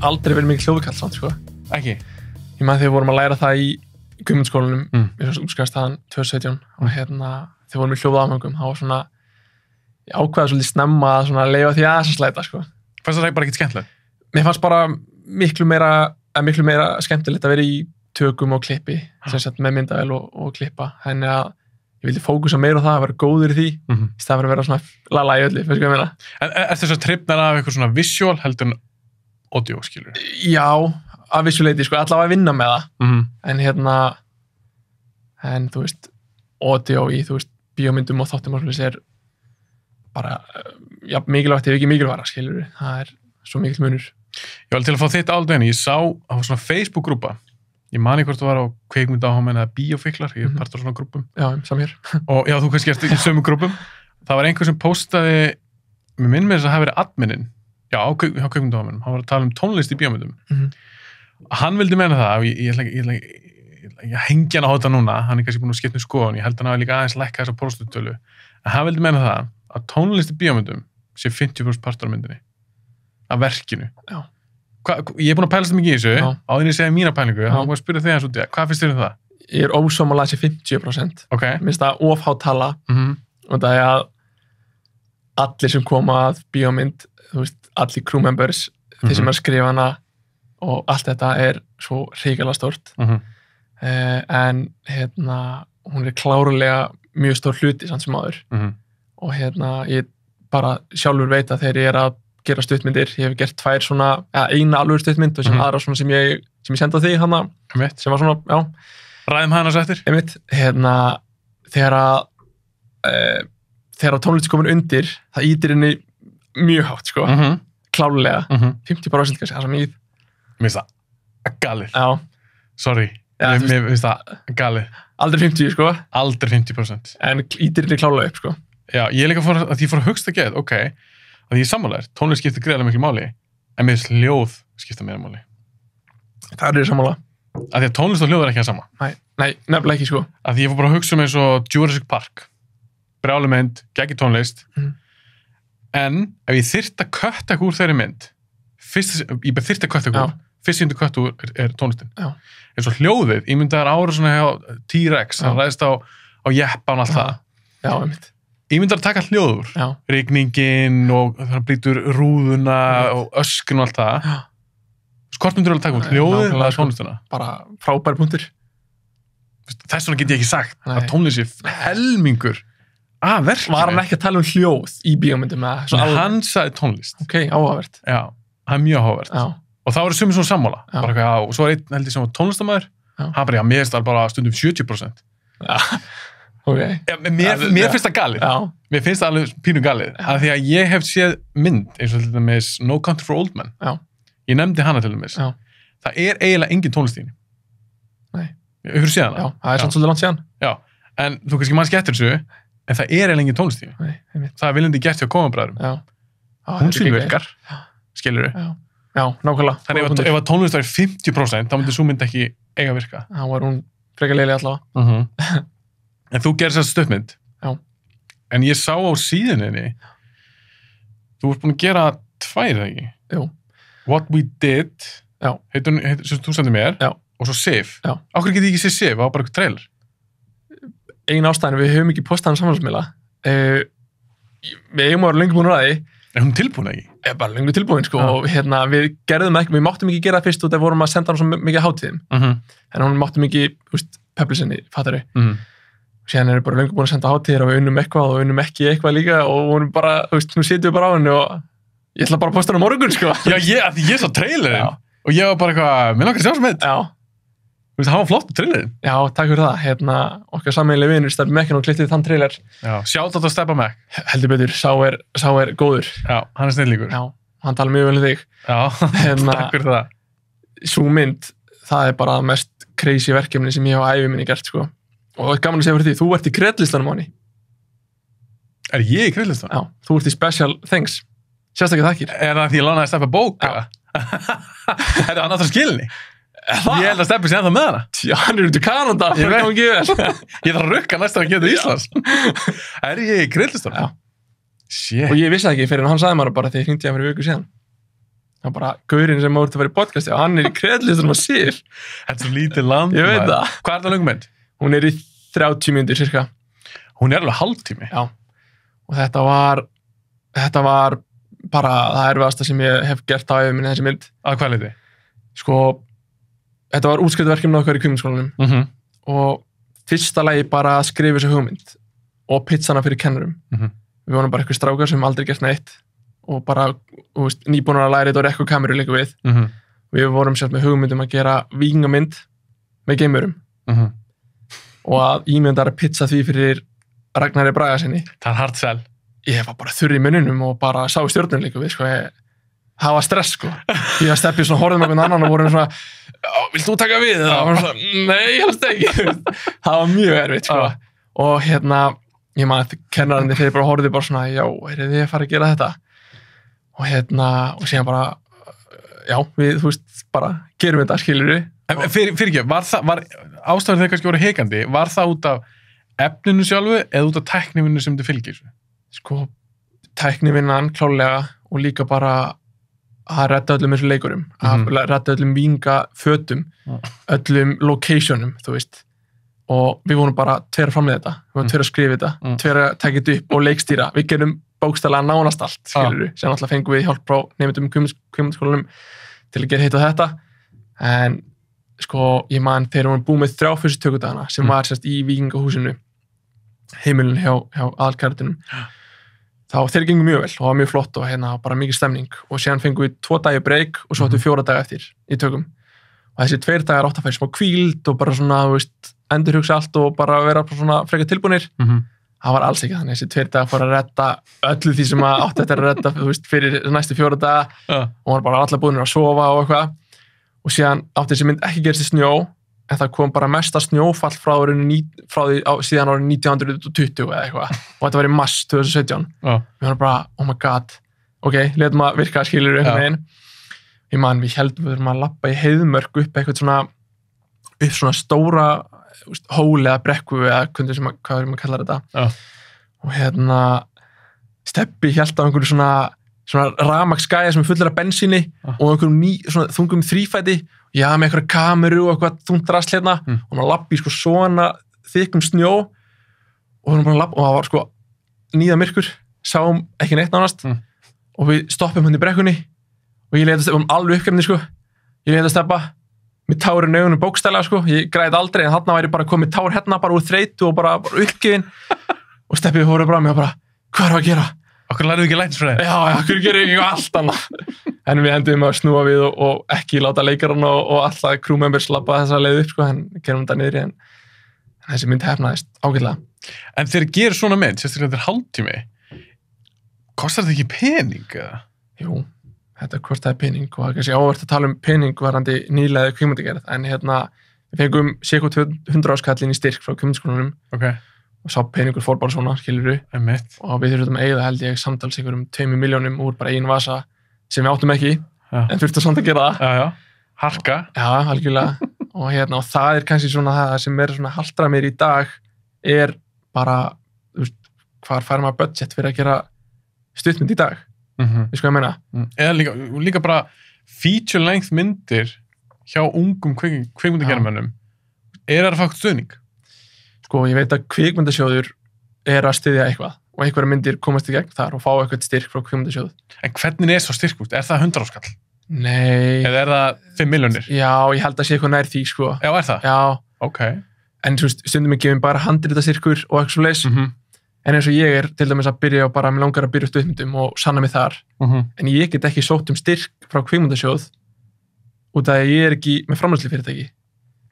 Aldrei verið mikið hljóðkall samt, sko. Ekki? Ég maður þegar við vorum að læra það í Guðmundsskólanum, í útskrifastaðan 2017 og þegar vorum við hljóðafmöngum, þá var svona, ég ákveða svolítið snemma að svona leifa því að þess slæta, sko. Fannst það bara ekkert skemmtilegt? Mér fannst bara miklu meira skemmtilegt að vera í tökum og klippi, sem sagt með myndavél og klippa, þannig að ég vildi fókusa meira á það að vera góður í því, í stað fyrir að vera svona lala í öllu, veist hvað ég meina. En er þess að tripnar af eitthvað svona visual heldur en audio, skilur? Já, að vissu leyti, sko, allavega að vinna með það. En þú veist, audio í, þú veist, bíómyndum og þáttum og svolítið er bara, já, mikilvægt ef ekki mikilvægt, skilur við. Það er svo mikill munur. Ég var til að fá þitt aldrei, ég sá á svona Facebook-grúpa, ég mani hvort þú var á kveikmyndaáhugamenn eða bíófiklar, ég er partur á svona grúpum. Já, samhér. Og já, þú kannski ert í sömu grúpum. Það var einhver sem postaði, mér minn með þess að það hafi verið adminin, já, á kveikmyndaáhugamennum, hann var að tala um tónlist í bíómyndum. Hann vildi meina það, og ég hengi hann á þetta núna, hann er kannski búin að skipta um skoðun, ég held að hann hafi líka aðeins lækka þessa próstutölu, en hann vildi meina það að tónlist í bíómyndum sé 50% partur af myndinni, af verkinu. Já. Ég er búin að pælast mikið í þessu, áður en ég segja mína pælingu, þá má ég spyrja þig eins út í það, hvað finnst þér um það? Ég er ósammála að sé 50%. Okay. Mér finnst það of há tala, og það er að allir sem koma að bíómynd, þú veist, allir crew members, þeir sem er að skrifa hana og allt þetta er svo hrikalega stórt. En hún er klárlega mjög stór hluti samt sem áður. Og ég bara sjálfur veit að þegar ég er að gera stuttmyndir, ég hef gert tvær svona, eina alveg stuttmynd og sem aðra svona sem ég sendi á þig hana, sem var svona, já. Ræðum hana svo eftir? Einmitt, þegar tónlist komin undir, það ítir henni mjög hátt, sko. Klárlega. 50% kannski, það er svo mjög. Mér finnst það galið. Já. Sorry. Mér finnst það galið. Aldrei 50, sko. Aldrei 50%. En ítir henni klárlega upp, sko. Já, ég líka fór að hugsta ekki, ok, að ég sammálaður, tónlist skiptir greiðlega miklu máli, en mér finnst hljóð skipta meira máli. Það er sammála. Af því að tónlist og hljóð er ekki það sama. Nei, nefnilega ekki, sko. Af því ég fór bara að hugsa eins og Jurassic Park, brjálu mynd, geggjur tónlist, en ef ég þyrfti að kötta eitthvað úr þeirri mynd, fyrst síndu kött úr er tónlistin. Eins og hljóðið, ég myndi að það er ára svona hjá T-Rex, hann ræðist á jeppan og allt það. Já, einmitt. Ég myndi að taka hljóður, rigningin og það brýtur rúðuna og öskun og allt það. Hvort myndir þú að taka út hljóðið eða tónlistina? Bara frábæri punktur. Þess vegna get ég ekki sagt að tónlist sé helmingur af verkinu. Var hann ekki að tala um hljóð í bíómyndum? Hann sagði tónlist. Ok, áhugavert. Já, það er mjög áhugavert. Og þá eru sumir svona sammála. Og svo er einn held ég sem var tónlistamæður, hann bara, mér finnst það bara stundum 70%. Okay. Ja, mér finnst það galið. Mér finnst það alveg pínu galið. Af því að ég hef séð mynd eins og til dæmis No Country for Old Men. Ég nefndi hana til dæmis. Það er eiginlega engin tónlist í henni. Nei. Hefur þú séð hana? Já, það er svolítið langt síðan. Já, en þú kannski mann skettir þessu, en það er eiginlega engin tónlist í henni. Nei, það er viljandi gert hjá Kóðanbræðurum. Hún virkar, skilur þú? Já, nákvæmlega. Þannig ef að tónlist væri 50%, þá myndi sú mynd ekki eiga að virka. Þá var hún frekar leiðileg allavega. En þú gerir þess stuttmynd. Já. En ég sá á síðuninni, þú ert búin að gera 2, ekki? Jú. What We Did, sem þú sendir mér, og svo Sif. Já. Áhverju getið ekki séð Sif, það var bara eitthvað trailer? Einn ástæðan, við höfum ekki postað hann samfélagsmiðla. Við eigum að vera lengi búin að því. Er hún tilbúin ekki? Bara lengi tilbúin, sko. Og við gerðum ekki, við máttum ekki gera það fyrst og það vorum að senda hann svo mikið hátíðum. En hún máttum ekki, pöblisinni, fattari. Síðan erum við bara lengur búin að senda hátíðir og við unnum eitthvað og unnum ekki eitthvað líka og hún bara, nú sitjum við bara á henni og ég ætla bara að posta hann á morgun, sko. Já, ég sá trailerinn og ég var bara eitthvað, mér langar að sjá sem þetta. Þú veist, það var flott trailerinn. Já, takk fyrir það. Okkar sameiginlegi vinur, Steppa Mekkin, og klippti þann trailer. Já, sjátt á Steppa Mekk. Heldur betur, sá er góður. Já, hann er snillíkur. Já, hann tala mjög vel um þig. Já, takk fyrir það. Sú mynd, það er bara mest crazy verkefni sem ég hef á ævi minni gert, sko. Og það er gaman að segja fyrir því, þú ert í kredlistanum á henni. Er ég í kredlistanum? Já, þú ert í special things. Sérstaklega þakkir. Er það því ég lánaði Steppa bók? Já. Er það annars að skilni? Ég held að Steppi sé ennþá með hana. Já, hann út í Kanada. Ég þarf að rukka næst að hann getur Íslands. Er ég í grillistunum? Já. Shit. Og ég vissi það ekki fyrir en hann sagði mér bara þegar ég hringdi hann fyrir viku síðan. Það var bara gaurinn sem mátti að vera í podcasti og hann í grillistunum að Sif. Þetta er svo lítið land. Ég veit það. Hvað er það löngmynd? Hún í 30 mínútur cirka. Hún alveg hálftími. Já. Og þetta var bara það erfiðasta sem ég hef gert á minni þessi mynd. Að hvað leiti? Sko, þetta var útskriftarverkefni okkar í kvikmyndaskólanum og fyrsta lagi bara að skrifa þessu hugmynd og pizzana fyrir kennurum. Við vorum bara eitthvað strákar sem aldrei gert neitt og bara nýbúnar að læra þetta og rekku kameru líka við. Við vorum sjálf með hugmyndum að gera víkingamynd með geimurum og að ímyndara pizza því fyrir Ragnari Bragasinni. Það er hard sell. Ég var bara þurr í munnunum og bara sá stjórnum líka við, sko. Það var stress, sko. Ég var Steppi svona horfðum með einhvern annan og vorum svona, vilt þú taka við? Það var svona, nei, helst ekki. Það var mjög erfitt, sko. Og ég man að kennararnir þeir bara horfðu bara svona, já, þið að fara að gera þetta? Og síðan bara, já, við, bara gerum þetta, skilurðu. Fyrir ekki, var ástæður þeir kannski voru hikandi, var það út af efninu sjálfu eða út af tæknivinnu sem þið fylgir? Sko, tæknivinnan klálega og líka bara að redda öllum þessu leikurum, að redda öllum vingafötum, öllum locationum, þú veist. Og við vorum bara tveir að framleiða þetta, við vorum tveir að skrifa þetta, tveir að taka þetta upp og leikstýra. Við gerum bókstaflega nánast allt, skilurðu. Sem alltaf fengum við hjálp frá nemendum kvikmyndaskólanum til að gera hitt og þetta. En sko, ég man þegar við vorum búið með 3 fyrstu tökudagana sem var sérst í Víkingahúsinu, heimilinu hjá aðalkærtunum. Þá þeir gengum mjög vel og var mjög flott og bara mikið stemning og síðan fengum við 2 dagi break og svo áttum við 4 daga eftir í tökum og þessi 2 dagar átt að færa smá hvíld og bara svona, þú veist, endurhugsa allt og bara vera svona frekar tilbúnir. Það var alls ekki þannig, þessi 2 dagar fór að redda öllu því sem átti þetta að redda, þú veist, fyrir næstu 4 daga og var bara allar búinir að sofa og eitthvað og síðan átti þessi mynd ekki gerst í snjó en það kom bara mesta snjófall frá því síðan árið 1920 eða eitthvað og þetta var í mars 2017. Við varum bara, oh my god, ok, letum að virka skilur einhvern veginn. Ég man, við heldum við að labba í heiðmörk upp svona stóra hóli eða brekku eða hvað er maður að kalla þetta. Og Steppi hélt á einhverju svona rafmagnsgæja sem er fullir af bensíni og einhverjum þungum þrífæti. Ég hafði með einhverja kameru og eitthvað þungt rast hérna og maður lappi í svona þykkum snjó og það var nýða myrkur, sáum ekki neitt nánast og við stoppum hann í brekkunni og ég leita Steppa alveg uppgefni, ég leita Steppa með tárin í augunum bókstælega, ég græði aldrei en þarna væri bara komið tár hérna bara úr þreytu og bara uppgefin og Steppi hóruð bara mig og bara, hvað er að gera? Okkur lærðu ekki lænt frá þér? Já, okkur gerir ekki allt annað. En við endum að snúa við og ekki láta leikarana og alltaf crew members labba þessa leið upp, en gerum þetta niðri en þessi mynd hefnaðist ágætlega. En þegar gerir svona mynd, sérstaklega þetta hálftími, kostar þetta ekki pening, eða? Jú, þetta kostaði pening og það er kannski ávert að tala um pening varandi nýlega kvikmyndagerð, en við fengum cirka 100 áskallin í styrk frá kvikmyndaskólanum. Og sá peningur fór bara svona, skilurðu. Og við þurfum að eyða held ég samtals einhverjum 2 milljónum úr bara einu vasa sem við áttum ekki, en þurftum samt að gera það. Harka. Já, algjörlega. Og það er kannski svona það sem er svona haltra mér í dag er bara, þú veist, hvar fær maður budget fyrir að gera stuttmynd í dag? Við sko að meina. Eða líka bara feature length myndir hjá ungum kvikmyndagerðamönnum er að fá stuðning. Sko, ég veit að kvikmyndasjóður er að styðja eitthvað og einhverja myndir komast í gegn þar og fá eitthvað styrk frá kvikmyndasjóð. En hvernig er svo styrk? Er það 100 áskall? Nei. Eða er það 5 milljónir? Já, ég held að sé eitthvað nær því, sko. Já, er það? Já. Ok. En stundum er gefin bara handritastyrkur og eitthvað svo leys. En eins og ég er til dæmis að byrja og bara mig langar að byrja stuttmyndum og sanna mig þar. En ég get ekki sótt styrk frá kvikmyndasjóð út af að ég er ekki með framleiðslufyrirtæki.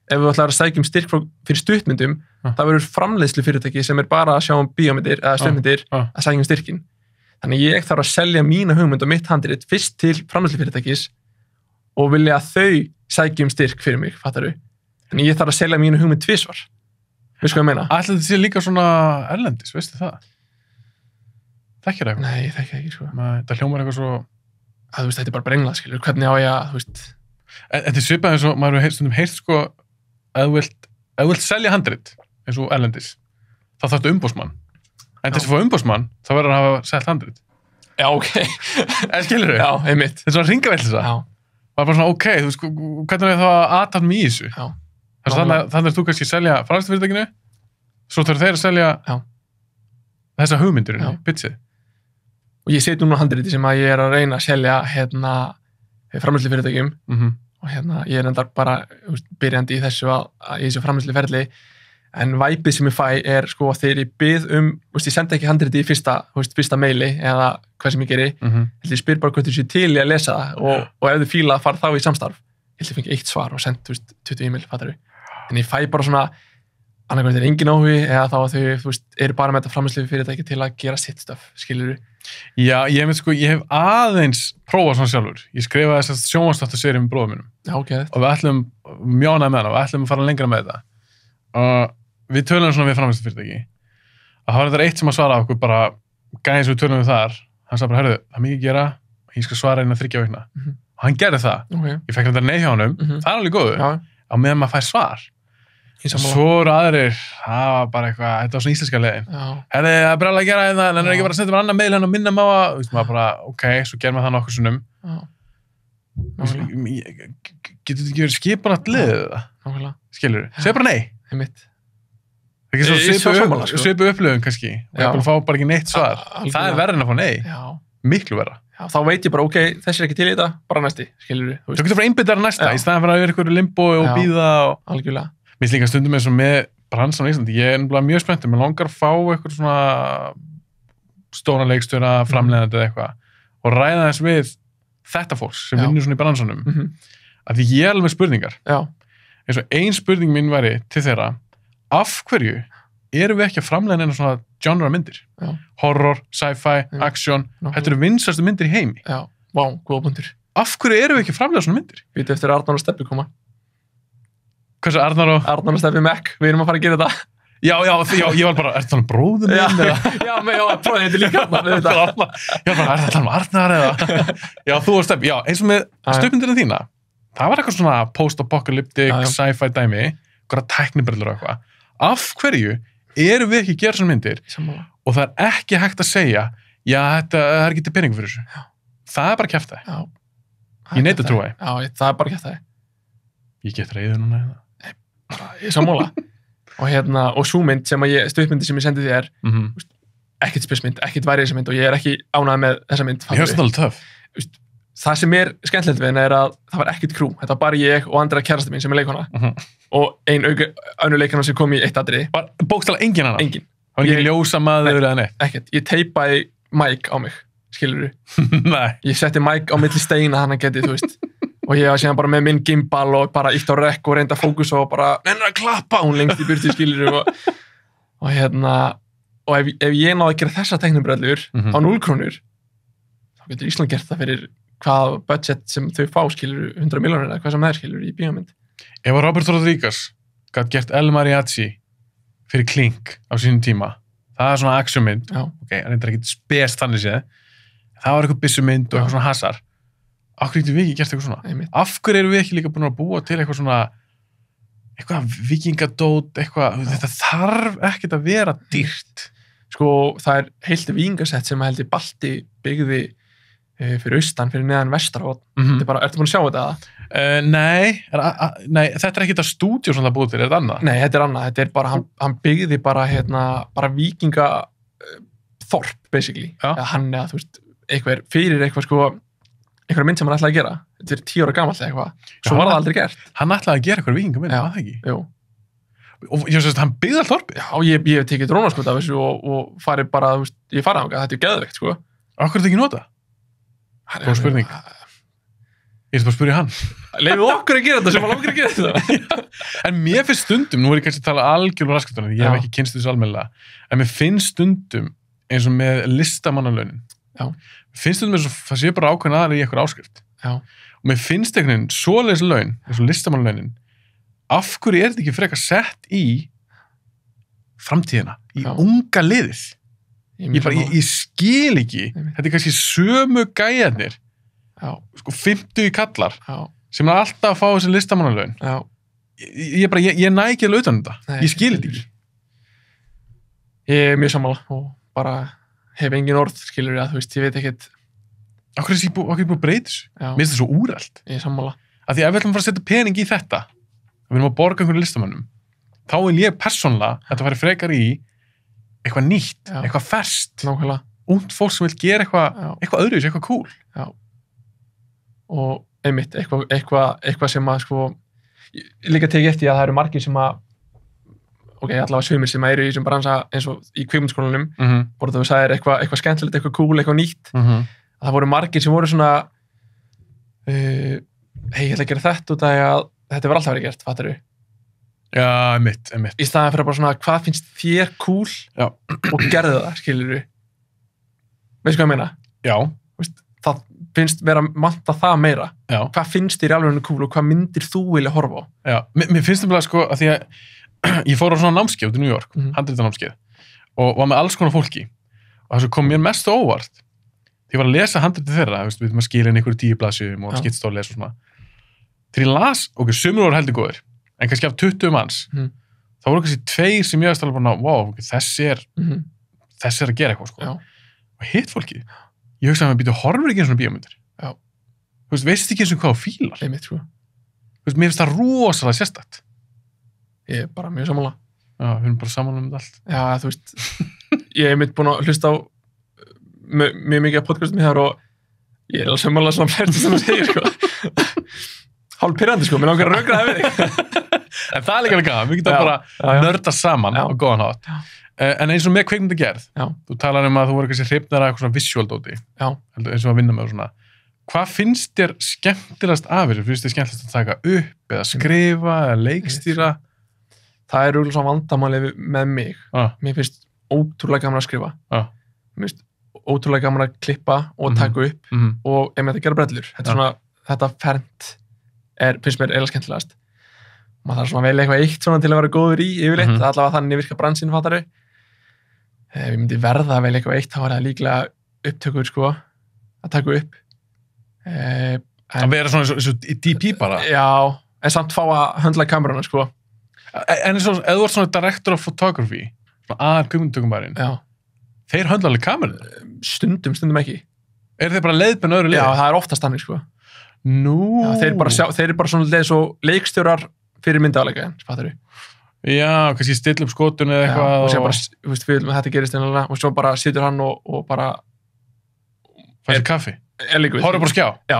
Ef við ætlar að sækja styrk fyrir stuttmyndum, það verður framleiðslufyrirtæki sem er bara að sjá bíómyndir eða stuttmyndir að sækja styrkin. Þannig ég þarf að selja mína hugmynd og mitt handrit fyrst til framleiðslufyrirtækis og vilja að þau sækja styrk fyrir mig, fattaru? Þannig ég þarf að selja mína hugmynd tvisvar. Veistu hvað ég meina? Ætli þetta sé líka svona erlendis, veistu það? Þekkir það eitthvað? Nei, ég þekki það ekki, sko. Það hljómar eitthvað svo... Þú veist, þetta er bara brenglað, skilur. Hvernig á ég að, þú veist... Þetta er svipað eins og maður hefur stundum heyrt sko að þú vilt selja handrit eins og erlendis, þá þarftu umboðsmann. En til þess að fá umboðsmann, þá verður að hafa selt handrit. Já, ok. Skilur þú? Já, einmitt. Þetta er svona hringavellisa. Já. Það er bara svona, ok, þú veist, hvernig er það að aðtapna mig í þessu? Já. Þannig er þú kannski að selja framleiðslufyrirtækinu, svo þarf þeir að selja þessa hugmyndur, pitchið. Og ég set núna handriti sem að ég er að reyna að selja framleiðslufyrirtækjum og ég er endar bara byrjandi í þessu í þessu framleiðsluferli. En væpið sem ég fæ er sko þegar ég bið ég sendi ekki handriti í fyrsta meili eða hvað sem ég geri, ég spyr bara hvað þú sé til í að lesa það og ef þú fíla fara þá í samstarf. Ég fengi 1 svar og send 20 e-mail, fattar þú? En ég fæ bara svona, annarkvæmt er engin áhugi eða þá að þau eru bara með þetta framleiðslufyrirtæki til að gera sitt stöf, skilurðu? Já, ég hef aðeins prófað svona sjálfur. Ég skrifaði þess að sjónvarpsþáttaseríu með bróður mínum. Já, okay. Og við ætlum mjög ánægð með hana og við ætlum að fara lengra með þetta. Og við tölum svona við framleiðslufyrirtæki. Það var þetta eitt sem að svara okkur bara, gæðins við tölum við þar, hann sagði bara, herðu, það er mikið að gera, ég skal svara innan 3 vikna. Og hann gerði það. Okay. Ég fekk þetta nei hjá honum, það er alveg góðu, á meðan maður fær svar. Svo eru aðrir, það var bara eitthvað, þetta var svona íslenska leiðin. Herðu, það er bara að gera þetta, en það er ekki bara að senda mér annar meil og minna má að, maður bara, ok, svo gerum við það nokkur sinnum. Getur þetta ekki verið skipanlegt liðið það? Skilurðu? Segðu bara nei. Það er ekki svo svipu upplifun kannski, og ég er bara að fá bara ekki neitt svar. Það er verður en að fá nei. Miklu verða. Já, þá veit ég bara, ok, þessi er ekki til í þetta, bara næsti, skilurðu. Þú getur bara einbyttar næsta, í staðan fyrir að vera ykkur limbo og bíða og... Algjörlega. Mér líka stundum eins og með bransan á Íslandi, ég er mjög spenntur, mér langar að fá eitthvað svona stóra leikstjóra, framleiðandi eða eitthvað og ræða þess við þetta fólks sem vinnur svona í bransanum. Af því ég er alveg með spurningar. Já. Eins og ein spurning mín væri til þeirra, af hverju erum við ekki að framleiða neina svona genre myndir? Já. Horror, sci-fi, action, þetta eru vinsastu myndir í heimi. Já, vá, góða punktur. Af hverju erum við ekki að framleiða svona myndir? Býtu eftir Arnar og Steppi koma. Hversu Arnar og Steppi Mac, við erum að fara að gera þetta. Já, ég var bara, er þetta bróðum minn eða? Já, bróðum þetta líka Arnar, við þetta. Ég var bara, er þetta Arnar eða? Já, þú og Steppi, já, eins og með stuppmyndirinn þína, það var eitthvað svona post-apocalyptic, sci-fi dæmi, eitthvað tæknibrillur og eitthvað. Af hverju erum við ekki að gera svona myndir og það er ekki hægt að segja já, þetta er ekki til peningu fyrir þessu. Það er bara kjaftaði. Ég neita að trúa því. Já, það er bara kjaftaði. Ég get reiður núna. Ég sammála. Og sú mynd sem stuttmyndi sem ég sendi þér, ekkert spesmynd, ekkert væri þessi mynd og ég er ekki ánægð með þessa mynd. Ég hefst alveg töff. Það sem er skemmtilegt við henni er að það var ekkert krú. Þetta var bara ég og Andrea kærasta mín sem er leikona. Og önnur leikana sem kom í eitt atriði. Bókstaflega engin hana? Engin. Það var ekki ljósa maður eða neitt? Ekkert. Ég teipaði mic á mig, skilurðu. Nei. Ég setti mic á milli steina hann að geti, þú veist. Og ég var síðan bara með minn gimbal og bara ítt á rekk og reynda fókus og bara nennir að klappa hún lengst í burti, skilurðu. Og ef ég náði að gera þessa teknibrellur á 0 krónur, þá getur Ísland gert það fyrir hvað budget sem þau fá, skilur 100 milljónir eða hvað sem það er, skilur, í bíómynd. Ef Robert Rodriguez gæti gert El Mariachi fyrir Klink á sínum tíma, það er svona actionmynd, ok, það er ekki spes þannig séð, það var eitthvað byssumynd og eitthvað svona hasar. Af hverju getum við ekki gert eitthvað svona? Af hverju erum við ekki líka búin að búa til eitthvað svona, eitthvað vikingadót, eitthvað, þetta þarf ekkert að vera dýrt. Sko, það er heilt vikingasett sem held ég Balti byggði fyrir austan, fyrir neðan Vestarótt. Þetta er bara, ertu búin að sjá þetta? Nei, þetta er ekki þetta stúdíó sem það búið til, er þetta annað? Nei, þetta er annað, þetta er bara, hann byggði bara, bara vikinga þorp, basically. Hann eða, þú veist, fyrir eitthvað sko, einhverja mynd sem hann ætlaði að gera. Þetta er 10 ára gamalt eða eitthvað. Svo var það aldrei gert. Hann ætlaði að gera eitthvað vikingamynd, var það ekki? Jú. Og ég veist, hann byggði all þorpið? Já, ég hef tekið drónaskot af þessu og farið bara, þú veist, ég farið þangað, þetta er geðveikt, sko. Af hverju er þetta ekki notað? Góð spurning. Ég er bara að spyrja hann. Leifið okkur að gera þetta sem hann okkur að gera þetta. En mér finnst stundum, nú er ég kannski að tala algjörlega raskatunum, ég hef ekki kynst þessu almennilega, en mér finnst stundum eins og með listamannalaunin. Mér finnst stundum eins og það sé bara ákveðin aðra í eitthvað áskrift. Og mér finnst einhvern veginn svoleiðis laun, eins og listamannalaunin, af hverju er þetta ekki frekar sett í framtíðina, í unga liðið? Ég skil ekki, þetta er kannski sömu gæjarnir, sko 50 kallar, sem er alltaf að fá þessi listamannalaun. Já. Ég næ ekki alveg utan þetta. Ég skil þetta ekki. Ég er mjög sammála og bara hef engin orð, skilur ég, þú veist, ég veit ekkert. Akkur er ég búið að breyta þessu? Mér finnst þetta svo úrelt. Ég er sammála. Af því ef við ætlum að fara að setja pening í þetta, við erum að borga einhverju listamönnum, þá vil ég persónlega að þetta fari frekar í eitthvað nýtt, eitthvað ferskt. Nákvæmlega. Ungt fólk sem vil gera eitthvað öðruvísi, eitthvað cool. Já. Og einmitt, eitthvað sem að sko, líka tekið eftir að það eru margir sem að, allavega sumir sem eru í þessum bransa eins og í kvikmyndaskólanum, voru þú sagðir eitthvað skemmtilegt, eitthvað cool, eitthvað nýtt, að það voru margir sem voru svona, ég ætla að gera þetta út af að þetta var alltaf verið gert, fattar þú? Já, einmitt. Í staðan fyrir bara svona, hvað finnst þér cool og gerðu það, skilur þú? Veistu hvað ég meina? Já. Það finnst vera að manta það meira. Já. Hvað finnst þér í alveg cool og hvað myndir þú vilja horfa á? Já, mér finnst það bara sko að því að ég fór á svona námskeið út í New York, handritanámskeið, og var með alls konar fólki. Og það sem kom mér mest óvart, því ég var að lesa handritið þeirra, við erum að skila inn einhverju 10 blaðsíðum og skiptast á að lesa og svona. Þegar ég las, sumir voru heldur góðir, en kannski af 20 manns, þá voru kannski 2 sem ég aðstæða bara, wow, þessi er að gera eitthvað, sko. Og hitt fólki, ég hugsaði að maður býtu horfur ekki eins og bíómyndir. Já. Þú veist ekki eins og hvað þú fílar. Einmitt, sko. Mér finnst það rosalega sérstakt. Ég er bara mjög sammála. Já, við erum bara sammála um þetta allt. Já, þú veist, ég hef búin að hlusta á mjög mikið af podcastum hér og ég er alveg sammála svona flesti sem þú segir, sko. Hálf pirrandi, sko, mér langar að rökra það við þig. En það er líka gaman, við getum bara nörda saman á góðan hátt. En eins og með kvikmyndagerð, þú talar um að þú voru kannski hrifnar af eitthvað svona visual-dóti, eins og að vinna með og svona. Hvað finnst þér skemmtilegast af þessu? Finnst þér skemmtilegast að taka upp eða skrifa eða leikstýra? Það er svona vandamáli með mig. Mér finnst ótrúlega gaman að skrifa. Mér finnst ótrúlega gaman að klippa og taka upp og ef þetta gera brellur. Þetta fernt finnst mér eiginlega skemmtilegast. Maður þarf svona að velja eitthvað eitt svona til að vera góður í yfirleitt. Það er allavega þannig virka bransinn, fattaru. Ef ég myndi verða að velja eitthvað eitt, þá var það líklega upptökur, sko, að taka upp. Að vera svona eins og DP bara? Já, en samt fá að höndla kameruna, sko. En eins og, ef þú ert svona director of photography, svona aðal kvikmyndatökumærin, þeir höndla alveg kameruna? Stundum ekki. Þeir bara leiðbenn öðru liði? Já, það er oftast þannig, sko. Nú? Já, þeir eru bara svona leið svo leikstjórar fyrir myndaðalega, fattar þú? Já, kannski stilla upp skotun eða eitthvað. Já, og sér bara, þú veist, við viljum að þetta gerist einhverja, og svo bara situr hann og bara... Fæsir kaffi? Horfður bara skjá? Já.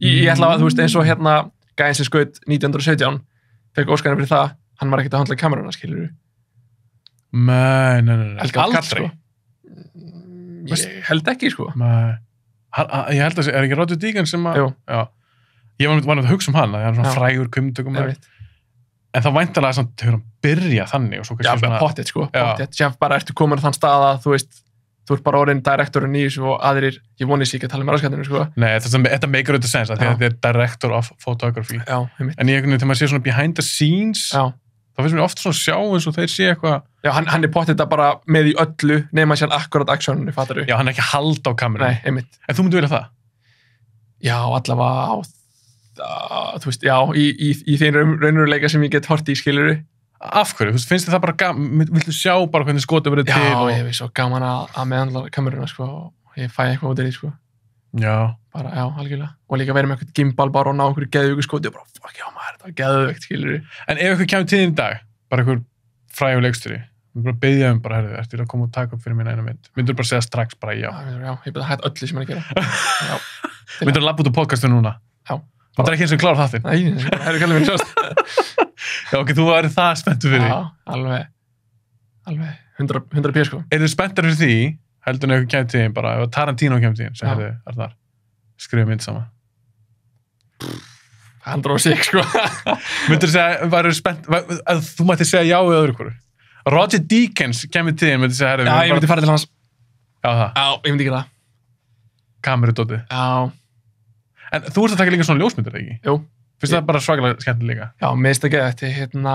Ég ætla að, þú veist, eins og hérna, gæðin sem skaut 1917, fekk Óskarinn fyrir það, hann var ekkert að handla kameruna, skilur þú? Nei. Aldrei? Ég held ekki, sko. Nei. Ég held að, er ekki Roger Deakins sem að... Jú. Já. Ég var náttúrulega að hugsa um hann, að hann er svona frægur kvikmyndatökumæður. En það væntanlega samt hefur hann byrjað þannig og svo kannski svona... Já, pottet, sko, pottet. Sér bara ertu komin á þann stað að, þú veist, þú ert bara orðin direktorinn í þessu og aðrir, ég voni sér ekki að tala með raskatinu, sko. Nei, þetta make auðvitað sense, þetta er director of photography. Já, heimitt. En ég einhvern veginn, þegar maður sé svona behind the scenes, þá finnst mér ofta svona sjá eins og þeir sé eitthvað... Já, hann er pottet að bara með í öllu, nema sér akkurat actioninu, fattar þú? Já, hann er ekki að halda á kamerunni. Nei, heimitt. En þú myndir vilja það? Já, allavega þú veist, já, í þeim raunveruleika sem ég get hort í, skilurðu. Af hverju? Þú finnst þið það bara gaman, viltu sjá bara hvernig skotið verið til? Já, ég veist svo gaman að meðhandla kameruna, sko, og ég fæ eitthvað út í því, sko. Já. Bara, já, algjörlega. Og líka verið með eitthvað gimbal bara og ná einhverju geðveiku skotið og bara, fuck, já maður, þetta var geðveikt, skilurðu. En ef eitthvað kemur til þín í dag, bara einhver frægur leikstjóri, við bara biðja bara, herðu, ertu að koma og taka upp fyrir mín eina mynd? Myndur bara segja strax bara já? Já, ég byrja að hætta öllu sem ég er að gera. Myndur að labba út á podcastinu núna? Já. Það er ekki eins og klára þáttinn? Nei, það er kallið mér sjást. Já, ok, þú væri það spenntur fyrir. Já, alveg 100 p, sko. Er þið spenntur fyrir því, heldur en ef kemur til þín bara, ef Tarantino kemur til þín, sem herðu, Arnar, skrifa mynd saman? Það er sig, sko. Myndur þú segja, væri spennt, að þú mætti segja já í öðru hverju? Roger Deakins kemur til þín, myndi segja, herðu... Já, ég myndi fara til hans. Já, það? Já, ég myndi gera það. Kamerudótið? Já. En þú ert að taka líka svona ljósmyndir, ekki? Jú. Finnst það bara svakalega skemmtilega líka? Já, mér finnst það geðvægt. Hérna,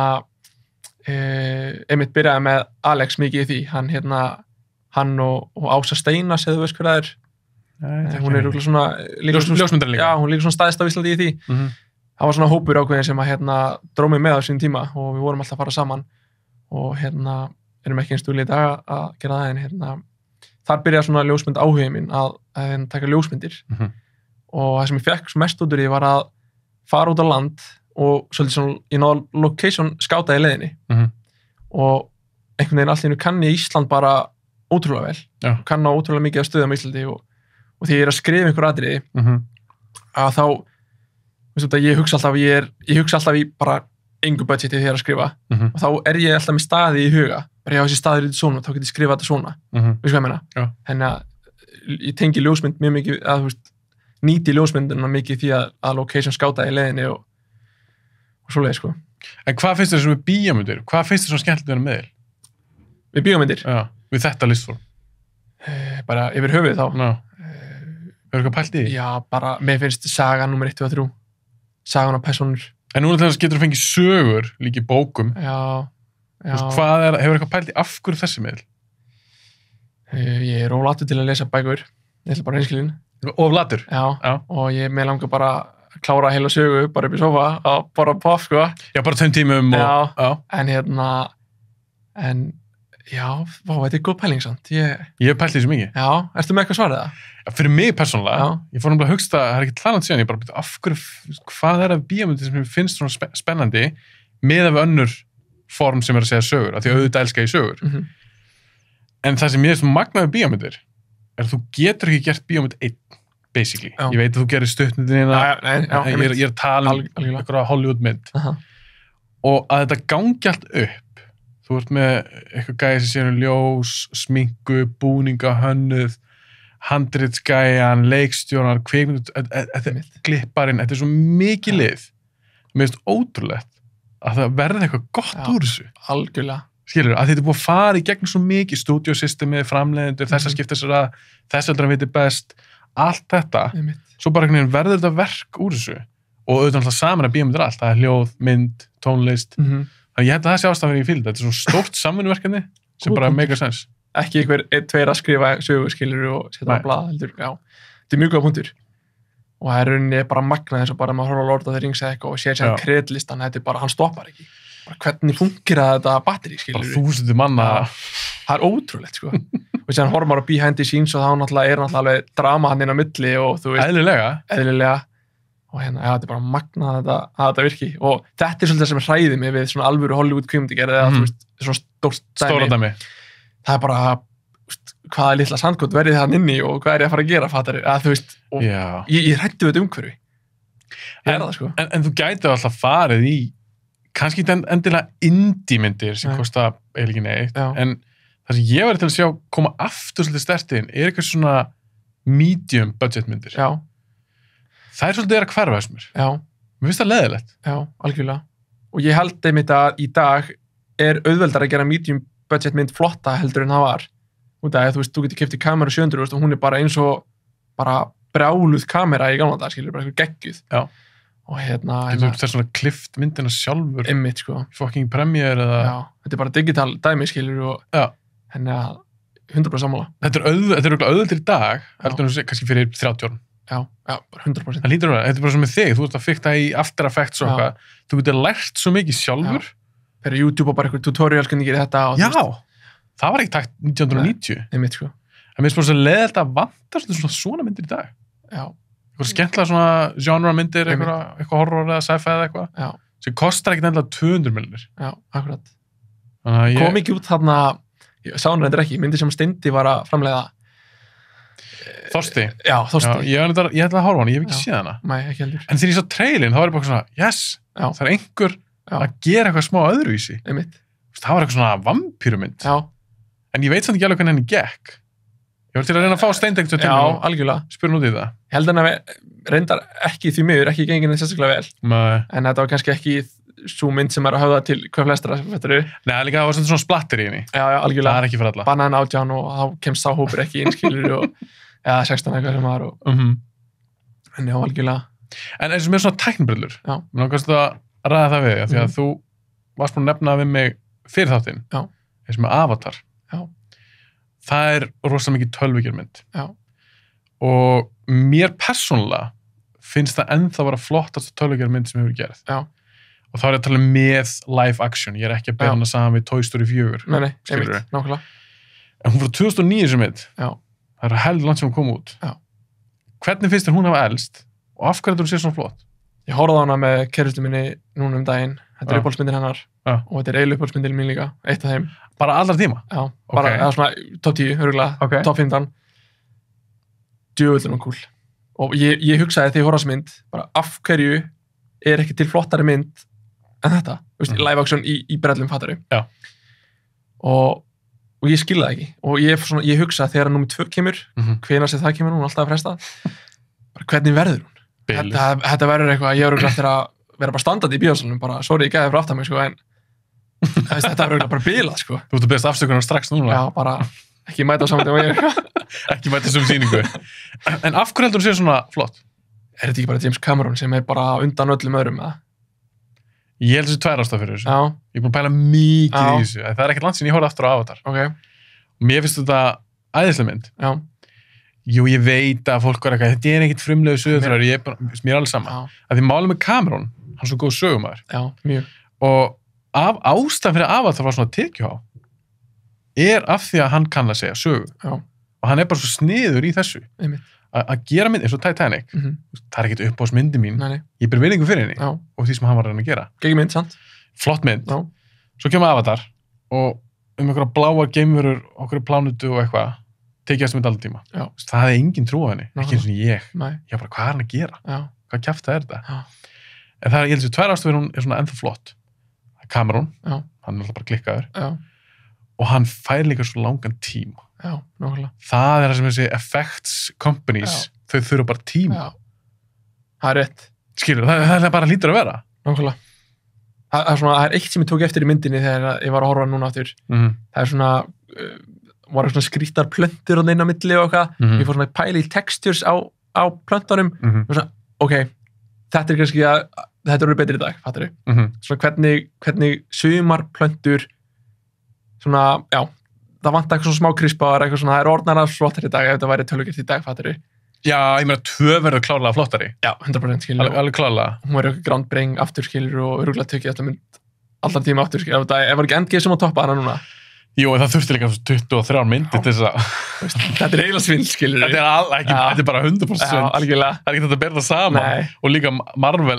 einmitt byrjaði með Alex mikið í því. Hann og Ása Steinas, eða þú veist hver það er. Hún er svona... Ljósmyndar líka? Já, hún er líka svona staðist á Íslandi í því. það var svona hópur ákveðin sem að dró mig með á sín tíma og við vorum alltaf að fara saman og erum ekki eins stúli í dag að gera það en þar byrjaði svona ljósmynd áhugin mín að taka ljósmyndir og það sem ég fekk mest út úr því var að fara út á land og svolítið svona, ég náði location skáta í leiðinni og einhvern veginn allt í einu kann ég Ísland bara ótrúlega vel, kann á ótrúlega mikið af stöðum í Íslandi og því ég að skrifa einhver atriði að þá, veistu þetta, ég hugsa alltaf í bara engu budgeti þegar að skrifa og þá ég alltaf með staði í huga bara ég á þessi staðir í svona, þá get ég skrifað þetta svona veistu hvað ég meina? Þannig að ég tengi ljósmynd mjög mikið að nýti ljósmyndina mikið því að location skáta í leiðinni og svoleiði sko. En hvað finnst þér sem við bíómyndir? Hvað finnst þér svona skemmtilegt að vera með? Við bíómyndir? Já, við þetta listform. Bara yfir höfuð þá. Hefur eitthvað pælt í því? Já, bara, mér finnst saga nummer 1 og 3. Sagan af personur. En núna til þess getur þú fengið sögur líka í bókum. Já. Hefur eitthvað pælt í af hverju þessi miðl? Ég er ólatur til að lesa bækur. Ég ætla bara einskilin. Of latur? Já. Og mig langar bara að klára heila sögu bara upp í sofa og bara poff, sko. Já, bara 2 tímum og... Já. En já, þetta er góð pæling samt. Ég hef pælt því svo mikið. Já, ertu með eitthvað svarið það? Já, fyrir mig persónulega, ég fór náttúrulega að hugsta, það er ekki hlanand síðan, ég bara af hverju, hvað það bíómyndir sem mér finnst svona spennandi miðað við önnur form sem að segja sögur, af því auðvitað elska ég sögur. En það sem ég er svona magnað við bíómyndir er að þú getur ekki gert bíómynd einn, basically. Ég veit að þú gerir stuttmyndina, ég er að tala einhverja Hollywoodmynd og að þetta gangi allt upp. Þú ert með eitthvað gæði sem sér ljós, sminku, búninga, hönnuð, handritsgæjan, leikstjónar, kvikmynd, klipparinn, þetta er svo mikið lið. Mér finnst ótrúlegt að það verði eitthvað gott úr þessu. Algjörlega. Skilur, að þetta er búið að fara í gegnum svo mikið, stúdíósystemið, framleiðendur, þess að skipta sér að, þess að viti best, allt þetta. Svo bara einhvern veginn verður þetta verk úr þessu. Og auðvitað alltaf saman að bíómyndir allt, það er hljóð, mynd, tónlist. Þannig ég held að það sé ástæðan fyrir ég fíl þetta. Þetta er svona stórt samvinnuverkefni sem bara make sense. Ekki einhver 1-2 að skrifa sögu skilur og setja á blað heldur. Já, þetta er mjög góða punktur. Og það er rauninni bara magnað eins og bara maður horfa á Lord of the Rings eða eitthvað og sér sér kredlistan, þetta er bara, hann stoppar ekki. Bara hvernig funkar þetta batteri skilur. Bara 1000 manna. Það er ótrúlegt sko. Og sér hann horfum á behind the scenes og þá náttúrulega alveg drama hann inn á milli og þú veist. Eðlilega. Og þetta er bara magnað að þetta virki og þetta er svolítið sem hræði mig við svona alvöru Hollywood kvikmyndagerð eða þú veist, svona stóra dæmi. Það er bara, hvaða litla sandkot verið það inni og hvað ég að fara að gera, fattar ég, þú veist, og ég hræddi við þetta umhverfi. Það sko. En þú gæti alltaf farið í, kannski endilega indie-myndir sem kosta eiginlega ekki neitt, en það sem ég verið til að sjá koma aftur svolítið sterkt inn, er eitthvað svona medium budget-myndir. Já. Það er svolítið að hverfa þessum mér. Já. Mér finnst það leiðilegt. Já, algjörlega. Og ég held einmitt að í dag er auðveldar að gera medium budget mynd flotta heldur en það var. Út af að þú veist, þú getur keypt kameru 700 og hún er bara eins og bara brjáluð kamera í gamla dag, skilur, bara eitthvað geggjuð. Já. Og getur þú þess svona klift myndina sjálfur. Einmitt, sko. Fucking Premiere eða... Já, þetta er bara digital dæmi, skilur, og henni að 100% sammála. Þetta er auðveldir í dag, heldur en kannski fyrir 30 árum. Já, bara 100%. Það lítur að þetta er bara svo með þig, þú ert að fikta í After Effects og eitthvað, þú getur lært svo mikið sjálfur. Fyrir YouTube og bara eitthvað tutorial, hvernig gerir þetta. Og, það var ekki takt 1990. Einmitt, sko. En mér finnst bara svo leiðilegt að vanta svona myndir í dag. Já. Eitthvað skemmtilega svona genre myndir, eitthvað horror eða sci-fi eða eitthvað. Já. Sem kostar ekki nefnilega 200 milljónir. Já, akkurat. Kom ekki út þarna, ég sá hann reyndar ekki, myndir sem Steindi var að framleiða. Þorsti? Já, Þorsti. Ég ætla að horfa hann, ég hef ekki séð hana. Nei, ekki heldur. En þegar ég sá trailin, þá var ég bara svona, yes, það er einhver að gera eitthvað smá öðruvísi. Einmitt. Það var eitthvað svona vampírumynd. Já. En ég veit samt ekki alveg hvernig henni gekk. Ég var til að reyna að fá Steindegt til mig og spyr út í það. Ég held hann að við reyndar ekki því miður, ekki gengið henni sérstaklega vel. Nei. En þetta var kannski ekki svo mynd sem er að höfða til hver flestra, Nei, líka það var svona splatter í henni. Já, algjörlega. Það er ekki fyrir alla. Bannaðan 18 og þá kemst sá hópur ekki inn, skilur eða 16 eitthvað sem var og... En já, algjörlega. En eins og mér svona tæknibrillur. Já. Mér náttúrulega að ræða það við, því að þú varst búin að nefna við mig fyrir þáttinn. Já. Eins og með Avatar. Já. Það er rosalega mikið tölvugjörmynd. Já. Og mér persónulega finnst það ennþá bara flottast tölvuleikjarmynd sem hefur gerð. Já. Og þá er ég að tala með live action. Ég er ekki að bera hana saman við Toy Story 4. Nei, einmitt, nákvæmlega. En hún frá 2009 sem mynd. Já. Það heldur langt sem hún kom út. Já. Hvernig finnst þér hún hafa elst? Og af hverju þú sér svona flott? Ég horfði á hana með kærustu minni núna daginn. Þetta er uppáhaldsmyndin hennar. Og þetta er eiginlega uppáhaldsmyndin mín líka. Eitt af þeim. Bara allra tíma? Já. Bara, eða svona top 10, örgulega. Top 15. Djöfullin og cool. Og ég hugsaði þegar ég horfði á þessu mynd, bara af hverju er ekki til flottari mynd en þetta, live action í brellum fattari. Já. Og ég skilði það ekki. Og ég hugsaði þegar númer 2 kemur, hvenær sem það kemur, hún er alltaf að fresta, bara hvernig verður hún? Þetta verður eitthvað, ég verður eftir að vera bara standandi í bíósalunum, bara, sorry, ég gæði fyrir aftan mig, sko, en þetta verður bara bilað, sko. Þú ert að beðast afsökunar strax núna? Já, bara ekki mæta á saman tíma ég. Ekki mæta sem sýningu. En af hverju heldur þú sér svona flott? Er þetta ekki bara James Cameron sem er bara undan öllum öðrum, eða? Ég held þessi 2 ástæður fyrir þessu. Já. Ég er búin að pæla mikið í þessu. Það er ekkert langt síðan ég horfði aftur á Avatar. Ok. Og mér finnst þetta æðisleg mynd. Já. Jú, ég veit að fólk er eitthvað, þetta er ekkert frumlegu sögurþræður, mér er alveg sama. Að því málið með Cameron, hann er svo góð sögumæður. Já, mjög. Og ástæðan fyrir Avatar var svona tekjuhá, er af því að hann kann að segja sögu. Já. Og hann er bara svo sniður í þessu. Einmitt. Að gera mynd eins og Titanic, það er ekkert uppáhaldsmyndi mín. Nei. Ég ber virðingu fyrir henni. Já. Og því sem hann var að reyna að gera. Geggjum mynd, sant? Flott mynd. Já. Svo kemur Avatar og einhverja bláar geimverur, okkur plánutu og eitthvað, tekið þessu mynd allir tíma. Já. Það hefði enginn trú á henni, ekki eins og ég. Nei. Já, bara hvað er hann að gera? Já. Hvað kjafta er þetta? Já. En það er, ég held að 2 ástæður hún er svona ennþá flott. Cameron, Já. hann er alltaf bara klikkaður. Já. Og hann fær líka svo langan tíma. Já, nákvæmlega. Það er það sem þessi effects companies, þau þurfa bara tíma. Já. Það er rétt. Skilur, það er bara lítur að vera. Nákvæmlega. Það er eitt sem ég tók eftir í myndinni þegar ég var að horfa núna aftur. Það er svona, voru svona skrýttar plöntur og inn á milli og eitthvað. Ég fór svona að pæla í textures á plöntunum. Og svona, ok, þetta er kannski að, þetta eru betri í dag, fattar þú? Svona hvernig sumar plöntur, svona, já, það vantar eitthvað svona smá krispa og eitthvað svona, það er orðnara flottar í dag ef þetta væri tölvugjart í dag, fattar þú? Já, ég meina 2 verður klárlega flottari. Já, 100% skilur. Alveg klárlega. Hún verður eitthvað groundbreaking aftur skilur og örgulega tökja alltaf tíma aftur skilur. Ef var ekki Endgame sem á toppa hana núna? Jú, en það þurfti líka 23 myndir til þess að... Þetta er eiginlega svindl, skilur. Þetta er bara 100% svindl. Já, algjörlega. Það er ekki þetta að bera það saman. Nei. Og líka Marvel,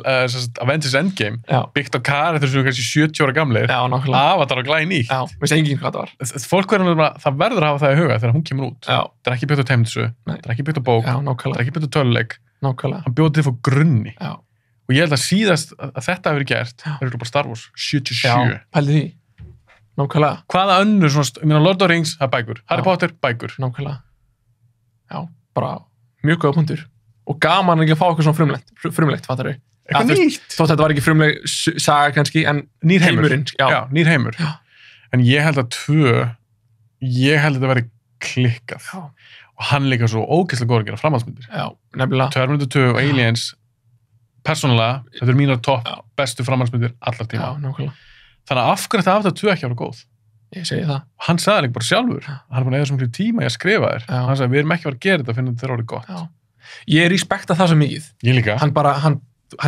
Avengers Endgame, byggt á karakter sem er kannski 70 ára gamlir. Já, nákvæmlega. Avatar og glæði nýtt. Já, veist enginn hvað það var. Fólk verður bara, það verður að hafa það í huga þegar hún kemur út. Já. Það er ekki byggt á teimnisu, það er ekki byggt á bók, Já, það er ekki byggt á töluleik. Nákvæmlega. Hann bjóði til frá grunni. Já. Og ég held að síðast að þetta hefur gert, það er bara Star Wars 77. Já, pældi því. Nákvæmlega. Hvaða önnur svona, ég meina Lord of the Rings, það er bækur. Harry Potter, bækur. Nákvæmlega. Já, bara mjög góða punktur. Og gaman ekki að fá eitthvað svona frumlegt, fattar þau? Eitthvað nýtt. Þótt þetta var ekki frumleg saga kannski, en nýr heimur. Já, nýr heimur. Já. En ég held að þetta veri klikkað. Já. Og hann líka svo ógeðslega góður að gera framhaldsmyndir. Já, nefnilega. Terminator 2 og Aliens, persónulega, þetta eru mínar topp bestu framhaldsmyndir allar tíma. Já, nákvæmlega. Þannig að af hverju þetta Avatar 2 ekki ára góð? Ég segi það. Og hann sagði líka bara sjálfur. Hann er búin að eða svo miklu tíma í að skrifa þér. Já. Hann sagði, við erum ekki að fara að gera þetta að finna þetta orðið gott. Já. Ég respekta það svo mikið. Ég líka. Hann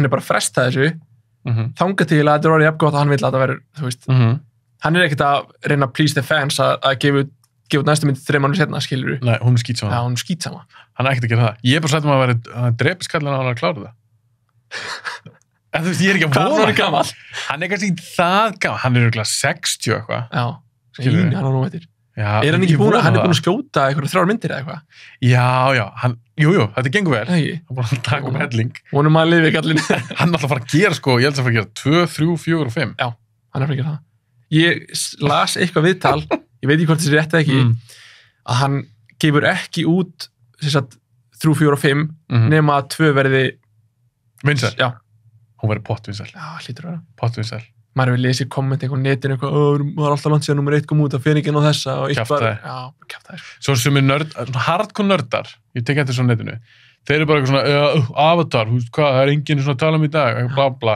er bara frestað þessu, þangað til að þetta er orðið jafn gott að hann vil að þetta verður, þú veist. Hann er ekkert að reyna að please the fans að gefa út næstu mynd 3 mánuðir seinna, skilurðu. Nei, hún er skítsama. Já, hún er skítsama. Hann er ekkert að gera það. Ég er bara sættum að vera drepiskallin að hann klára það. En þú veist, ég er ekki að vona. Hvað er gamall? Hann er kannski ekki það gamall. Hann er örugglega 60 eitthvað. Já, skilurðu. Hann er nú veitir. Já, er hann ekki búin að skjóta eitthvað 3 myndir eða eitthvað? Já, jú, þetta gengur vel. Nei. Hann er búin að taka helling. Vonum að lifi kallinn. Hann er alltaf að fara að gera, sko, ég held að fara að gera 2, 3, 4 og 5. Já, hann er að fara að gera það. Ég las eitthvað viðtal, ég veit ekki hvort þessi rétt eða ekki, að hann gefur ekki út 3, 4 og 5 nema að 2 verði vinsæl. Já. Hún verði pottvinsæl. Já, hlýtur að vera. Pottvinsæl. Maður hefur lesið kommenti eitthvað á netinu eitthvað, það var alltaf langt síðan nummer 1 kom út, það fyrir ekki inn á þessa og Kjaftaði. Kjaftaði. Svo sem er hardcore nördar, ég tek eftir svo netinu, þeir eru bara eitthvað svona, Avatar, þú veist hvað, það er enginn svona að tala um í dag, bla bla.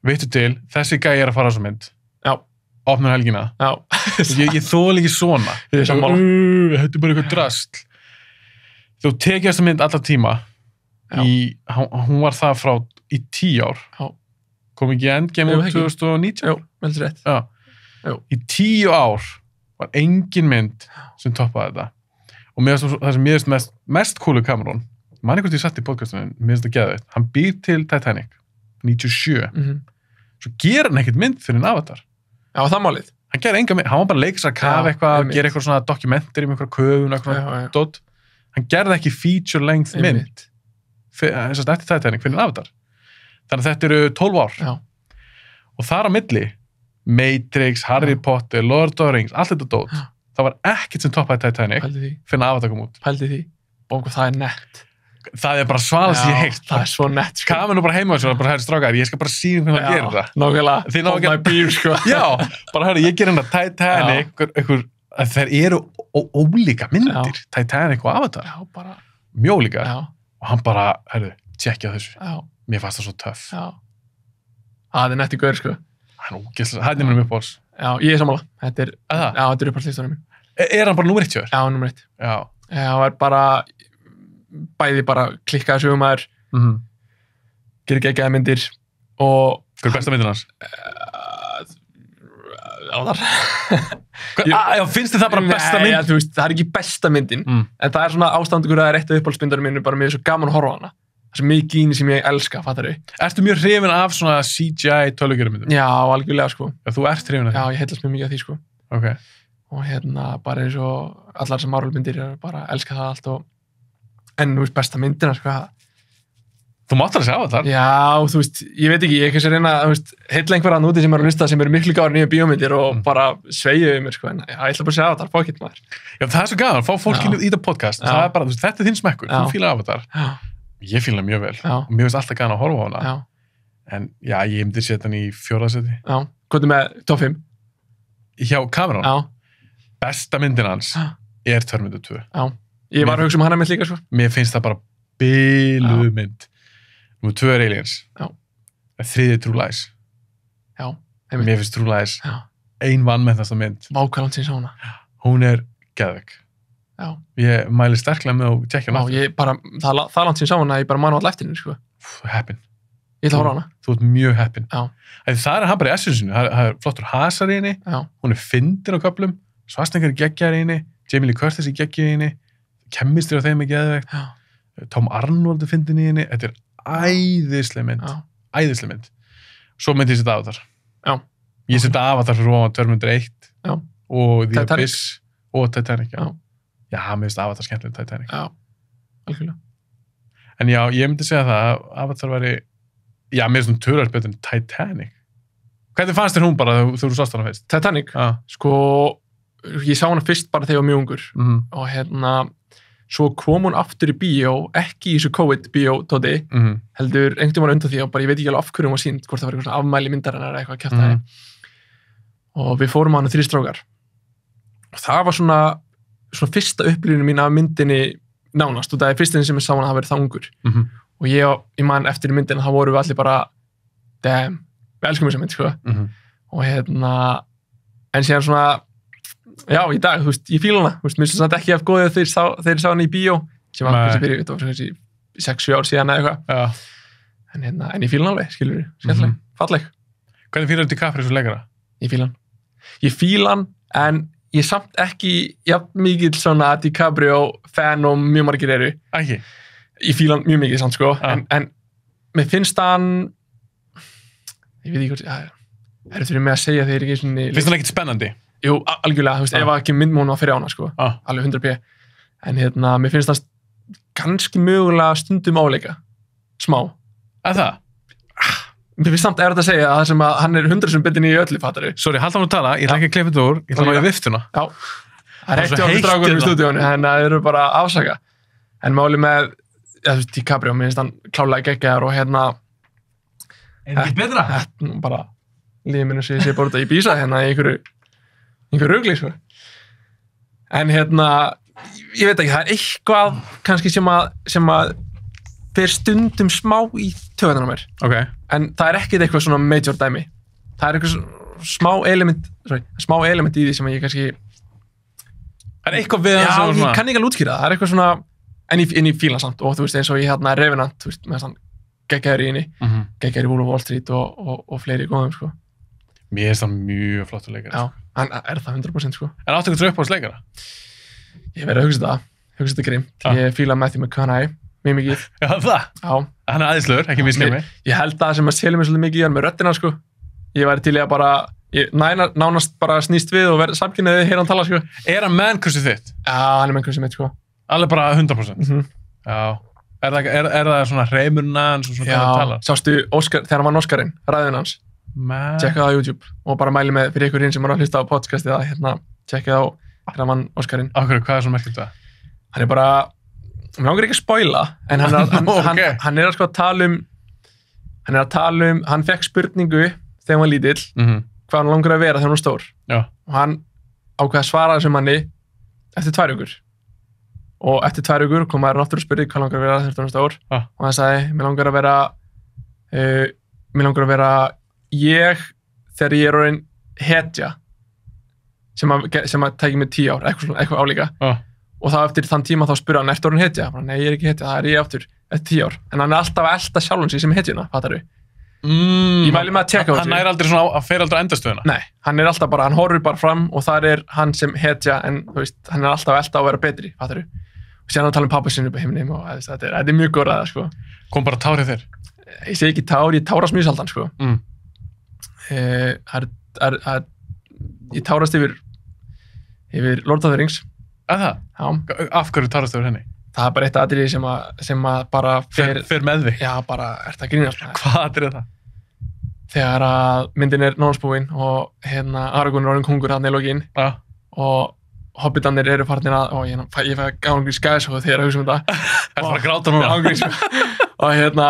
Veitu til, þessi gæi er að fara á svo mynd. Já. Opnar helgina. Já. Ég þoli ekki svona. Ég er sammála. Þetta er bara eitthvað drasl. Þú tekið þessa mynd allar tíma, hún var það frá í 10 ár. Já. Kom ekki Endgame úr 2019? Jú, veldur rétt. Já. Jú. Í 10 ár var engin mynd sem toppaði þetta. Og það sem mér finnst mest coolu Cameron, man einhvern ég satt í podcastunum, mér finnst það geðveikt, hann býr til Titanic, 97. Svo ger hann ekkert mynd fyrir en Avatar. Já, það málið. Hann ger enga mynd, hann var bara leiks að kafa eitthvað, gera eitthvað svona dokumentir um eitthvað köfun, eitthvað dót. Hann gerði ekki feature length mynd eftir Titanic fyrir en Avatar. Þannig að þetta eru 12 ár. Já. Og þar á milli, Matrix, Harry Potter, Lord of the Rings, allt þetta dót. Það var ekkert sem toppaði Titanic fyrir en Avatar kom út. Pældi því. Og það er nett. Það er bara svalast ég heilt. Það er svo nett, sko. Kamen nú bara heima og bara, herri strákar, ég skal bara síðan hvernig það gerir það. Nákvæmlega. Hold my beer, sko. Já, bara herri, ég ger hérna Titanic, þeir eru ólíka myndir, Titanic og Avatar. Já, bara. Mjög líka. Já. Og hann bara, herri, tjekkja þessu. Já. Mér fannst það svo töff. Já. Það er nett í gaur, sko. Hann er ógeðslega, það er mér uppáhalds. Já, ég er sammála. Þetta er uppáhaldslistunum minn. Er hann bara númer 1 hjá þér? Já, númer 1. Já. Það er bara bæði bara klikkaði sögumæður, gerir geggjaði myndir og... Hver er besta myndin hans? Avatar. Já, finnst þið það bara besta mynd? Nei, þú veist, það er ekki besta myndin, en það er svona ástandur að það er eitt af uppáhaldsmyndarum minnu, bara mér er svo gaman að horfa á hana. Það er svo mikið í henni sem ég elska, fattar þau? Ertu mjög hrifin af svona CGI tölvugerðarmyndum? Já, algjörlega, sko. Já, þú ert hrifin af því? Já, ég heillast mjög mikið af því, sko. Ok. Og bara eins og allar þessar Marvel-myndir, bara elska það allt og... En þú veist, besta myndina, sko. Þú mátt alveg segja á þetta. Já, þú veist, ég veit ekki, ég kannski reyna að, heilla einhverja núti sem eru að lista sem eru miklu gáður nýja bíómyndir og bara sveigja mér, sko, en já, ég ætla bara að segja á þetta, fá ekki maður. Já, það er svo gaman, fá fólk inn í þetta podcast, það er bara, þú veist, þetta er þinn smekkur, þú fílar Avatar. Ég fíla mjög vel og mér finnst alltaf gaman að horfa á hana. En já, ég myndi setja hann í 4. seti. Já, hvað er með top 5? Hjá Cameron? Já. Besta myndin hans er Terminator 2. Já, ég var að hugsa hana með líka, sko. Mér finnst það bara biluð mynd. Númer 2 er Aliens. Já. 3 er True Lies. Já. Mér finnst True Lies ein vanmetnasta mynd. Vákvælant síns á hana. Hún er geðveik. Já. Ég mæli sterklega með að tjekka hana. Já, ég bara, það langt sín sá hana, ég bara man á all eftir henni, sko. Heppin. Ég ætla að horfa á hana. Þú ert mjög heppin. Já. Það er hann bara í essensinu, það er flottur hasar í henni, hún er fyndin á köflum, Schwarzenegger er geggjaður í henni, Jamie Lee Curtis er geggjaður í henni, kemistri á þeim er geðveikt, Tom Arnold er fyndin í henni, þetta er æðisleg mynd. Æðisleg mynd. Svo myndi ég setja Avatar. Já. Ég setja Avatar fyrir ofan Terminator 1 og The Abyss og Titanic. Já, mér finnst Avatar skemmtileg Titanic. Já, algjörlega. En já, ég myndi segja það að Avatar væri, já, mér finnst hún tölvöld betur en Titanic. Hvernig fannst þér hún bara þegar þú sást hana fyrst? Titanic? Sko, ég sá hana fyrst bara þegar ég var mjög ungur og svo kom hún aftur í bíó, ekki í þessu COVID-bíó tóti, heldur einhvern veginn undan því og bara ég veit ekki alveg af hverju hún var sýnd, hvort það var eitthvað svona afmæli myndarinnar eða eitthvað að kjafta og við fórum á hana 3 strákar og það var svona fyrsta upplifinu mín af myndinni nánast og það er fyrstin sem ég sá hana að hafa verið það ungur og ég man eftir myndina þá vorum við allir bara damn, við elskum þessa mynd, sko og en síðan svona já, í dag, þú veist, ég fíla hana, þú veist, mér finnst það ekki af góðið þegar ég sá hana í bíó sem var kannski fyrir, þetta var kannski 6-7 ár síðan eða eitthvað en ég fíla hana alveg, skilur við, skemmtileg, falleg. Hvernig fílar þú DiCaprio svo leikara? Ég fíla hann, en ég samt ekki jafn mikill svona DiCaprio fan og mjög margir eru. Ekki? Ég fíla hann mjög mikið samt, sko, en mér finnst hann ég veit ekki hvort, það fyrir mig að segja þegar ég ekki finnst hann ekkert spennandi? Jú, algjörlega, þú veist, ef ekki myndmónu að fyrir á hana, sko, alveg 100p. En mér finnst það kannski mögulega stundum áleika, smá. Að það? Mér finnst samt að segja að það sem að hann er 100% betur í öllu, fattar við. Sorry, halda hann að tala, ég ætla ekki að klippa þetta úr, ég ætla að ná í viftuna. Já, það er heitt í strákunum í stúdíónu, en það eru bara afsaka. En máli með, þú veist, DiCaprio, mér finnst hann klálega geggjaður og er ekki betra? Bara lífið minn sé bara út að ég býsa einhver rugli, sko. En ég veit ekki, það er eitthvað kannski sem að fer stundum smá í töðan á mér. Ok. En það er ekkert eitthvað svona major dæmi. Það er eitthvað smá element í því sem ég kannski... Það er eitthvað við það svona... Já, ég kann ekki alveg útskýra það. Það er eitthvað svona... en í fílan samt, og þú veist, eins og ég hérna Revenant, þú veist, með þann geggjaður í henni, geggjaður í Wolf of Wall Street og fleiri góðum, sko. Mér finnst það mjög flottur leikari. Já, hann er það 100%, sko. En áttu ykkur uppáhaldsleikara? Ég verði að hugsa þetta grimt. Ég fíla Matthew McConaughey, mjög mikið. Já, það? Já. Hann er æðislegur, ekki misskilja mig. Ég held það sem að selja mig svolítið mikið í hann með röddina, sko. Ég væri til í að bara, nánast bara snýst við og verði samkynniði heyra hann tala, sko. Er hann man-crushið þitt? Já, hann er man-crushið mitt, sko. Alveg bara 100%? Já. Er það svona hreimurinn hans og svona það að tala? Já, sástu Óskar, þegar hann vann Óskarinn, ræðin hans. Tjekka það á YouTube og bara mæli með fyrir ykkur hinn sem er að hlusta á podcastið að hérna, tjekka það á þegar hann vann Óskarinn. Hvað er svona merkilegt það? Hann er bara, mér langar ekki að spoila, en hann er að sko að tala um, hann fekk spurningu þegar hann var lítill, hvað hann langar að vera þegar hann var stór. Já. Og hann ákveði að svara þessum manni eftir 2 vikur. Og eftir 2 vikur kom maður náttúrulega og spurði hvað langar að vera þegar hann var stór. Og hann sagði, mér langar að vera ég þegar ég er orðin hetja sem að tæki mig 10 ár, eitthvað álíka. Og þá eftir þann tíma þá spurði hann, ertu orðin hetja? Nei, ég er ekki hetja, það er ég aftur eftir 10 ár. En hann er alltaf að elta sjálfum sig sem hetjuna, fattar þú? Ég mæli með að tjekka á þessu. Hann er aldrei svona að fer aldrei á endastöðuna? Nei, hann er alltaf bara, hann horfir bara fram og þar er hann sem hetja, en þú veist, hann er alltaf að elta og vera betri, fattar þú? Og síðan að tala um pappa sinni upp á himninum og þetta er mjög góð ræða, sko. Kom bara tárið þér? Ég segi ekki tár, ég tárast mjög sjaldan, sko. Ég tárast yfir Lord of the Rings. Það? Já. Af hverju tárast yfir henni? Það er bara eitt atriði sem að bara fer með þig? Já, bara ert að grínast. Hvað atriði er það? Þegar að myndin er nánspúin og hérna Aragorn er orðinn kóngur hann í lokin og hobbitarnir eru farnir að, og ég fæ gangið skæðsóð þegar að hugsa þetta. Það er bara að gráta núna. Og hérna,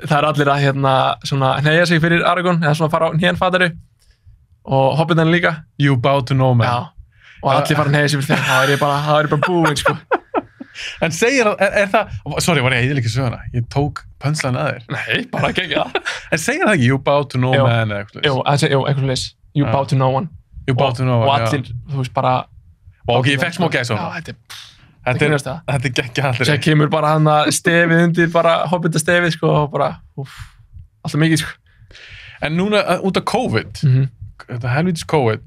það er allir að hérna svona hneigja sig fyrir Aragorn, eða svona fara á hnén fattari og hobbitarnir líka. You bow to no man. Já, og allir fara að hneigja sig fyrir þeim, það er bara búinn, sko. En segir, er það, sorry, var ég eða ekki söguna, ég tók pönslan að þér. Nei, bara gegja það. En segir það ekki, you bow to no man eða eitthvað? Jú, eitthvað leys, you bow to no one. You bow to no one, já. Og allir, þú veist, bara... Ok, ég fekk smá gæs á það. Já, þetta er geggja allir. Sér kemur bara hann að stefið undir, bara hobbitastefið, sko, og bara, alltaf mikið, sko. En núna, út af COVID, þetta helvítis COVID,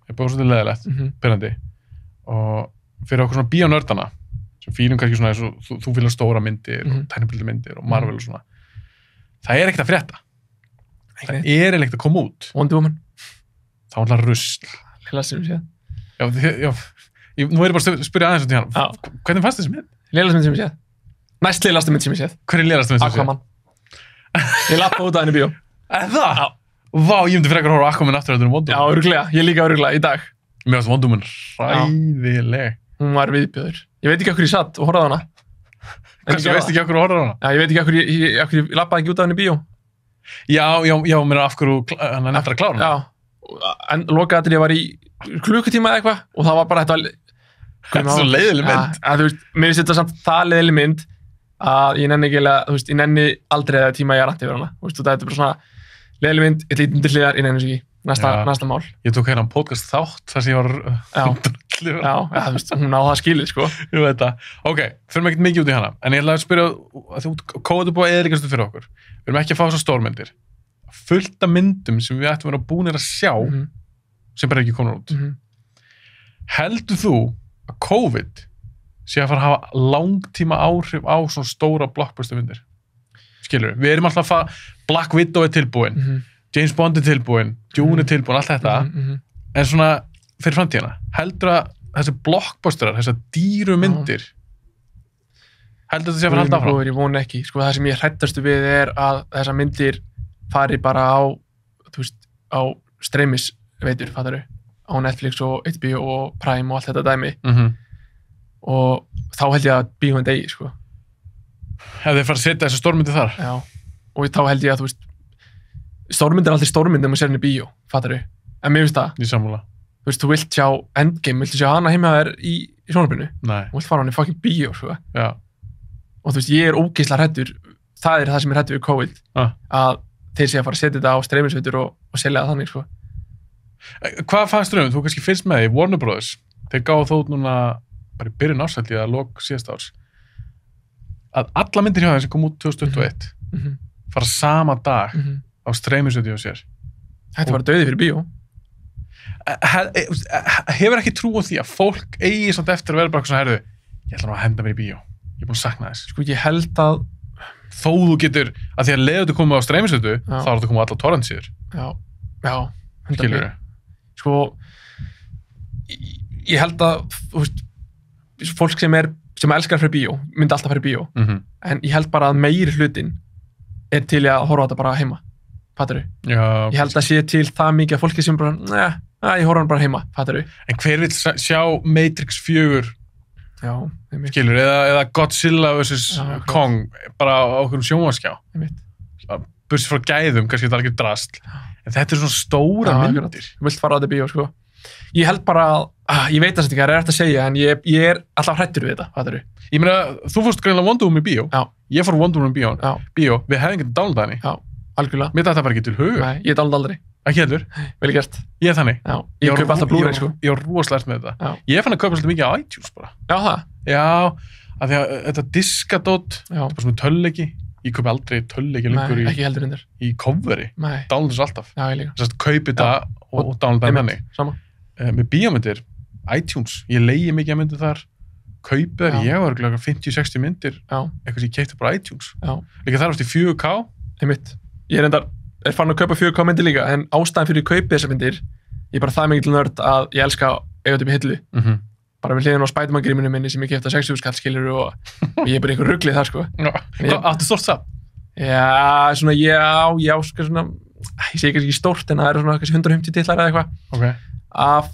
er bara svolítið leðilegt, byrjandi, og fyrir okkur svona bíónördana, sem fýlum kannski svona eins og þú fýlar stóra myndir og tæknibildmyndir og Marvel og svona. Það er ekkert að frétta. Það er ekkert að koma út. Wonder Woman. Það var alltaf rusl. Lilla sem ég séð. Já, nú er ég bara að spyrja aðeins út í hann. Hvernig fannst þessi mynd? Lillasta mynd sem ég séð. Næst lillasta mynd sem ég séð. Hver er lillasta mynd sem ég séð? Aquaman. Ég lappa út af henni bíó. Það? Já. Vá, ég myndi frekar horfa á Aquaman aftur en Wonder Woman. Já, örugglega. Ég líka örugglega í dag. Mér finnst Wonder Woman hræðileg. Hún var viðbjóður. Ég veit ekki af hverju ég satt og horfði á hana. Hversu veist ekki af hverju horfði á hana? Já, ég veit ekki af hverju ég lappaði ekki út af henni bíó. Já, mér af hverju hann er nefndir að klára hana. Já, en lokaðatrið var í klukkutíma eða eitthvað og það var bara þetta... Þetta er svo leiðileg mynd. Þú veist, mér finnst þetta samt það leiðileg mynd að ég nenni ekki eiginlega, þú veist, ég nenni aldrei eða tíma ég er rant yfir hana. Þú veist, þetta er bara svona leiðileg mynd, ég lítum til hliðar, ég nenni þessu ekki. Næsta mál. Ég tók hérna podcast þátt þar sem ég var... Já, þú veist, hún á það skilið, sko. Ég veit það. Ok, fyrir mig ekkert mikið út í hana, en ég ætla að spyrja að þú kóðu búið að eðrikastu fyrir okkur. Við erum ekki að fá svo stórmyndir. Fullt af myndum sem við ættum að vera búinir að sjá sem bara ekki komur út. Heldur þú að COVID sé að fara að hafa langtíma áhrif á svona stóra blockbuster-myndir? Skilur við? Við erum alltaf að Black Widow er tilbúin, James Bond er tilbúin, Dune er tilbúin, allt þetta. En svona fyrir framtíðina, heldur að þessi blockbusterar, þessar dýru myndir, heldur þetta sé að fara að halda áfram? Ég vona ekki. Sko það sem ég hrættastu við er að þessar myndir fari bara á, þú veist, á streymisveitur, fattar þú? Á Netflix og HBO og Prime og allt þetta dæmi. Og þá held ég að bíóin degi, sko. Ef þeir fara að setja þessi stórmyndir þar? Já. Og þá held ég að, þú veist, stórmyndir er alltaf stórmyndir ef maður sér henni í bíó, fattar þú? En mér finnst það. Ég sammála. Þú veist, þú vilt sjá Endgame, viltu sjá hana heima þér í sjónvarpinu? Nei. Þú vilt fara hann í fucking bíó, sko. Já. Og þú veist, ég er ógeðslega hræddur, það er það sem ég er hræddur við COVID, að þeir sé að fara að setja þetta á streymisveitur og selja það þannig, sko. Hvað fannst þú þú kannski fyrst með í Warner Brothers? Þeir gáðu þó núna bara í byrjun árs, held ég, að lok síðasta árs. að alla myndir hjá þeim sem kom út 2021 fara sama dag á streymisötu hjá sér. Þetta var dauði fyrir bíó. Hefur ekki trú á því að fólk eigi samt eftir að vera bara svona, herðu, ég ætla nú að henda mér í bíó. Ég er búin að sakna þess. Sko, ég held að þó þú getur, að því að leiðu þú komið á streymisötu, þá er þú komið á alla torrentsíður. Já. Skilurðu? Sko, ég held að, þú veist, fólk sem elskar fyrir bíó, myndi alltaf fyrir bíó, en ég held bara að meiri hlutin er til að horfa á þetta bara heima. Fattar þú? Já. Ég held að sé til það mikið að fólki sem bara, ég horfa hann bara heima, fattar þú? En hver vill sjá Matrix 4, skilur, eða Godzilla vs. Kong, bara á okkur sjónvarpsskjá. Bursi frá gæðum, kannski þetta er alveg drasl. En þetta er svona stóra myndir. Þú vilt fara á þetta bíó, sko. Ég held bara ég veit það ekki hvað að segja, en ég er alltaf hrættur við þetta, fattar þú? Ég meina, þú fórst greinilega Wonder Woman í bíó. Já. Ég fór Wonder Woman í bíó. Við hefðum getið downloadað henni. Já, algjörlega. Mér þetta bara ekki til huga. Nei, ég downloadað aldrei. Ekki heldur? Vel gert. Ég er þannig. Já, ég kaup alltaf Blu-ray, sko. Ég var rosalega með þetta. Ég fann að kaupa svolítið mikið á iTunes bara. Já, það? Já, af því að þetta diskadót, bara svona tölleiki. Ég kaupi aldrei tölleiki lengur í coveri. Downloada þessu alltaf. Já, ég líka. Þess að kaupi þetta og downloada henni. Sama. Með bíómyndir, iTunes, ég leigi mikið að myndir þar, kaupi þar, ég var örgulega 50-60 myndir, eitthvað sem ég keipti bara iTunes. Líka þar ást í 4K. Ég er fann að kaupa 4K myndir líka, en ástæðan fyrir að kaupi þessar myndir, ég er bara það mikil nörd að ég elska að eiga þetta upp í hillu. Bara við hliðin á Spiderman-gríminu minni sem ég keypti á 60 skall, skilur, og ég er bara einhver ruglið þar, sko. Áttu stórt samt? Já, svona, sko, svona, ég segi ekki stórt, en það eru svona 150 titlar eða eitthvað.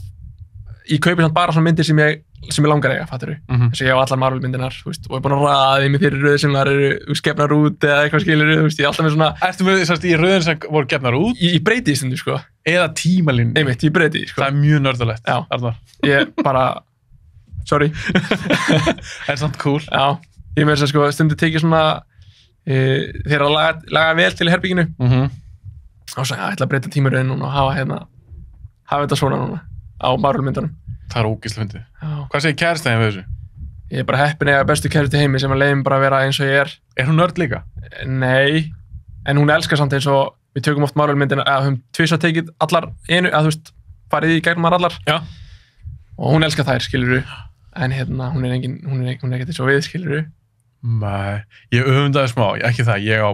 Ég kaupi samt bara svona myndir sem ég langar eiga, fattur þú? Þess að ég á allar Marvel-myndinar, þú veist, og ég er búin að raða þeim í fyrir röð sem það eru skefnar út eða eitthvað, skilur, þú veist, ég er alltaf með svona... Ertu með þess að í röðin sem voru gefnar út? Ég breyti í stundu, sko. Eða tímalínu? Einmitt, ég breyti í, sko. Það er mjög nördalegt, Arnar. Ég bara... Sorry. Það er samt cool. Já, ég með þess að, sko, stundu tekið svona... þegar að laga vel til herbygginu. Og svo, ég ætla að breyta tímaröðin núna og hafa þetta svona núna á Marvel-myndunum. Það er ógeðslega fyndið. Hvað segir kærastæðin við þessu? Ég er bara heppinn að eiga bestu kærustu í heimi sem að leyfum bara að vera eins og ég er. Er hún nörd líka? Nei, en hún elskar samt eins og við tökum oft Marvel-myndina, eða höfum tvisvar tekið allar einu, eða þú veist, farið í gegnum allar. Já. Og hún elskar þær, skilurðu. En hérna, hún er ekkert eins og við, skilurðu. Nei, ég öfundaði smá, ekki það, ég á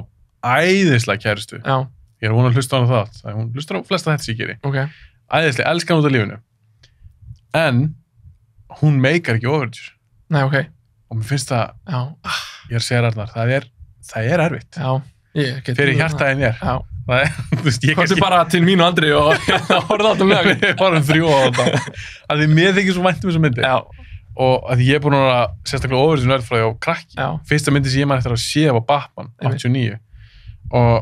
æðislega kærustu. Já. Ég er að hlusta á hana það, hún hlustar á flesta þetta sem ég geri. Okay. Æðislega, elskar hann út af lífinu. En hún meikar ekki overture. Nei, ok. Og mér finnst það, ég er að segja Arnar, það er erfitt. Já, ég get... Fyrir hjartaðin ég er. Já. Það er, þú veist, ég kannski... Komstu bara til mín og Andri og horfði alltaf með okkur. Við varum 3 á þetta. Að því mér þykir svo vænt þessar myndir. Já. Og að því ég er búin að sérstaklega overture nördfræði á krakki. Já. Fyrsta myndi sem ég man eftir að sé var Batman, 89. Og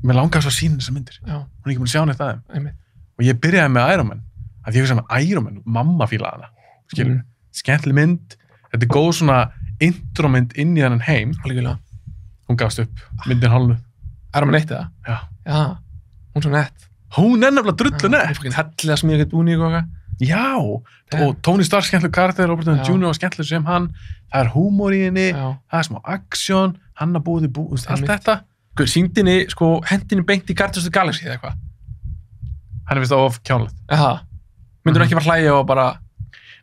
mér langaði svo að sýna þessar myndir. Já. Hún er ekki búin að sjá neitt að þeim. Og ég byrjaði með Iron Man. Að ég hugsa með Iron Man, mamma fílaði hana, skilur, skemmtileg mynd, þetta er góð svona intromynd inn í þennan heim. Algjörlega. Hún gafst upp, myndin hálfu. Iron Man 1 eða? Já. Já, hún er svo nett. Hún er nefnilega drullu nett. Hún er fokkin hellilega smíða eitthvað búning og eitthvað. Já, og Tony Stark skemmtileg karakter, Robert Downey Jr. skemmtileg sem hann, það er húmor í henni, það er smá aksjón, hann að búið í allt þetta. Sýndinni, sko, hendinni beint í Guardians of the Galaxy eða eitthvað. Hann er vist of kjánlegt. Jaha. Myndur ekki fara hlæja og bara...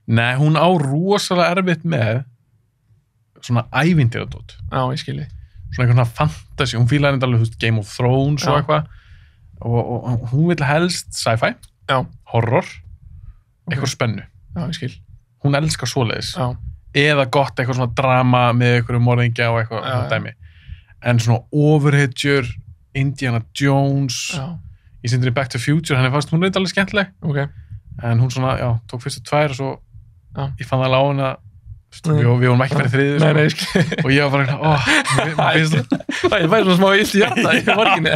Nei, hún á rosalega erfitt með svona ævintýradót. Já, ég skilji. Svona eitthvað svona fantasy, hún fílar henni alveg, þú veist, Game of Thrones og eitthvað. Og hún vil helst sci-fi, horror, eitthvað spennu. Já, ég skil. Hún elskar svoleiðis. Já. Eða gott eitthvað svona drama með eitthvað morðingja og eitthvað dæmi. En svona Overhitcher, Indiana Jones... Já. Ég sýndir í Back to the Future, henni fannst hún alveg skemmtileg. Ok. En hún svona, tók fyrstu 2 og svo ég fann það lág henni að við vorum ekki fyrir 3. Nei, ég skil. Og ég var bara ég fæði svona smá illt í hjarta í morginni.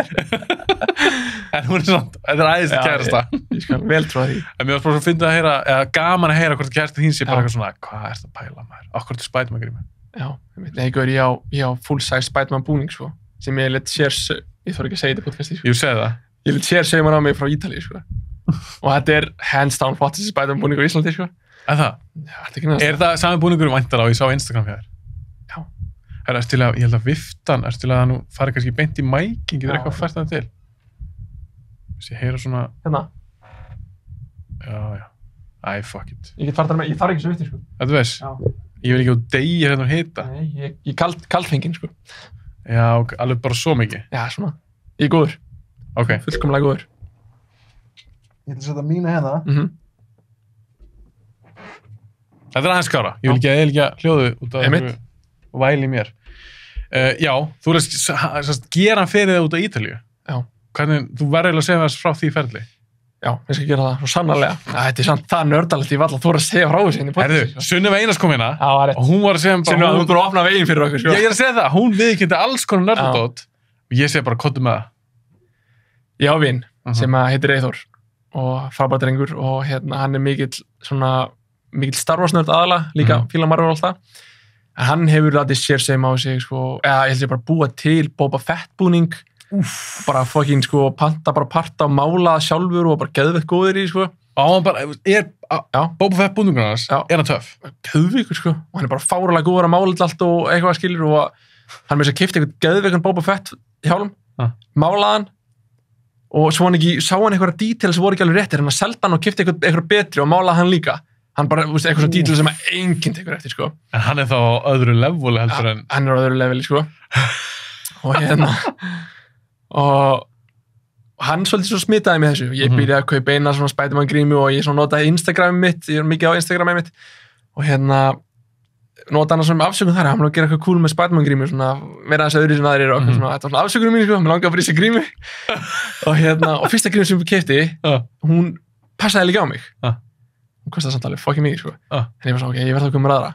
En hún er svona, þetta er æðislega kærasta. Ég skal vel trúa því. En mér var bara að finna að heyra, eða gaman að heyra hvort kærasta þín sé bara eitthvað svona, hvað ert að pæla maður? Akkur er Spiderman grími? Já, ég á full-size Spiderman búning, sko, sem ég let sér, ég þarf ekki að segja þetta podcasti, sko. Jú, segði það. Ég let sér segja maður á mig frá Ítalíu, sko. Og þetta er hands down flottast Spiderman búning á Íslandi, sko. Það? Já, þetta er ekki næst. Er það sami búningur væntanlega og ég sá á Instagram hjá þér? Já. Ég held að viftan, til að það nú fari kannski beint í mæking, getur eitthvað fært það til. Ég heyra svona... Hérna? Já. Æ, fuck it. Ég get farið með, ég þarf ekki svo vifti, sko. Þetta veist? Já. Ég vil ekki á degi hérna og hita. Nei, ég kaldfengin, sko. Já, alveg bara svo mikið? Já, svona. Ég er góður. Ok. Fullkomlega góður. Ég ætla að setja mína hérna. Þetta er aðeins skára. Ég vil ekki að eðlika hljóðu út af þessu væli í mér. Já, þú veist, gera hann fyrir það út af Ítalíu. Já. Hvernig, þú verður að segja þess frá því ferli. Já, ég skal gera það, svo sannarlega. Þetta er samt það nördalegt, ég var alltaf að segja frá þessu inn í podcast. Herðu, Sunneva Einars kom hérna og hún var að segja bara... Sunneva, hún búið að opna veginn fyrir okkur, sko. Ég er að segja það, hún viðurkenndi alls konar nördadót og ég segi bara, kottu með það. Ég á vin sem heitir Eyþór og frábær drengur og hann er mikill Star Wars nörd aðalega, líka fíla Marvel og allt það. En hann hefur látið sér segjum á sig, sko, ég held ég bara búa til Boba Fett búning. Bara fucking sko panta bara parta og mála sjálfur og bara geðveikt góður í sko. Hann bara, Boba Fett búningur hans, er hann töff? Geðveikur sko, og hann er bara fárulega góður að mála allt og eitthvað skilur og hann með þess að keypti eitthvað geðveikan Boba Fett hjálm, málaði hann og svo sá hann eitthvað detail sem voru ekki alveg réttir, hann seldi hann og keypti eitthvað betri og málaði hann líka. Hann bara, eitthvað svona detail sem enginn tekur eftir sko. En hann er þá á öðru leveli heldur en... Hann er á öðru leveli sko. Og hann svolítið svo smitaði með þessu. Ég byrjaði að kaupa eina svona Spider-Man grímu og ég svona notaði Instagramið mitt, ég er mikið á Instagramið mitt og notaði hann svona afsökun þar, hann var að gera eitthvað cool með Spider-Man grímu, svona vera aðeins öðru sem aðrir og svona, þetta var svona afsökunum mín, sko, mér langaði að fara í þessi grímu og fyrsta grímu sem ég keypti, hún passaði líka á mig. Hún kostaði samt alveg fucking mikið, sko. En ég var svona, ok, ég verð að koma með aðra.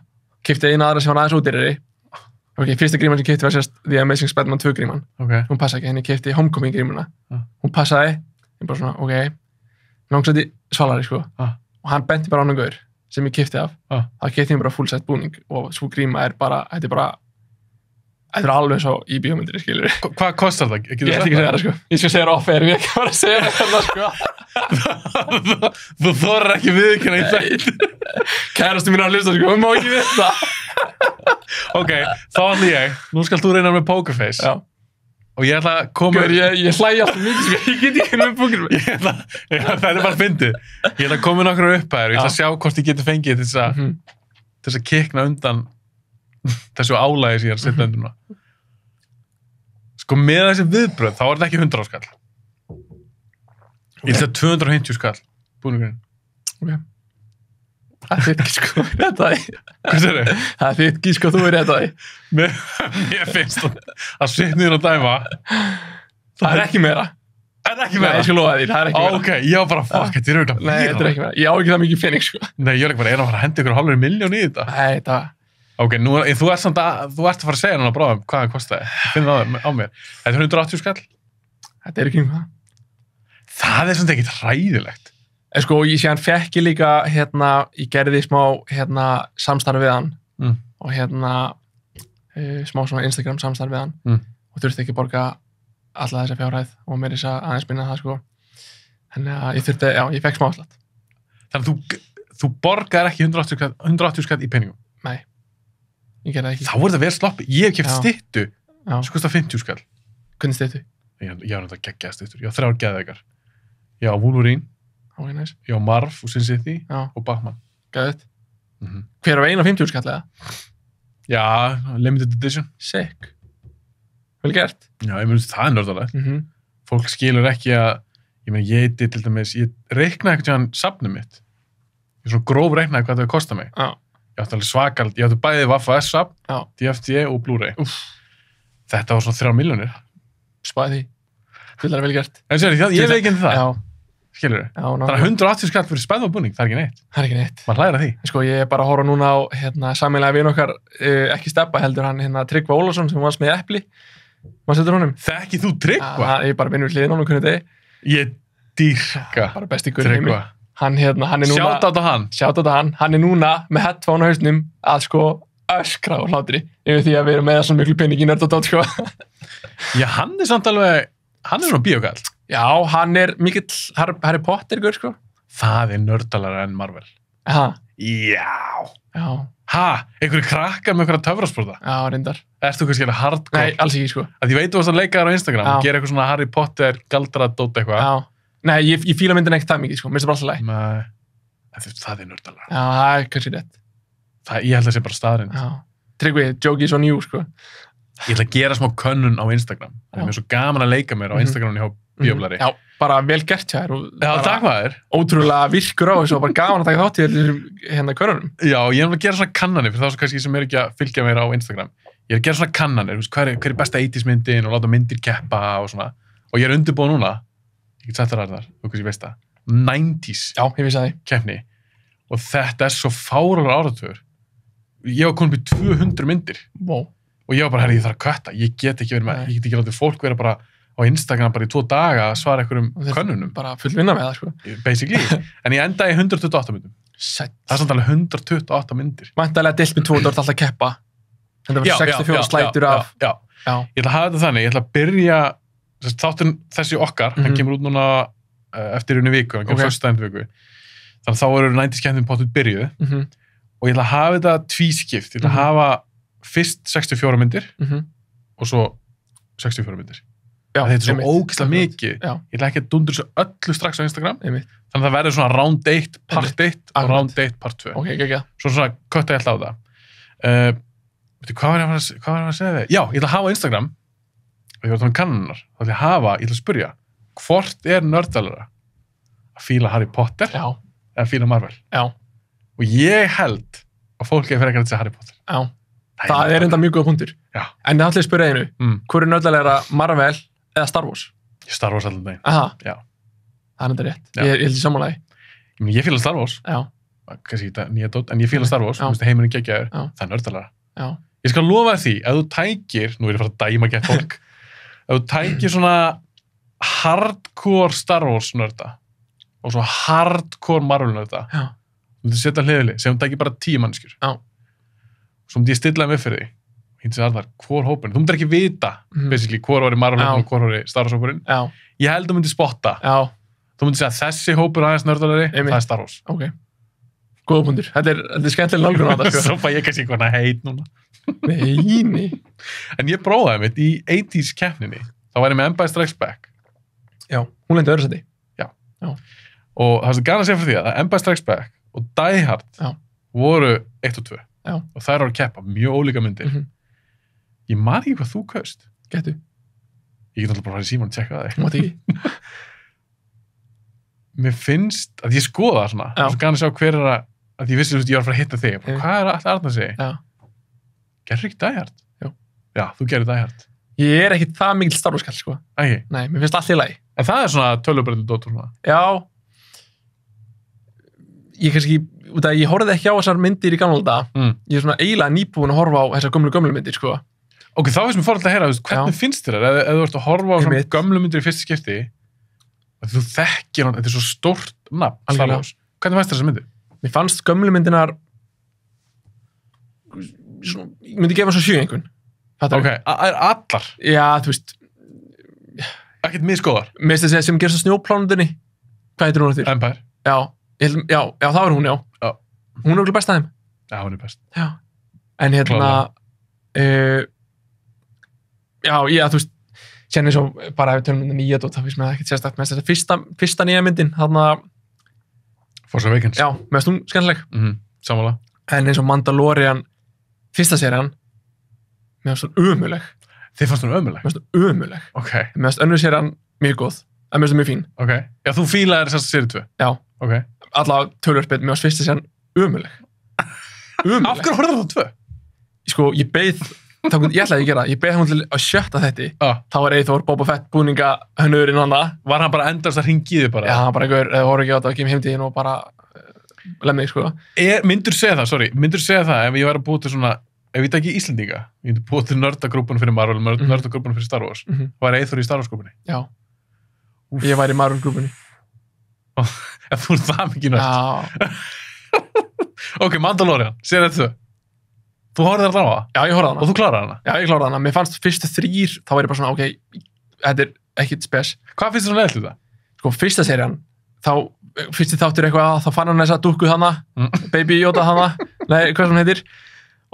Keypti eina aðra sem var aðeins útdýrari. Ok, fyrsta gríman sem ég keypti var sérst The Amazing Spider-Man 2 gríman. Hún passaði ekki, en ég keypti Homecoming grímuna. Hún passaði, ég bara svona, ok, langsætti svalari, sko. Og hann benti bara á annan gaur sem ég keypti af. Það keypti ég bara full set búning og svo gríma þetta er alveg svo í bíómyndir, skilur. Hvað kostar það? Ég ætti ekki að segja það, sko. Ég skal segja það off-air, ég ekki bara að segja það, sko. Þú þorir ekki viðurkenna í þætt. Kærastu mín að hlusta, sko, hún má ekki vita. Ok, þá ætla ég. Nú skal þú reyna með Pokerface. Já. Og ég ætla að koma... Ég hlægi alltaf mikið, sko. Ég get ekki með Pokerface. Það er bara fyndið. Ég ætla að koma nokkru upphæður og ég ætla að sjá hvort ég geti fengið þess að kikna undan þessu álægi sem ég er að setja undir núna. Sko með þessi viðbröð, þá er þetta ekki 100 skall. Ég ætla 250 skall, búningurinn. Ok. Það er þitt gísk og þú er réttaði. Hvað sér þau? Það er þitt gísk og þú er réttaði. Mér finnst að setja niður að dæma. Það er ekki meira. Það er ekki meira? Nei, ég skal lofa því, það er ekki meira. Ok, ég var bara, fuck, þetta er auðvitað meira. Nei, þetta er ekki meira. Ég á ekki það mikið pening, sko. Nei, ég er ekki bara að fara að henda ykkur 500.000 í þetta. Nei, það... Ok, þú ert að fara að segja núna bráðum hvað það kostaði. Ég finn það á mér. Þetta er 180 skall? Þetta er ekki um það. Það er samt ekkert hræðilegt. En sko, ég sé hann fekk líka, ég gerði smá, samstarf við hann og smá svona Instagram samstarf við hann og þurfti ekki að borga alla þessa fjárhæð og mér þess að aðeins minna það, sko. Þannig að ég fekk smá afslátt. Þannig að þú borgar ekki 180 skall í peningum? Nei. Ég gerði það ekki. Þá er það verið sloppi. Ég hef keypt styttu sem kostar 50 skall. Hvernig styttu? Ég var náttúrulega geggjaða styttur. Ég á 3 geðveikar. Ég á Wolverine. Nice. Ég á Marv og Sin City og Batman. Geðveikt. Hver var 51 skall eða? Já, limited edition. Sick. Vel gert. Já, ég myndi það er nördalegt. Fólk skilur ekki að, ég heiti til dæmis, ég reiknaði ekkert hjá safnið mitt. Ég svona gróf reiknaði hvað það kostar mig. Ég átti alveg svakald, ég átti bæði Waffa S-sap, DFT og Blu-ray. Þetta var svona 3 milljónir. Spæði því. Fylgðar vel gert. En sér, ég veit ekki það. Já. Skilur þau? Það er 180 skall fyrir spæðvabúning, það er ekki neitt. Það er ekki neitt. Man hlæðir að því. Sko, ég er bara að horfa núna á sameiginlega vin okkar, ekki Stebba heldur hann Tryggva Ólafsson sem var með Epli. Maður setur honum. Þekkir þú Tryggva? Ég er bara vinnur við hliðin á hvernig degi. Ég dýrka bara besti gull í heimi. Hann er núna... Sjátt á hann. Hann er núna með headphone á hausnum að sko öskra á hlátri yfir því að við erum með svona miklu pening í nördadót, sko. Já, hann er samt alveg... Hann er svona bíókall. Já, hann er mikill Harry Potter, sko. Það er nördalara en Marvel. Já. Einhverju krakkar með einhverja töfrasporta? Já, reyndar. Ertu kannski hardcore? Nei, alls ekki, sko. Að ég veit þú varst að leika þér á Instagram og gera eitthvað svona Harry Potter, galdradót eitthvað. Já. Nei, ég fíla myndin ekkert það mikið, sko. Mér finnst það bara alltaf læg. Nei, það er nördalega. Já, það er kannski rétt. Ég held að það sé bara staðrind. Já. Tryggvi, joke is on you, sko. Ég ætla að gera smá könnun á Instagram. Það er mér svo gaman að leika mér á Instagraminu hjá Bíóblari. Já, bara vel gert hjá þér. Já, takk maður. Ótrúlega virkur á þessu og bara gaman að taka þátt í þessum könnunum. Já, ég er að gera svona kannanir fyrir þá kannski sem er ekki að fylgja mér á Instagram. Ég er að gera svona kannanir, hver er besta 80s myndin og láta myndir keppa og svona. Og ég er undirbúið núna, ég get sagt þar, þú kannski veist það, 90s keppni. Og þetta er svo fáránlegur áratugur. Ég var komin upp í 200 myndir. Wow. Og ég var bara, ég þarf að kötta, ég get ekki verið með, ég get ekki látið fólk vera bara á Instagram bara í 2 daga að svara einhverjum könnunum. Bara full vinna með það, sko. Basically. En ég endaði í 128 myndum. Sætt. Það er samt alveg 128 myndir. Væntanlega deilt með 2 dort alltaf keppa. Þetta var 64 slætur af. Já. Ég ætla að hafa þetta þannig, ég ætla að byrja, þátturinn þessi okkar, hann kemur út núna eftir unni viku, hann kemur föstudaginn viku. Þannig þá eru 90 keppnin pottuð byrjuð. Og ég ætla að hafa þetta tvískipt. Ég ætla að hafa fyrst 64 myndir og svo 64 myndir. Þetta er svo ógeðslega mikið. Ég ætla ekki að dundra þessu öllu strax á Instagram. Þannig að það verður svona round 1, part 1 og round 1, part 2. Svo svona kötta ég alltaf á það. Hvað var ég að segja þig? Já, ég ætla að hafa á Instagram, og ég var að tala um kannanirnar, þá ætla ég ætla að spyrja, hvort er nördalara að fíla Harry Potter eða fíla Marvel? Já. Og ég held að fólk er fyrir ekki að segja Harry Potter. Já. Það er enda mjög góða punktur. Já. En það ætla ég að spyrja einu, hvor er nördalara Marvel eða Star Wars? Star Wars allan daginn. Aha. Já. Það er enda rétt. Ég held í sammálaði. Ég fíla Star Wars. Já. Kannski þetta nýja dót, en ég fíla Star Wars. Heimurinn geggjaður. Það er nördalara. Já. Ég skal lofa því, ef þú tækir, nú er ég að fara að dæma gett fólk, ef þú tækir svona hardcore Star Wars nörda og svo hardcore Marvel nörda, þú myndir setja hliðili, sem þú tækir bara 10 manneskjur. Já. Svo myndi ég stilla þeim upp fyrir því, hins vegar hvor hópurinn, þú myndir ekki vita, basically, hvor var í Marvel og hvor var í Star Wars hópurinn. Já. Ég held þú myndir spotta. Já. Þú myndir segja þessi hópur aðeins nördalari, það er Star Wars. Ok. Góða punktur. Þetta er skemmtileg nálgun á þetta, sko. Svo fæ ég kannski eitthvað heit núna. Nei. En ég prófaði mitt í 80s keppninni. Þá var ég með Empire Strikes Back. Já, hún lendi öðru seti. Já. Og það er svo gana að segja fyrir því að Empire Strikes Back og Die Hard voru 1 og 2. Já. Og þær voru að keppa mjög ólíka myndir. Ég man ekki hvað þú kaust. Getu. Ég get alltaf bara að fara í símann og tjekka það. Mátt ekki. Mér finnst að ég skoða það svona. Það er svo gana að sjá hver er að ég vissi að ég var að fara að hitta þig. Hvað er alltaf Arnar að segja? Já. Gerður ekki Die Hard? Já. Já, þú gerður Die Hard. Ég er ekkit það mikil Star Wars kall, sko. Ekki? Nei, mér finnst allt í lagi. En það er svona tölubreyndið dóttur svona. Já. Ég kannski, út af ég horfði ekki á þessar myndir í gamla daga. Ég er svona eiginlega nýbúin að horfa á þessar gömlu myndir, sko. Ok, þá finnst mér fórhald að heyra, hvernig finnst þér það? Ef þú ert að horfa á svona gömlu myndir í fyrsta skipti, þú þekkir hann, þetta er svo stórt nafn, Star Wars. Hvernig fannst þessar myndir? Mér fannst gömlu myndinar ég myndi gefa svo 7 einhvern. Ok, allar? Já, þú veist. Ekkert misgóðar? Mér finnst það sem gerst á snjóplánundinni. Hvað heitir hún eftir? Empire. Já, það var hún, já. Hún er okkur best að þeim. Já, hún er best. Já. En hérna, þú veist, sérna eins og bara ef við tölum um nýja dót, það finnst mér ekkert sérstakt með þess fyrsta nýja myndin, þarna Force Awakens. Já, mér finnst hún skemmtileg. Sammála. En eins og Mandalorian, fyrsta serían, mér finnst hún ömuleg. Þið fannst hún ömuleg? Mér finnst hún ömuleg. Ok. Mér finnst önnur serían mjög góð, en mér finnst hún mjög fín. Ok. Já, þú fílaðir þess að seríu 2? Já. Ok. Alla tölvörspil, mér finnst fyrsta serían ömuleg. Ömuleg. Af hverju horfðir þú 2? Sko, ég ætlaði að gera það. Ég beið hún til að sjötta þetta. Þá var Eyþór, Boba Fett, búninga hönnurinn hana. Var hann bara endast að hringiði bara? Já, hann bara horfði ekki á þetta og kemur heim til þín og bara lemni, sko. Myndur segja það, ef ég væri að búið til svona, ef ég ekki Íslendinga, ég myndi búið til nördagrúpun fyrir Marvel, nördagrúpun fyrir Star Wars, var Eyþór í Star Wars grúpunni? Já. Ég væri í Marvel grúpunni. Þú ert það mikið nörd. Já. Ok, Mandalorian, segir þetta þau? Þú horfðir alltaf á það? Já, ég horfði á hana. Og þú kláraði hana? Já, ég kláraði hana. Mér fannst fyrstu 3, þá var ég bara svona, ok, þetta er ekkit spes. Hvað finnst þér svona leiðilegt þetta? Sko, fyrsta serían, þá fyrsti þáttur eitthvað, þá fann hann þessa dúkku hana, Baby Yoda hana, nei, hvað sem heitir,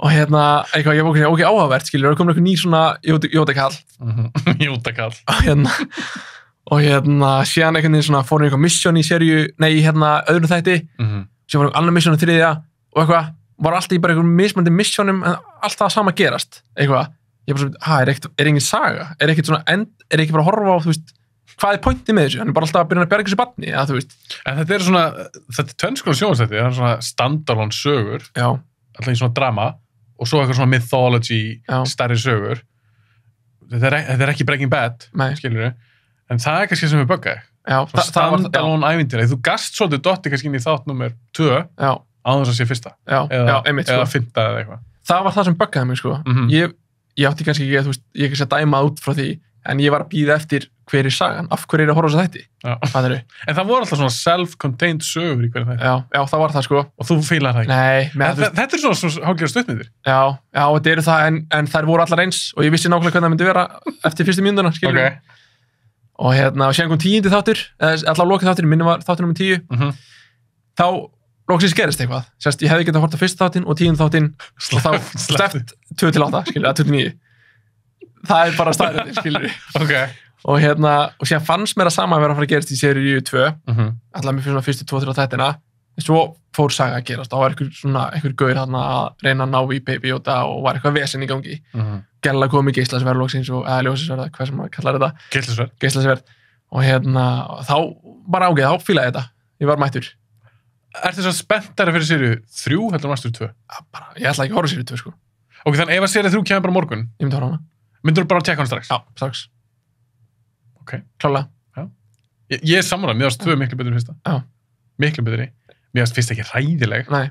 og eitthvað, ég var ok, áhugavert, skilur, og komur eitthvað ný svona Yoda-kall. Yoda-kall. Og síðan einhvern veginn svona, fór hann eitthvað mission í serju, nei, öðrum þætti, síðan var hann annar mission í þriðja, og eitthvað, var alltaf í bara einhverjum mismandi missionum, en alltaf það sama gerast, eitthvað. Ég bara svona, er engin saga? Er ekki bara að horfa á, þú veist, hvað pointið með þessu? Hann bara alltaf að byrja að berga þessu barni, eða þú veist. En þetta er svona, þetta er tvennskonar sjónvarpsþættir, það er svona standalone sögur, alltaf í svona drama, og svo eitthvað svona mythology, stærri sögur. Þetta er ekki Breaking Bad, skilur við, en það er kannski sem við buggaði. Svona standalone ævintýri. Þú gast svolítið dotti kannski inn í þátt númer 2, á þess að sé fyrsta. Eða 5. eða eitthvað. Það var það sem buggaði mig, sko. Ég átti kannski ekki að, þú veist, ég kannski að dæma út frá því, en ég var að bíða eftir hver er sagan, af hverju að horfa þess að þætti. En það voru alltaf svona self-contained sögur í hverju þætti. Já, það var það, sko. Og þú fílar það ekki. Nei. Þetta er svona hálfgerða stuttmyndir. Já, þetta eru það, en þær voru allar eins, og ég vissi nákvæmlega hvernig það myndi vera eftir fyrstu mínútuna, skilur við. Og síðan kom 10. þáttur, allar lokið þáttur, minni var þáttur nr. 10, þá loksins gerist eitthvað. Sérst, ég hefði getað hort á fyrsta þáttinn og 10. þáttinn og þá sleppt 2-8, skilur, að 29. Það er bara staðreyndin, skilur við. Og síðan fannst mér að sama að vera að fara að gerast í seríu 2, allar mér fyrir svona fyrstu 2-3 þættina, en svo fór saga að gerast, þá var einhver gaur þarna að reyna að ná í Baby Yoda og var eitthvað vesen í gangi. Gella kom í geislasverð loksins eða ljósasverð, hvað sem maður kallar þetta. Geislasverð. Og þá bara ágæð, þá fílaði þetta. Ég var mættur. Ertu svo spenntari fyrir seríu 3 heldur en næstu 2? Ég ætla ekki að horfa seríu 2, sko. Ok, þannig ef að seríu 3 kemur bara morgun? Ég myndi horfa hana. Myndur þú bara að tjekka hana strax? Já, strax. Ok. Klálega. Já. Ég er sammála, mér varst 2 miklu betur en fyrsta. Já. Miklu betri. Mér varst fyrst ekki hræðileg. Nei.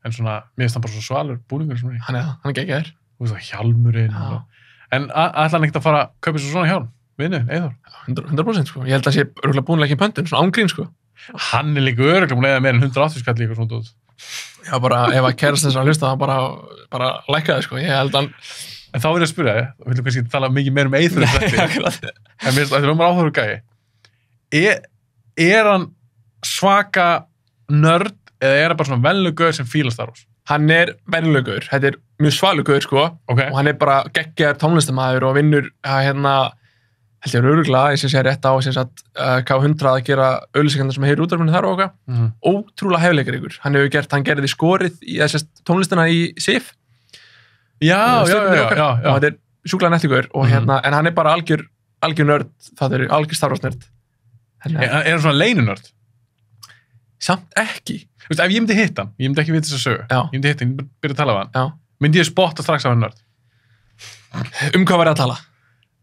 En svona, mér varst hann bara svo svalur búningur sem hann er. Hann er geggjaður. Þú veist það, hjálmurinn. En ætla hann ekkert að fara að kaupa svo svona hjálm? Vinnu, Eyþór? 100%, sko. Ég held að sé örugglega búinlega ekki pöntun, svona ángrín, sko. Hann er líka örugglega búin að eyða meira en 180 skall líka svona dót. Já, bara ef að kærast þess að hlusta það bara lækkaði, sko. Ég held hann. En þá vil ég að spyrja þig, við viljum kannski tala mikið meira Eyþór í þetta. En mér finnst þetta er áhugaverður gæi. Er hann svaka nörd eða er hann bara svona venjulegur gaur sem fílar Star Wars? Hann er venjulegur gaur. Þetta er mjög svalur gaur, sko. Okay. Og hann er bara geggjaður tónlistarmaður og vinnur held ég örugglega, ég sé rétt á K100 að gera auglýsingarnar sem heyrir útvarpinu þar og okkar. Ótrúlega hefleikaríkur. Hann gerði skorið í tónlistina í Sif. Já. Og þetta er sjúklega nettingur og en hann er bara algjör nörd, það er algjör Star Wars nörd. Er hann svona leinunörd? Samt ekki. Þú veist, ef ég myndi hitta hann, ég myndi ekki vita þess að sögu, ég myndi hitta hann, ég myndi byrja að tala af hann, myndi ég spotta strax af hann nörd? Hvað var ég að tala?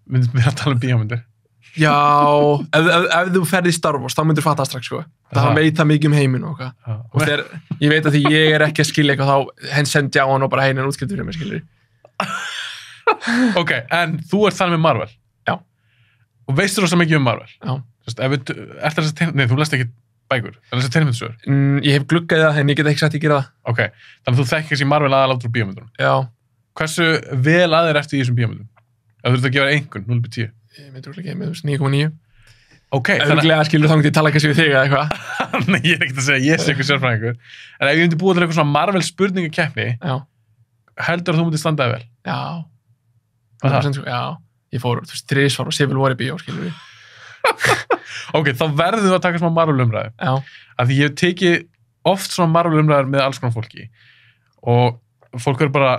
Myndi við að tala bíómyndir? Já, ef þú ferði í Star Wars, þá myndir þú fatta strax, sko. Það veit það mikið heiminn og eitthvað. Ég veit að því ég er ekki að skilja eitthvað, þá henn sendi á hann og bara heinin útskipti fyrir mig, skilur. Ok, en þú ert þannig með Marvel? Já. Og veistur rosa mikið um Marvel? Já. Nei, þú lest ekki bækur, það er þess að teiknimyndasögur? Ég hef gluggað það, en ég get ekki sagt ég gera það. Ok, þannig að þú þekkir þessi Marvel aðalátt úr bíómyndunum? Já. Hversu vel aðeir ertu í þessum bíómyndum? Ef þú ert að gefa einhvern, 0-10? Ég myndi úrlega gefa með 9,9. Ok. Öðruglega skilur þá ekki að tala kannski við þig eða eitthvað. Nei, ég er ekkert að segja, ég sé eitthvað sérfræðingur. En ef ég myndi búið til eitthvað svona Marvel spurningakeppni, heldur að þú myndi standaði vel? Já. Hvað það? Já. Ég fór 3 svar og Civil War í bíó, skilur við. Ok, þá verðum við að taka svona Marvel umræði. Já. Af því ég hef tekið oft svona Marvel umræðar með alls konar fólki. Og fólk verður bara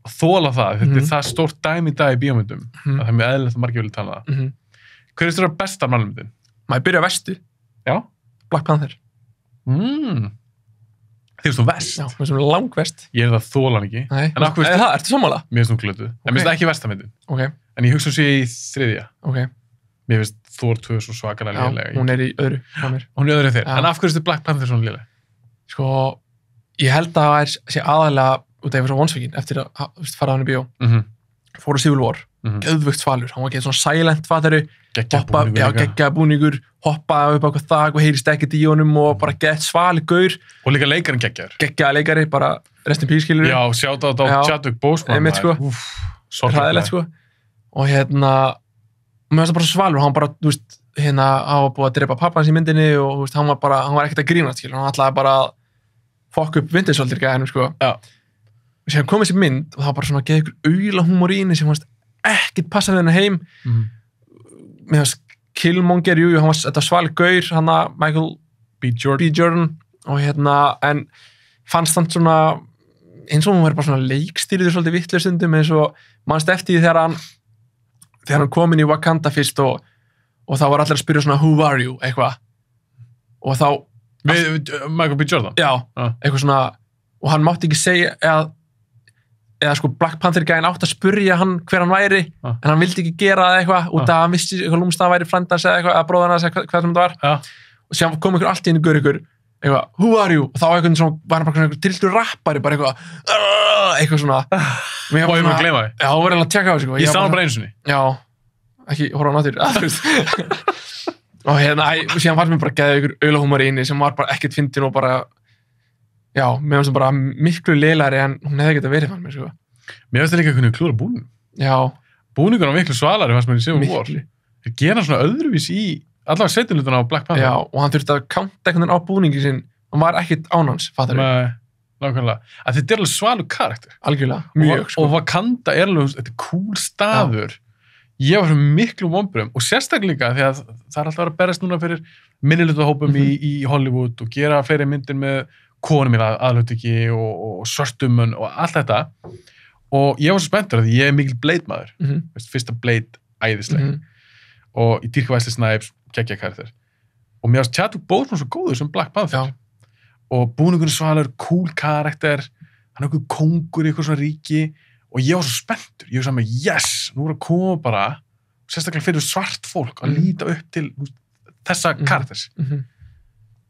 þóla það, þetta er það stórt dæmi í dag í bíómyndum, að það er mjög eðlilegt að margir vilja tala það. Hver er þetta besta Marvel-myndin? Maður byrja á vestu. Já? Black Panther. Þið veist þú vest? Já, mér finnst þú langvest. Ég er það þólan ekki. Nei, ertu sammála? Mér finnst þú glötuð. En mér finnst það ekki vestamyndin. Ok. En ég hugsa sé í 3. Ok. Mér finnst Thor 2 svo svakalega lélega. Já, hún er í öðru hjá mér. Hún er í öðru þér. En af hverju er Black Panther svona lélega? Sko, ég held að það sé aðalega út af eitthvað vonsvikinn eftir að fara hann í bíó. Fóru Civil War, geðvögt svalur, hann var ekki svona silent fattari, geggja búningur, hoppa upp á eitthvað þak og heyrist ekkert í honum og bara gett svali gaur. Og líka leikarinn geggjaður. Geggjaða leikari, bara rest in peace, skilur við. Já, sjáta þetta á Chadwick Boseman. Einmitt, sko. Ræðilegt, sko. Og mér finnst það bara svalur, hann bara, þú veist, hérna á að búið að drepa pappans í myndinni og þú veist, hann var ekkert að grínast, skilur, hann ætlaði bara að fokka upp Winter Soldier gæðinum, sko. Já. Og síðan kom þessi mynd og það var bara svona að geða ykkur auðla húmor í henni sem fannst ekkert passa við henni heim. Mér fannst Killmonger, þetta var svali gaur, hann að Michael B. Jordan og hérna, en fannst hann svona, eins og hann var bara svona leikstýrður svolítið vitlaus stundum, eins og mannst eftir því þegar hann kom inn í Wakanda fyrst og þá var allir að spyrja svona, who are you, eitthvað. Og þá... Michael B. Jordan? Já, eitthvað svona, og hann mátti ekki segja, eða sko Black Panther gæinn átt að spyrja hann hver hann væri, en hann vildi ekki gera það eitthvað, út af að hann vissi eitthvað lúmst að hann væri frændans eða eitthvað, eða bróðan hans eða hvað sem þetta var. Og síðan kom ykkur allt í henni gaur ykkur, eitthvað, who are you? Og þá var hann bara eitthvað triltur rappari, bara eitthvað svona. Og ég var að gleyma því. Já, var að tjekka á þessu. Ég sá hann bara einu sinni. Já, ekki horfa á náttúr. Og hérna, síðan fannst mér bara geða ykkur aulahúmar í henni sem var bara ekkert fyndin og bara, já, mér finnst það bara miklu leilari en hún hefði getað verið fann mér, sko. Mér finnst það líka hvernig klúra búning. Já. Búningur á miklu svalari fannst mér í Civil War. Það gera svona öðruvís í allavega seitinlutuna á Black Panther. Já, og hann þurfti að kanta einhvern veginn á búningi sinn. Hann var ekkert ánans, fattar við. Nei, nákvæmlega. Að þetta er alveg svalur karakter. Algjörlega, mjög, sko. Og Wakanda er alveg, þetta er cool staður. Ég var svona miklu vonbrigðum og sérstaklega því að það er alltaf að berast núna fyrir minnihlutahópum í Hollywood og gera fleiri myndir með konum í aðhlutiki og svörtumun og allt þetta. Og ég var svo spenntur að ég er mikil Blade maður. Fyrsta Blade æðisleg. Og í dýrka Wesley Snipes, geggja karakter. Og mér varst Chadwick Boseman svo góður sem Black Panther. Og búningurinn svalur, cool karakter, hann er eitthvað kongur í eitthvað svona ríki. Og ég var svo spenntur. Ég var saman, yes, nú er að koma bara, sérstaklega fyrir svart fólk, að líta upp til þessa karakters.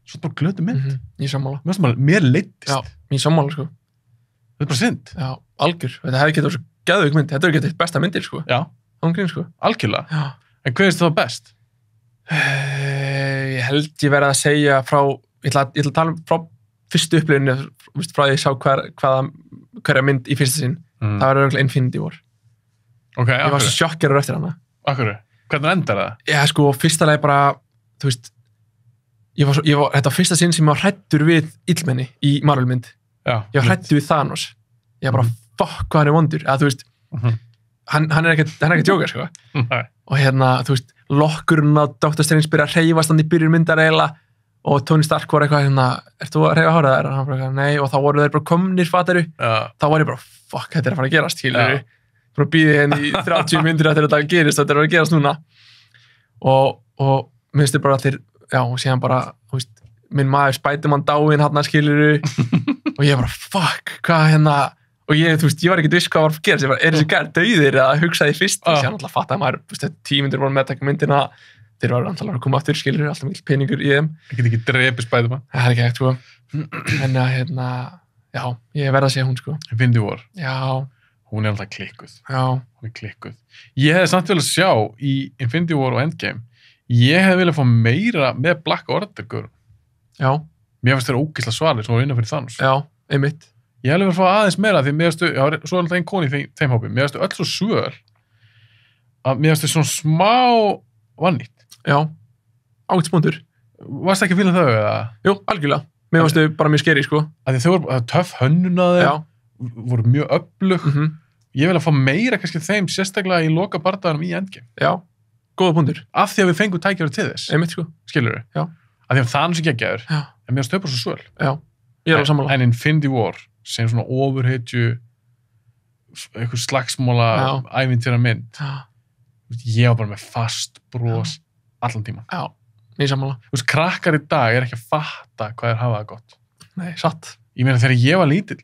Svo bara glötu mynd. Ég sammála. Mér leiddist. Já, ég sammála, sko. Þetta er bara synd. Já, algjör. Þetta hefði getið svo geðveik mynd. Þetta hefði getið besta myndir, sko. Já. Ángrín, sko. Algjörlega. Já. En hvað er það best? Ég held ég verið að segja frá, ég ætla að tala frá fyrstu upplifinu, frá því ég sá hverja mynd í fyrsta sinn. Það var auðvitað Infinity War. Ok, ég var svo sjokkerur eftir hana. Akkur? Hvernig endar það? Já, sko, fyrsta lagi bara, þú veist, þetta var fyrsta sinn sem ég var hræddur við illmenni í Marvel-mynd. Já. Ég var hræddur við Thanos. Ég var bara, fuck, hvað hann er vondur. Eða, þú veist, hann er ekkert jóka, sko. Og hérna, þú veist, lokkurinn á Dr. Strange byrja að hreyfast hann í byrjun myndar eiginlega og Tony Stark var eitthvað hérna, ert þú að hreyfa hárið þær? Og hann bara, nei, og þá voru þeir bara komnir, fattaru. Þá var ég bara, fuck, þetta er að fara að gerast, skilur. Bara býði henni í 30 myndir eftir þetta gerist, þetta er að gerast núna. Og minnst þér bara allir, já, og síðan bara, þú veist, minn maður Spiderman dáinn hann, skilur. Og ég bara, fuck, hvað hérna, og ég, þú veist, ég var ekkert viss hvað var að gerast, ég bara, er þessi gæri dauðir að hugsa því fyrst, og síðan alltaf fattaði maður, þú veist, 10 myndir voru með að taka myndina, þeir var alltaf að koma aftur, skilur, alltaf mikil peningur í þeim. Ég get ekki drepið Spiderman. Það er ekki hægt, sko. En hérna, já, ég verð að segja hún, sko. Infinity War. Já. Hún er alltaf klikkuð. Já. Hún er klikkuð. Ég hefði samt viljað sjá í Infinity War og Endgame, ég hefði viljað fá meira með Black Order. Já. Mér finnst þeir ógeðslega svalir sem var innan fyrir Thanos. Já, einmitt. Ég hefði viljað fá aðeins meira því mér veistu, svo er alltaf einn koni í þeim hópi, mér veistu öll svo svöl að mér veistu svona smá vannýtt. Já, ágætt spúndur. Varst ekki að fíla þau eða? Jú, algjörlega. Mér varstu bara mjög skeri, sko. Að þau voru töff hönnun að þeim, voru mjög öflug. Ég vil að fá meira kannski þeim, sérstaklega í loka bardaðanum í Endgame. Já, góða púndur. Af því að við fengum tækifæri til þess. Einmitt, sko. Skilurðu? Já. Af því að Thanos er geggjaður, en mér varst þau bara svo svöl. Já, ég er alveg sammála. En Infinity War, sem svona ofurhetju, eitthvað slagsmála, ævintýra mynd. Ég var bara með fast bros allan tíma. Já, ég sammála. Þú veist, krakkar í dag er ekki að fatta hvað er hafa það gott. Nei, satt. Ég meina þegar ég var lítill,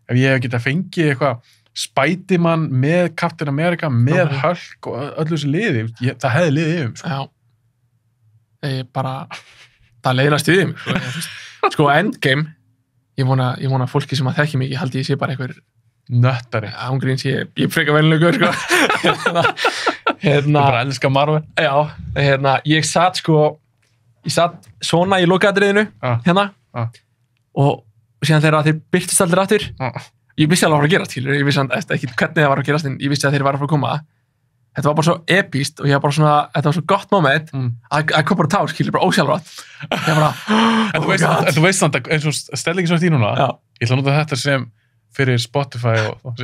ef ég hef getað fengið eitthvað Spiderman með Captain America, með Hulk og öllu þessu liði, það hefði liðið yfir, sko. Já. Ég bara, það leiðast við mig, sko. Sko, Endgame, ég vona að fólki sem að þekki mig, ég haldi ég sé bara einhver nöttari. Ángríns, ég frekar venjulegur, sko. Þú bara elskar Marvel. Já, ég satt svona í lokaðriðinu, hérna, og síðan þeir byrtist allir aftur, ég vissi alveg að fara að gerast, ég vissi ekki hvernig það var að gerast, en ég vissi að þeir var að fara að koma, þetta var bara svo epíst og ég var bara svona, þetta var svo gott moment að kom bara tár, skilur, bara ósjálfrátt. Ég bara, En þú veist samt að eins og stellingin svo í núna, ég ætla að nota þetta sem fyrir Spotify og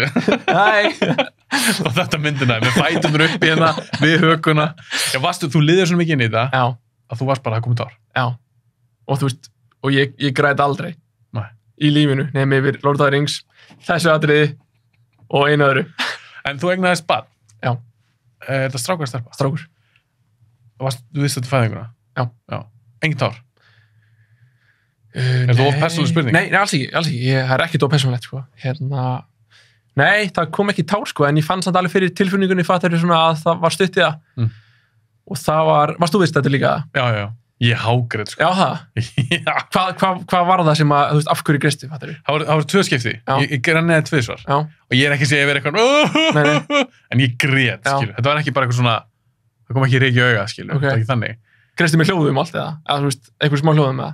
þetta myndina, við fætum þér upp í hérna, við hökuna. Já, þú liðir svo mikið inn í þetta að þú varst bara að koma tár. Já, og þú veist, og ég græt aldrei Nei. Í lífinu, nefnir yfir Lord of the Rings, þessu atriði og einu öðru. En þú eignaðist barn? Já. Er þetta strákur eða stelpa? Strákur. Þú vissi þetta fæðinguna? Já. Engin tár? Er það of persónuleg spurning? Nei, alls ekki. Það er ekkert of persónulegt, sko. Nei, það kom ekki tár, sko, en ég fann samt alveg fyrir tilfinningunni fattarðu svona að það var stutt í það. Og það varst þú veist þetta líka? Já. Ég hágrið, sko. Já, það? Já. Hvað var það sem að, þú veist, af hverju greistu, fattarðu? Það voru 2 skipti. Ég grenniði 2 svar. Já. Og ég er ekki að segja yfir eitthvað, en ég grét, skilur. Þetta var ekki bara eitthvað svona, það kom ekki reiki auga, skilur. Okay. Það var ekki þannig. Greistu með hljóðum allt eða? Eða, þú veist, einhver smá hljóðum eða?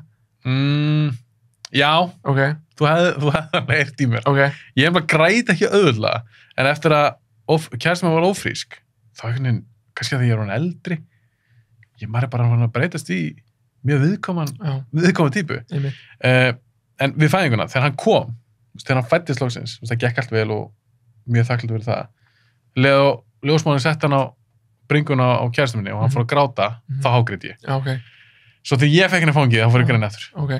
Já. Ok. Þú hefði heyrt í mér. Ok. Ég bara græt ekki auðvitað, en eftir að kærastan mín var ófrísk, þá kannski að því ég er orðinn eldri, maður er bara að breytast í mjög viðkoman típu. En við fæðinguna, þegar hann kom, þegar hann fæddist loksins, það gekk allt vel og mjög þakklátt fyrir það. Ljósmóðurinn sett hann á bringuna á kærastan minni og hann fór að gráta, þá hágrét ég. Já, ok. Svo þegar ég fekk henni fangið, þá fór ég græn eftir. Ok.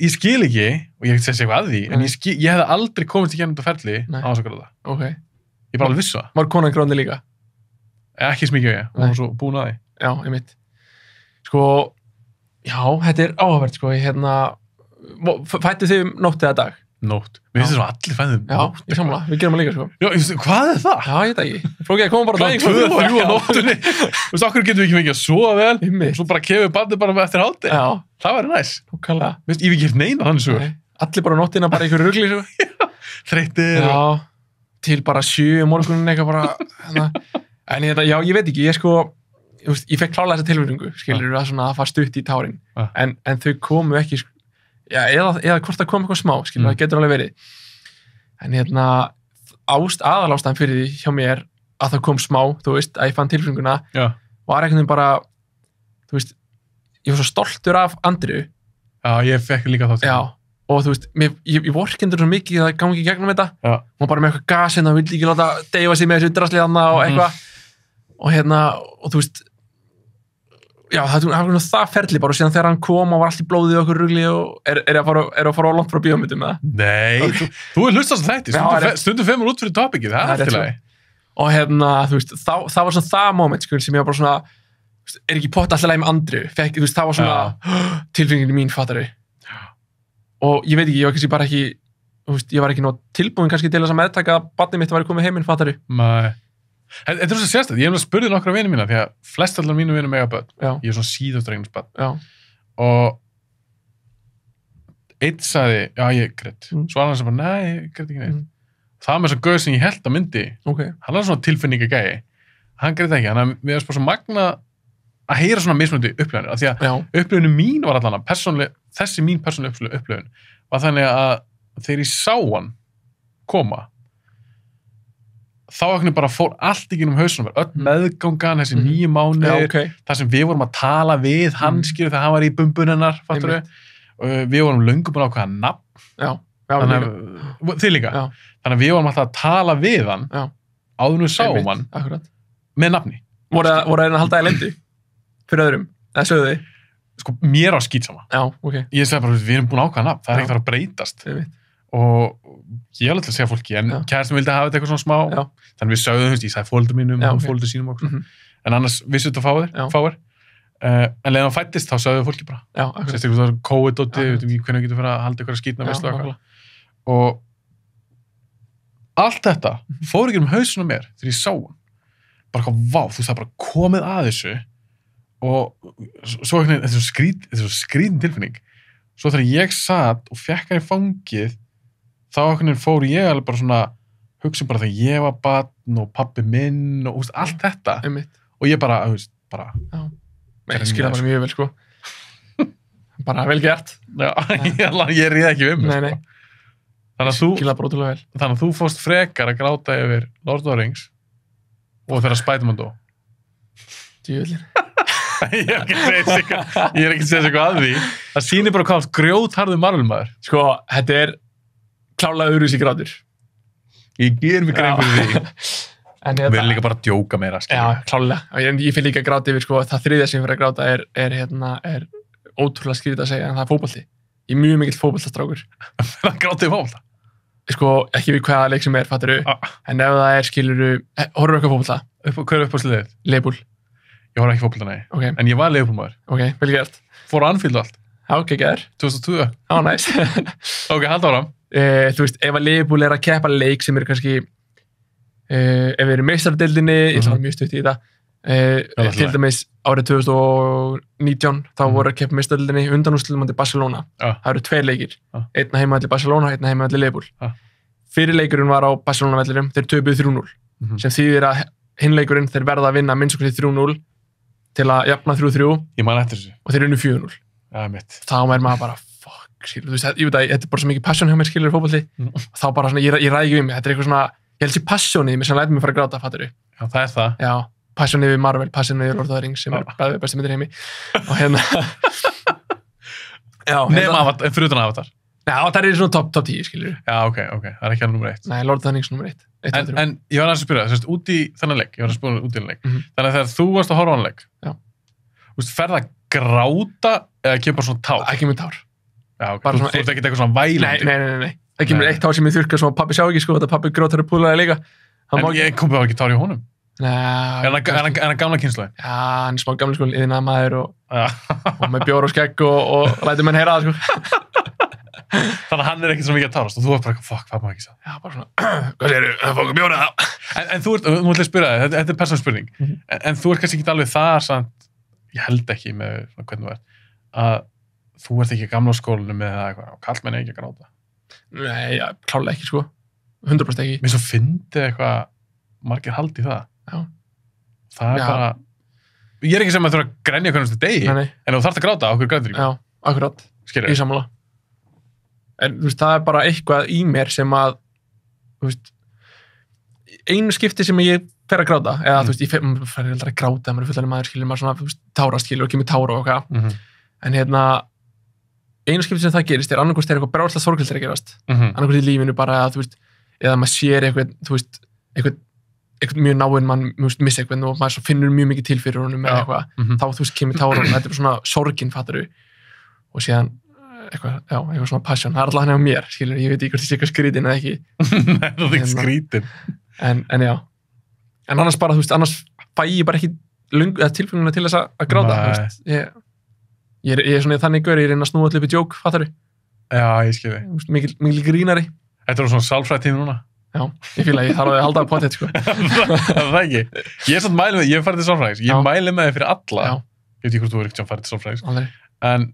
Ég skil ekki, og ég segi eitthvað að því, en ég hefði aldrei komist í gennum þetta ferli á þess að gráta. Ok. Ég bara alveg vissu það. Var konan grándi líka? Ekki smikið ég, hún var svo búin að því. Já, einmitt. Sko, já, þetta er áhugavert, sko. Fættu þið nótt eða dag? Nótt. Mér finnst þetta svo allir fæðum nótt. Já, ég samla. Við gerum það líka, sko. Já, hvað er það? Já, ég veit ekki. Flókið, koma bara daginn. 2-3 á nóttunni. Þú veist, okkur getum við ekki fengið að sofa vel. Og svo bara kefum við bandið bara eftir hálfti. Já. Það væri næs. Nákvæmlega. Ég hef ekki hert neina þannig sögur. Allir bara á nóttina, bara einhverju rugli, sko. Þreyttir. Já, til bara 7 morgunin eitthvað bara. En já, ég veit ekki, ég fekk klálega þessa tilfinningu, skilur að svona að fara stutt í tárin, en þau komu ekki, já, eða hvort það kom eitthvað smá, skilur, það getur alveg verið. En aðalástæðan fyrir því hjá mér að það kom smá, þú veist, að ég fann tilfinninguna, var einhvern veginn bara, þú veist, ég var svo stoltur af Andriu. Já, ég fekk líka þá til. Já, og þú veist, ég vorkendur svo mikið að það gangi í gegnum þetta, og bara með eitthvað gasinn og vildi ekki láta deyfa sig með þessu drasliðanna og eitthvað. Og þú veist, já, það var það ferli bara og síðan þegar hann kom og var allt í blóðið okkur rugli og er að fara á langt frá bíómyndum með það? Nei, þú er hlustast að þætti, stundum 5 út fyrir topikið, það er eftir lagi. Og þú veist, það var svona það moment, sem ég var bara svona, er ekki pott alltaf lagi með Andriu, þú veist, það var svona tilfinningin mín, fattarðu. Og ég veit ekki, ég var kannski bara ekki, þú veist, ég var ekki nóg tilbúin kannski til þess að meðtaka að barnið mitt væri komið heiminn, fattarðu. Nei. Þetta er svo sérstætt, ég hef spurði nokkra vinið mína því að flest allar mínu vinið mega börn. Ég er svona síðastregningsbörn. Og einn sagði, já ég grét. Svo annar sem bara, nei, ég grét ekki neitt. Það með svo gauð sem ég held að myndi, hann er svona tilfinningagæi. Hann grét ekki, þannig að við erum bara svo magna að heyra svona mismunandi upplifanir. Af því að upplifunin mín var allan að þessi mín persónuleg upplifun var þannig að þegar ég sá hann koma, þá ekki bara fór allt í gegnum hausunum, öll meðgangan, þessi 9 mánuðir, þar sem við vorum að tala við hann, skilur, þegar hann var í bumbun hennar, fattur við, við vorum löngu búin að ákveða nafn, þið líka, þannig að við vorum alltaf að tala við hann, áður við sáum hann, með nafni. Voru það að halda í lendi, fyrir öðrum, eða sögðu þið? Sko, mér var skýtsama. Ég segi bara, við erum búin að ákveða nafn, það er ekkert að breytast. Og ég alveg til að segja fólki, en kærastan vildi hafa þetta eitthvað svona smá, þannig við sögðum, ég sagði fóreldrum mínum og fóreldrum sínum og en annars vissu þetta fáir, en leiðan hann fættist, þá sögðu fólki bara, sérstaklega það var COVID-dóti, við veitum ekki hvernig við getum fyrir að halda eitthvað skýtna veislu og allt þetta fór ekki hausunum mér þegar ég sá hann, bara hvað, vá, þú það bara komið að þessu og svo ekki, þetta er svo skrítin tilfinning, svo þegar ég satt og fekk hann í fangið, þá fór ég alveg bara svona hugsa bara þegar ég var barn og pabbi minn og allt þetta og ég bara, ég skilja bara mjög vel, sko bara vel gert ég ríði ekki við mig, sko þannig að þú fórst frekar að gráta yfir Lord of the Rings Og þegar Spider-Man dó. Djöfullinn. Ég er ekki að segja eitthvað að því. Það sýnir bara hvað grjótharður Marvel-maður. Sko, þetta er klálega öðruvísi grátur. Ég ger mig grein fyrir því. Við erum líka bara að djóka meira. Já, klálega. Ég finn líka að gráta yfir, sko, það þriðja sem ég fyrir að gráta er ótrúlega skrítið að segja, en það er fótbolti. Ég er mjög mikill fótboltastrákur. Það gráti í fótbolta? Sko, ekki við hvaða leik sem fattur en ef það er, skiluru, horfur eitthvað fótbolta? Hver er uppáhaldsliðið? Liverpool. Ég horf ekki fótbolta, nei. Okay. En ég var Liverpool-maður. Ok, vel gert. Fór á Anfield og allt. Já, ok, gæður. 2002. Já, næs. Ok, halda áram. Þú veist, ef að Liverpool er að keppa leik sem eru kannski, ef við erum meistaradeildinni, ég ætla að vera mjög stutt í þetta, til dæmis árið 2019, þá voru að keppa meistaradeildinni undanúrslitum til Barcelona. Það eru 2 leikir. Einn heima allir Barcelona, einn heima allir Liverpool. Fyrir leikurinn var á Barcelona-vellinum, þeir töpuðu 3-0, sem þýðir að hinn leikurinn þeir verða að vinna minnst okkur 3-0 til að jafna 3-3. Ég man eftir þessu. Og þeir unnu 4-0. Ja, mitt. Þá er maður bara, fuck, skilur, þú veist, ég veit að þetta er bara svo mikið passion hjá mér, skilur, í fótbolti. Þá bara svona, ég ræði við mig, þetta er eitthvað svona, ég held sér passionið mér sem lætur mig fara að gráta, fattur þú? Já, það er það. Já, passionið við Marvel, passionið við Lord of the Rings, sem er bæði bestu myndir heimi. Og hérna... Nefn fyrir utan Avatar. Já, það er svona top 10, skilur. Já, ok, það er ekki alveg nummer 1. Nei, Lord of the Rings nummer 1. En ég var aðeins að spyrja, þess að út í þennan leik, ég var að spyrja út í þennan leik, þannig að þegar þú varst að horfa á hann leik, ferð að gráta eða kemur svona tár? Ekki með tár. Já, ok, þú ert ekki eitthvað svona vælandi? Nei. Það kemur eitt tár sem ég þurrka sem pappi sjá ekki, sko, þetta pappi grótar að púlaði líka. En ég kom bara ekki tár í honum. Nei. Er hann gamla kynslóðin? Já, hann er smá gamla sko, iðnaðarmaður og með bjór og skegg og lætur menn heyra það, sko. Þannig að hann er ekkert svo mikið að tárast og þú er bara, fuck, hvað má ekki sá? Já, bara svona, hvað segirðu, það fókum bjóra það. En þú ætlaði að spyrja þig, þetta er persónuspurning, en þú ert kannski ekki alveg þar samt, ég held ekki með hvernig þú ert, að þú ert ekki gamla á skólinu með eitthvað, og kallmenn ekki að gráta. Nei, já, klálega ekki, sko. 100% ekki. Mér svo fyndið eitthvað, margir haldi það. Já. Það er bara, ég er ekki sem að þú að grenja hvernig degi, en þú þarft að gráta, okkur grætur ekki. Já, akkurat. Ég sammála. En þú veist, það er bara eitthvað í mér sem að, þú veist, einu skipti sem ég fer að gráta, eða þú veist, ég fer aldrei að gráta, maður er fullan maður, skilur, maður svona, þú veist, tárast, skilur, og kemur tára og eitthvað. En hérna, einu skipti sem það gerist er annarkvæmst er eitthvað bráðslega sorgildir að gerast. Annarkvæmst í lífinu bara, þú veist, eða maður sér eitthvað, þú veist, eitthvað mjög náinn mann, þú veist, missa eitthvað og maður finnur mjög mikið til fyrir honum eða eitthvað. Þá, þú veist, kemur tára og þetta er svona sorgin, fattar þú? Og síðan eitthvað svona passion, það er alltaf hann á mér, skilur, ég veit ekki hvort ég sé eitthvað skrítin eða ekki. Nei, það er ekki skrítin. En já. En annars bara, þú veist, annars fæ ég bara ekki tilfenguna til þess að gráta, þú veist. Ég er svona þannig gaur, ég reyna að snúa allir upp í djók, fattar þú? Já, ég skil þig. Mikil grínari. Þetta er svona sálfræðtími núna. Já, ég fíla, ég þarf að halda á pottet, sko. Það ekki. Ég er svona mæli með, ég hef farið til sálfræðings. Ég mæli með þið fyrir alla. Ég veit ekki hvort þú er ekkert sem farið til sálfræðings. En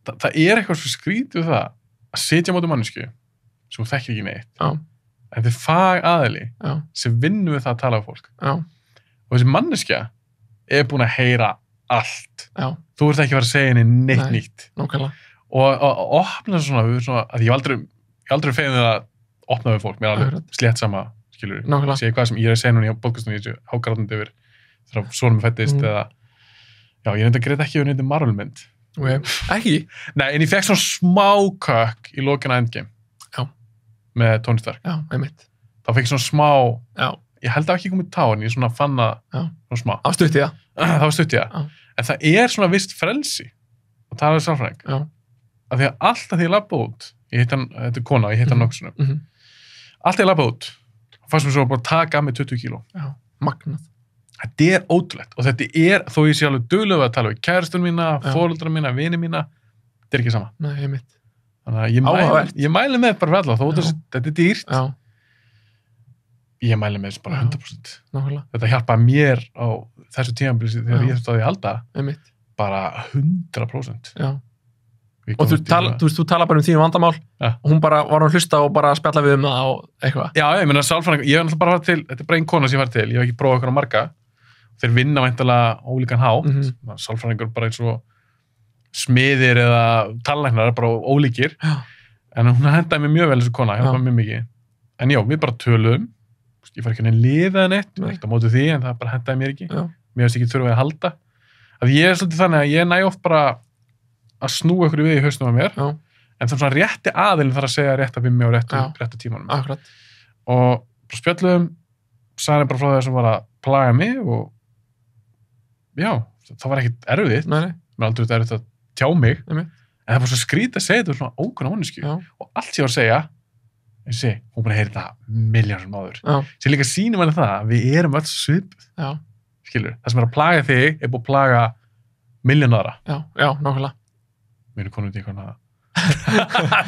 það er eitthvað svo skrítið við það að sitja á móti mannesku sem þú þekkir ekki neitt. En þetta er fagaðili sem vinnur við það að tala á fólk. Og þessi manneskja er búin að heyra allt. Þú ert ekki að vera að segja henni neitt nýtt. Og að opna svona, að ég aldrei fegin það að opna við fólk, mér er alveg slétt sama, skilur, segja hvað sem ég er að segja núna í podcastunum, ég er hágrátandi yfir þegar sonum fættist eða, já, ég reyndi að greita ekki yfir neitt Marvel-mynd. Ekki? Nei, en ég fekk svona smá kökk í lokina Endgame. Já. Með Tony Stark. Já, einmitt. Þá fekk ég svona smá, ég held að ekki komið tá, en ég svona fann það svona smá. Það var stutt í það. Það var stutt í það. En það er svona vist frelsi að tala við sálfræðing. Já. Af því að alltaf því ég labba út, ég hitt hann, þetta er kona, ég hitt hann nokkusunum. Alltaf ég labba út, fannst mér svo bara taka með 20 kíló. Já, magnað. Þetta er ótrúlegt og þetta er, þó ég sé alveg duglegur að tala við kærastunum mína, foreldra mína, vini mína, þetta er ekki sama. Nei, ég mitt. Þannig að ég mæli með bara fyrir alla, þó þetta er dýrt. Já. Ég mæli með þessu bara 100%. Nákvæmlega. Þetta hjálpaði mér á þessu tímabili þegar ég þurfti að ég halda. Einmitt. Bara 100%. Já. Og þú tala bara því vandamál og hún bara var að hlusta og bara spjalla við það og eitthvað. Já, ég meina sálfræðing, ég hef bara farið til, þetta er bara einn kona sem ég farið til, ég hef ekki prófað okkur á marga. Þeir vinna væntanlega ólíkan hátt, sálfræðingur bara eins og smiðir eða tallæknar er bara ólíkir, en hún hendaði mér mjög vel þessu kona, hjálpaði mjög mikið. En já, við bara töluðum, ég fær ekki henni liðað neitt, ekki á móti því, en það bara hendaði mér ekki. Mér finnst ekki þurfa að halda. Að ég svolítið þannig að ég næ oft bara að snúa ykkur við í hausnum á mér, en þannig svona rétti aðilin þarf að segja rétt að við mig og réttu tímanum. Akkurat. Og bara spjöllum, sagði bara frá það sem var að plaga mig og já, það var ekkit erfitt. Mér aldrei erfitt að tjá mig, en það var svo skrítið að segja þetta svona ókunna mannesku og allt sem ég var að segja, hún bara heyri þetta milljónum áður. Sér líka sýnir manni það að við erum öll svipuð. Skilur, það sem er að plaga þig er búið að plaga milljón aðra. Já, nákvæmlega. Við erum konum út í eitthvað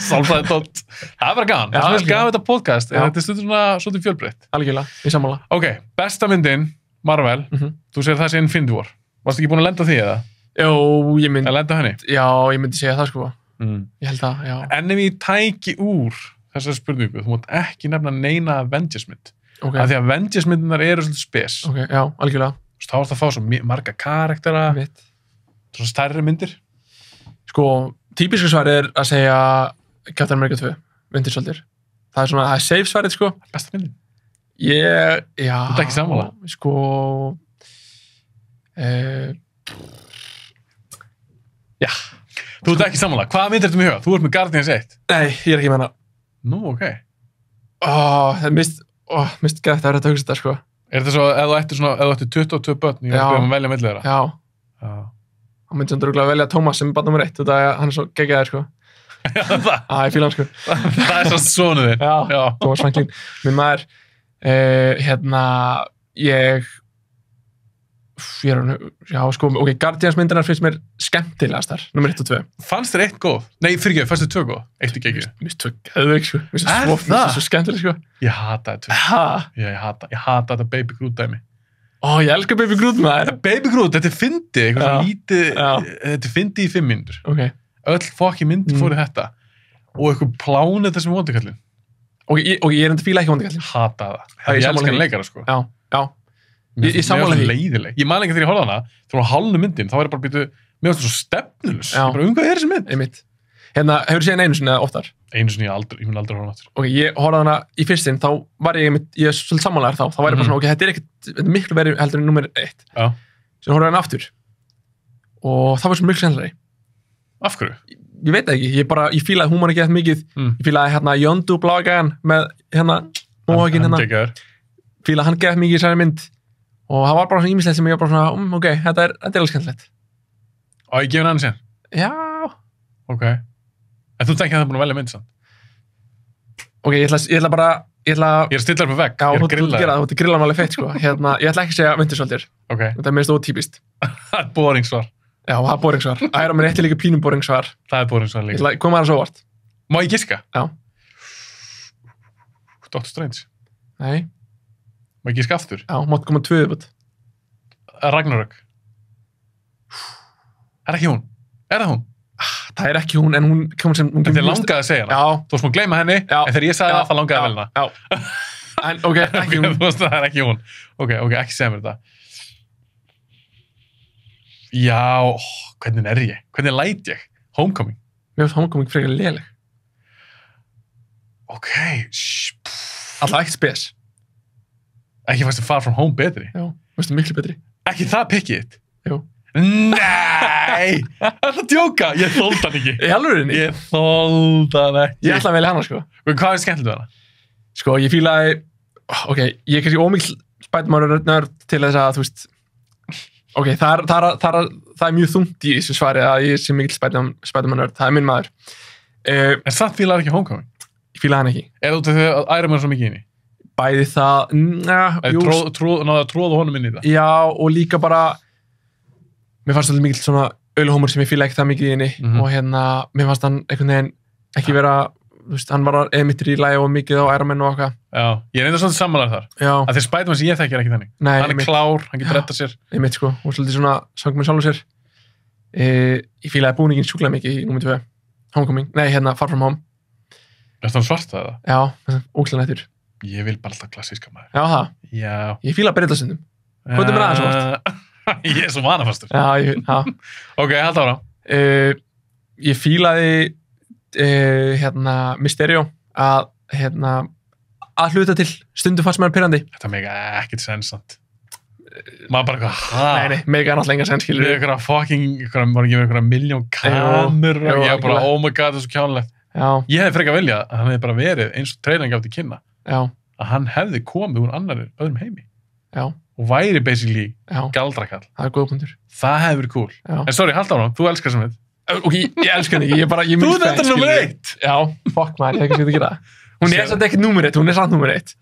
sálfræði tótt. Það er bara gaman. Það er gaman þetta podcast, en þetta er stundur svona svolítið fjölbreytt. Algjörlega, í sammála. Ok, besta myndin, Marvel, þú segir það sé Infinity War. Varstu ekki búin að lenda því eða? Jó, ég myndi... Að lenda henni? Já, ég myndi segja það sko. Ég held það, já. En ef ég tæki úr þessar spurningu, þú mátt ekki nefna neina Avengers-mynd. Af því að Avengers-myndunar eru svolítið spes. Ok, já, algjörlega. Þá varst að fá svo marga karaktera, svona stærri myndir. Sko, típisku svar er að segja Captain America 2, Winter Soldier. Það er svona, það er safe svarið, sko. Besta myndin? Já. Þú ert ekki sammála? Sko, já. Þú ert ekki sammála. Hvaða mynd ertu með huga? Þú ert með Guardians 1. Nei, ég er ekki með hana. Nú, ok. Það er mist gætt að vera að hugsa þetta, sko. Er þetta svo, ef þú ættir 22 börn, ég er að velja milli þeirra? Já. Hann myndi samt örugglega að velja Tómas sem barn nummer 1, þetta er hann er svo geggjaður, sko. Já, það? Ég fíla hann, sko. Það er svo sonur þinn. Já, Tómas Franklin. Minn maður, ok, Guardians myndirnar finnst mér skemmtilegastar, nummer 1 og 2. Fannst þér 1 góð? Nei, fyrirgefðu, fannst þér 2 góð? 1 er geggjur. Mér finnst 2 geðveik, sko. Mér finnst það svo skemmtileg, sko. Ég hata þetta 2. Ég hata þetta Baby Groot dæmi. Ég elska Baby Groot, maður. Baby Groot, þetta er fyndið, eitthvað svona lítið, þetta er fyndið í 5 mínútur. Ok. Öll fokki myndir fóru þetta. Og eitthvað plánið þessi vondikallin. Og ég er enda fíla ekki vondikallin. Hata það. Ég elska hann leikara, sko. Já. Ég sammála því. Leiðileg. Ég man ekki þegar ég horfði hana, þegar hún halnu myndin, þá var ég bara býtu, mér varst það svo stefnulus. Ég bara, hvað er þessi mynd? Einmitt. Hefur þú séð einu sinni eða oftar? Einu sinni, ég mun aldrei horfa hana aftur. Ok, ég horfði hana í fyrstinn, þá var ég svolítið sammálaður þá var ég bara svona, ok, þetta er miklu verið heldur en nummer 1. Já. Svo horfði hana aftur. Og það var svo miklu skemmtilegri. Af hverju? Ég veit ekki, ég fílaði húmor ekki eftir mikið. Ég fílaði Yondu blágæjan með móhaginn fílaði hann ekki mikið í þessari mynd. Og það var bara svona ímislegt sem ég var bara svona, ok, þetta er alveg skemmtilegt. Og ég gef henni sér? Já. Ok. En þú tekja að það er búin að velja mynd samt? Ok, ég ætla bara, ég er að stilla upp á vegg, ég er að grilla það. Þú ert að grilla mig alveg feitt, sko. Ég ætla ekki að segja Winter Soldier. Ok. Þetta er meðist ótípist. Það er boring svar. Já, það er boring svar. Iron Man 1 er líka pínum boring svar. Það er boring svar líka. Ég ætla að koma aðeins óvart. Má ég giska? Já. Doctor Strange? Nei. Má ég giska aftur? Já, máttu koma 2 viðbútt. Ragnarök? Er ekki hún? Er það hún? Það er ekki hún, en hún kom sem... En þið langaði að segja hana? Já. Þú varst múin að gleyma henni, en þegar ég sagði það langaði að velja hana? Já. En ok, ekki hún. Þú veist að það er ekki hún. Ok, ekki segja mér þetta. Já, hvernig er ég? Hvernig læt ég? Homecoming? Mér finnst Homecoming frekar léleg. Ok, alltaf ekkert spes. Ekki fannst þið Far From Home betri? Já, fannst þið miklu betri. Ekki það pikkið þitt? Jú. Nei, það er að djóka. Ég þoldi hann ekki. Í alvörinni? Ég þoldi hann ekki. Ég ætla að velja hana, sko. Hvað er skemmtilegt við hana? Sko, ég fílaði, ok, ég er kannski ómikl Spider-Man-nörd til þess að, þú veist, ok, það er mjög þungt í þessu svari að ég sé mikil Spider-Man-nörd, það er minn maður. En samt fílaði ekki Homecoming? Ég fílaði hann ekki. Er þú til að Iron Man svo mikið inn í? Bæði það, náðu að tróða honum inn í það? Já, og líka bara, mér fannst það mikil svona auðluhómur sem ég fíla ekki það mikið inn í og mér fannst hann einhvern veginn ekki vera, þú veist, hann var emittir í lagi og mikið á Iron Man og eitthvað. Já, ég er enda svolítið sammálaður þar. Já. Að þeir Spider-Man sem ég þekki er ekki þannig. Nei, hann er klár, hann getur rettað sér. Einmitt, sko, og svolítið svona sang með sjálfur sér. Ég fílaði búningin sjúklega mikið í númer 2. Homecoming, nei, Far From Home. Er það svarta það? Já, ógeðslega nættur. Ég vil bara alltaf klassíska maður. Já, það? Já. Ég fíla breytastundum. Hvað er mér aðeins vart? Ég er svo vanafastur. Já. Ok, halda ára. Ég fílaði Mysterio að að hluta til, stundum fannst mér pirrandi. Þetta mega ekkert sensant. Maður bara eitthvað, Nei, mega náttúrulega enga sens, skilur. Við eitthvað fucking, var ekki með eitthvað miljón kamerur og ég bara, oh my god, það er svo kjánulegt. Já. Ég hefði frekar viljað að hann hefði bara verið eins og trailern gaf til kynna. Já. Að hann hefði komið úr öðrum heimi. Já. Og væri basically galdrakall. Það góð punktur. Það hefði verið cool. Já. En sorry, halda á hann, þú elskar sem við. Ok, ég elskar hann ekki, ég Þú þetta er nummer 1! Já, fuck man, ég hef ekki að gera það. Hún er samt ekkert nummer 1, hún er samt nummer 1.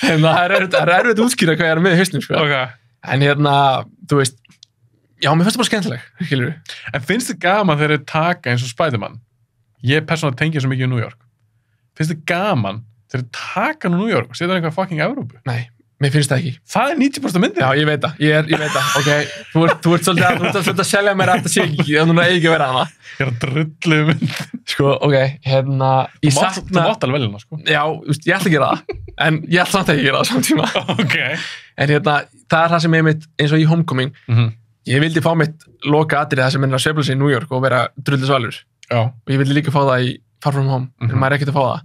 En það er erfitt að útskýra hvað ég er með í hausnum, sko. Okay. En þú veist, já, mér finnst það bara skemmtileg, skilur við. En finnst þið gaman þegar þið taka eins og Spider-Man? Ég persónulega tengi svo mikið í New York. Finnst þið gaman þegar þið taka New York og setja hann eitthvað fucking Evrópu? Nei. Mér finnst það ekki. Það er 90% myndið. Já, ég veit það. Ég veit það. Ok, þú ert svolítið að selja mér að þetta sé ekki, þannig að það eigi að vera hana. Ég er að drullu mynd. Sko, ok, ég sakna... Þú mátt alveg velja hana, sko. Já, ég ætla að gera það. En ég ætla samt ekki að gera það samtíma. Ok. En það er það sem ég mitt, eins og í Homecoming, ég vildi fá mitt loka atriði það sem er að sveifla sig í New York og vera drullisvalur. Já. Og ég vildi líka fá það í Far From Home, en maður er ekkert að fá það.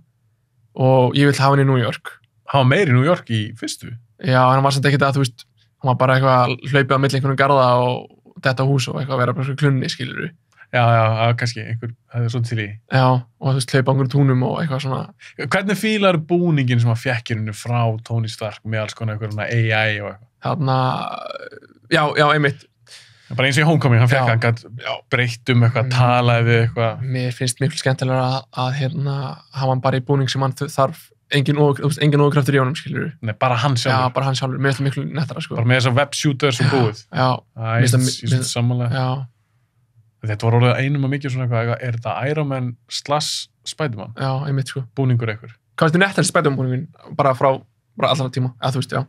Og ég vil hafa hann í New York. Hann var meir í New York í fyrstu? Já, hann var samt ekkert að, þú veist, hann var bara eitthvað að hlaupið á milli einhvern garða og þetta hús og eitthvað að vera bara svona klunni, skilur við. Já, kannski, það er svona til í. Já, og þú veist, hlaupa á einhverjum túnum og eitthvað svona. Hvernig fílar búningin sem að fékkir henni frá Tony Stark með alls konar eitthvað AI og eitthvað? Þarna, já, einmitt. Bara eins og í Homecoming, hann fekk hann gætt breytt eitthvað, talaði við eitthvað. Mér finnst miklu skemmtilega að hafa hann bara í búning sem hann þarf. Engin ókraftur í honum, skilur við. Nei, bara hann sjálfur. Já, bara hann sjálfur. Mér finnst það miklu nettara, sko. Bara með þess að webshooter sem búið. Já. Ég finnst samanlega. Já. Þetta var orðið einum að mikið svona eitthvað, er þetta Iron Man / Spider-Man? Já, einmitt, sko. Búningur eitthvað. Hvað er þetta nettari Spider-Man búningin? Bara frá allra tíma, eða þú veist, já.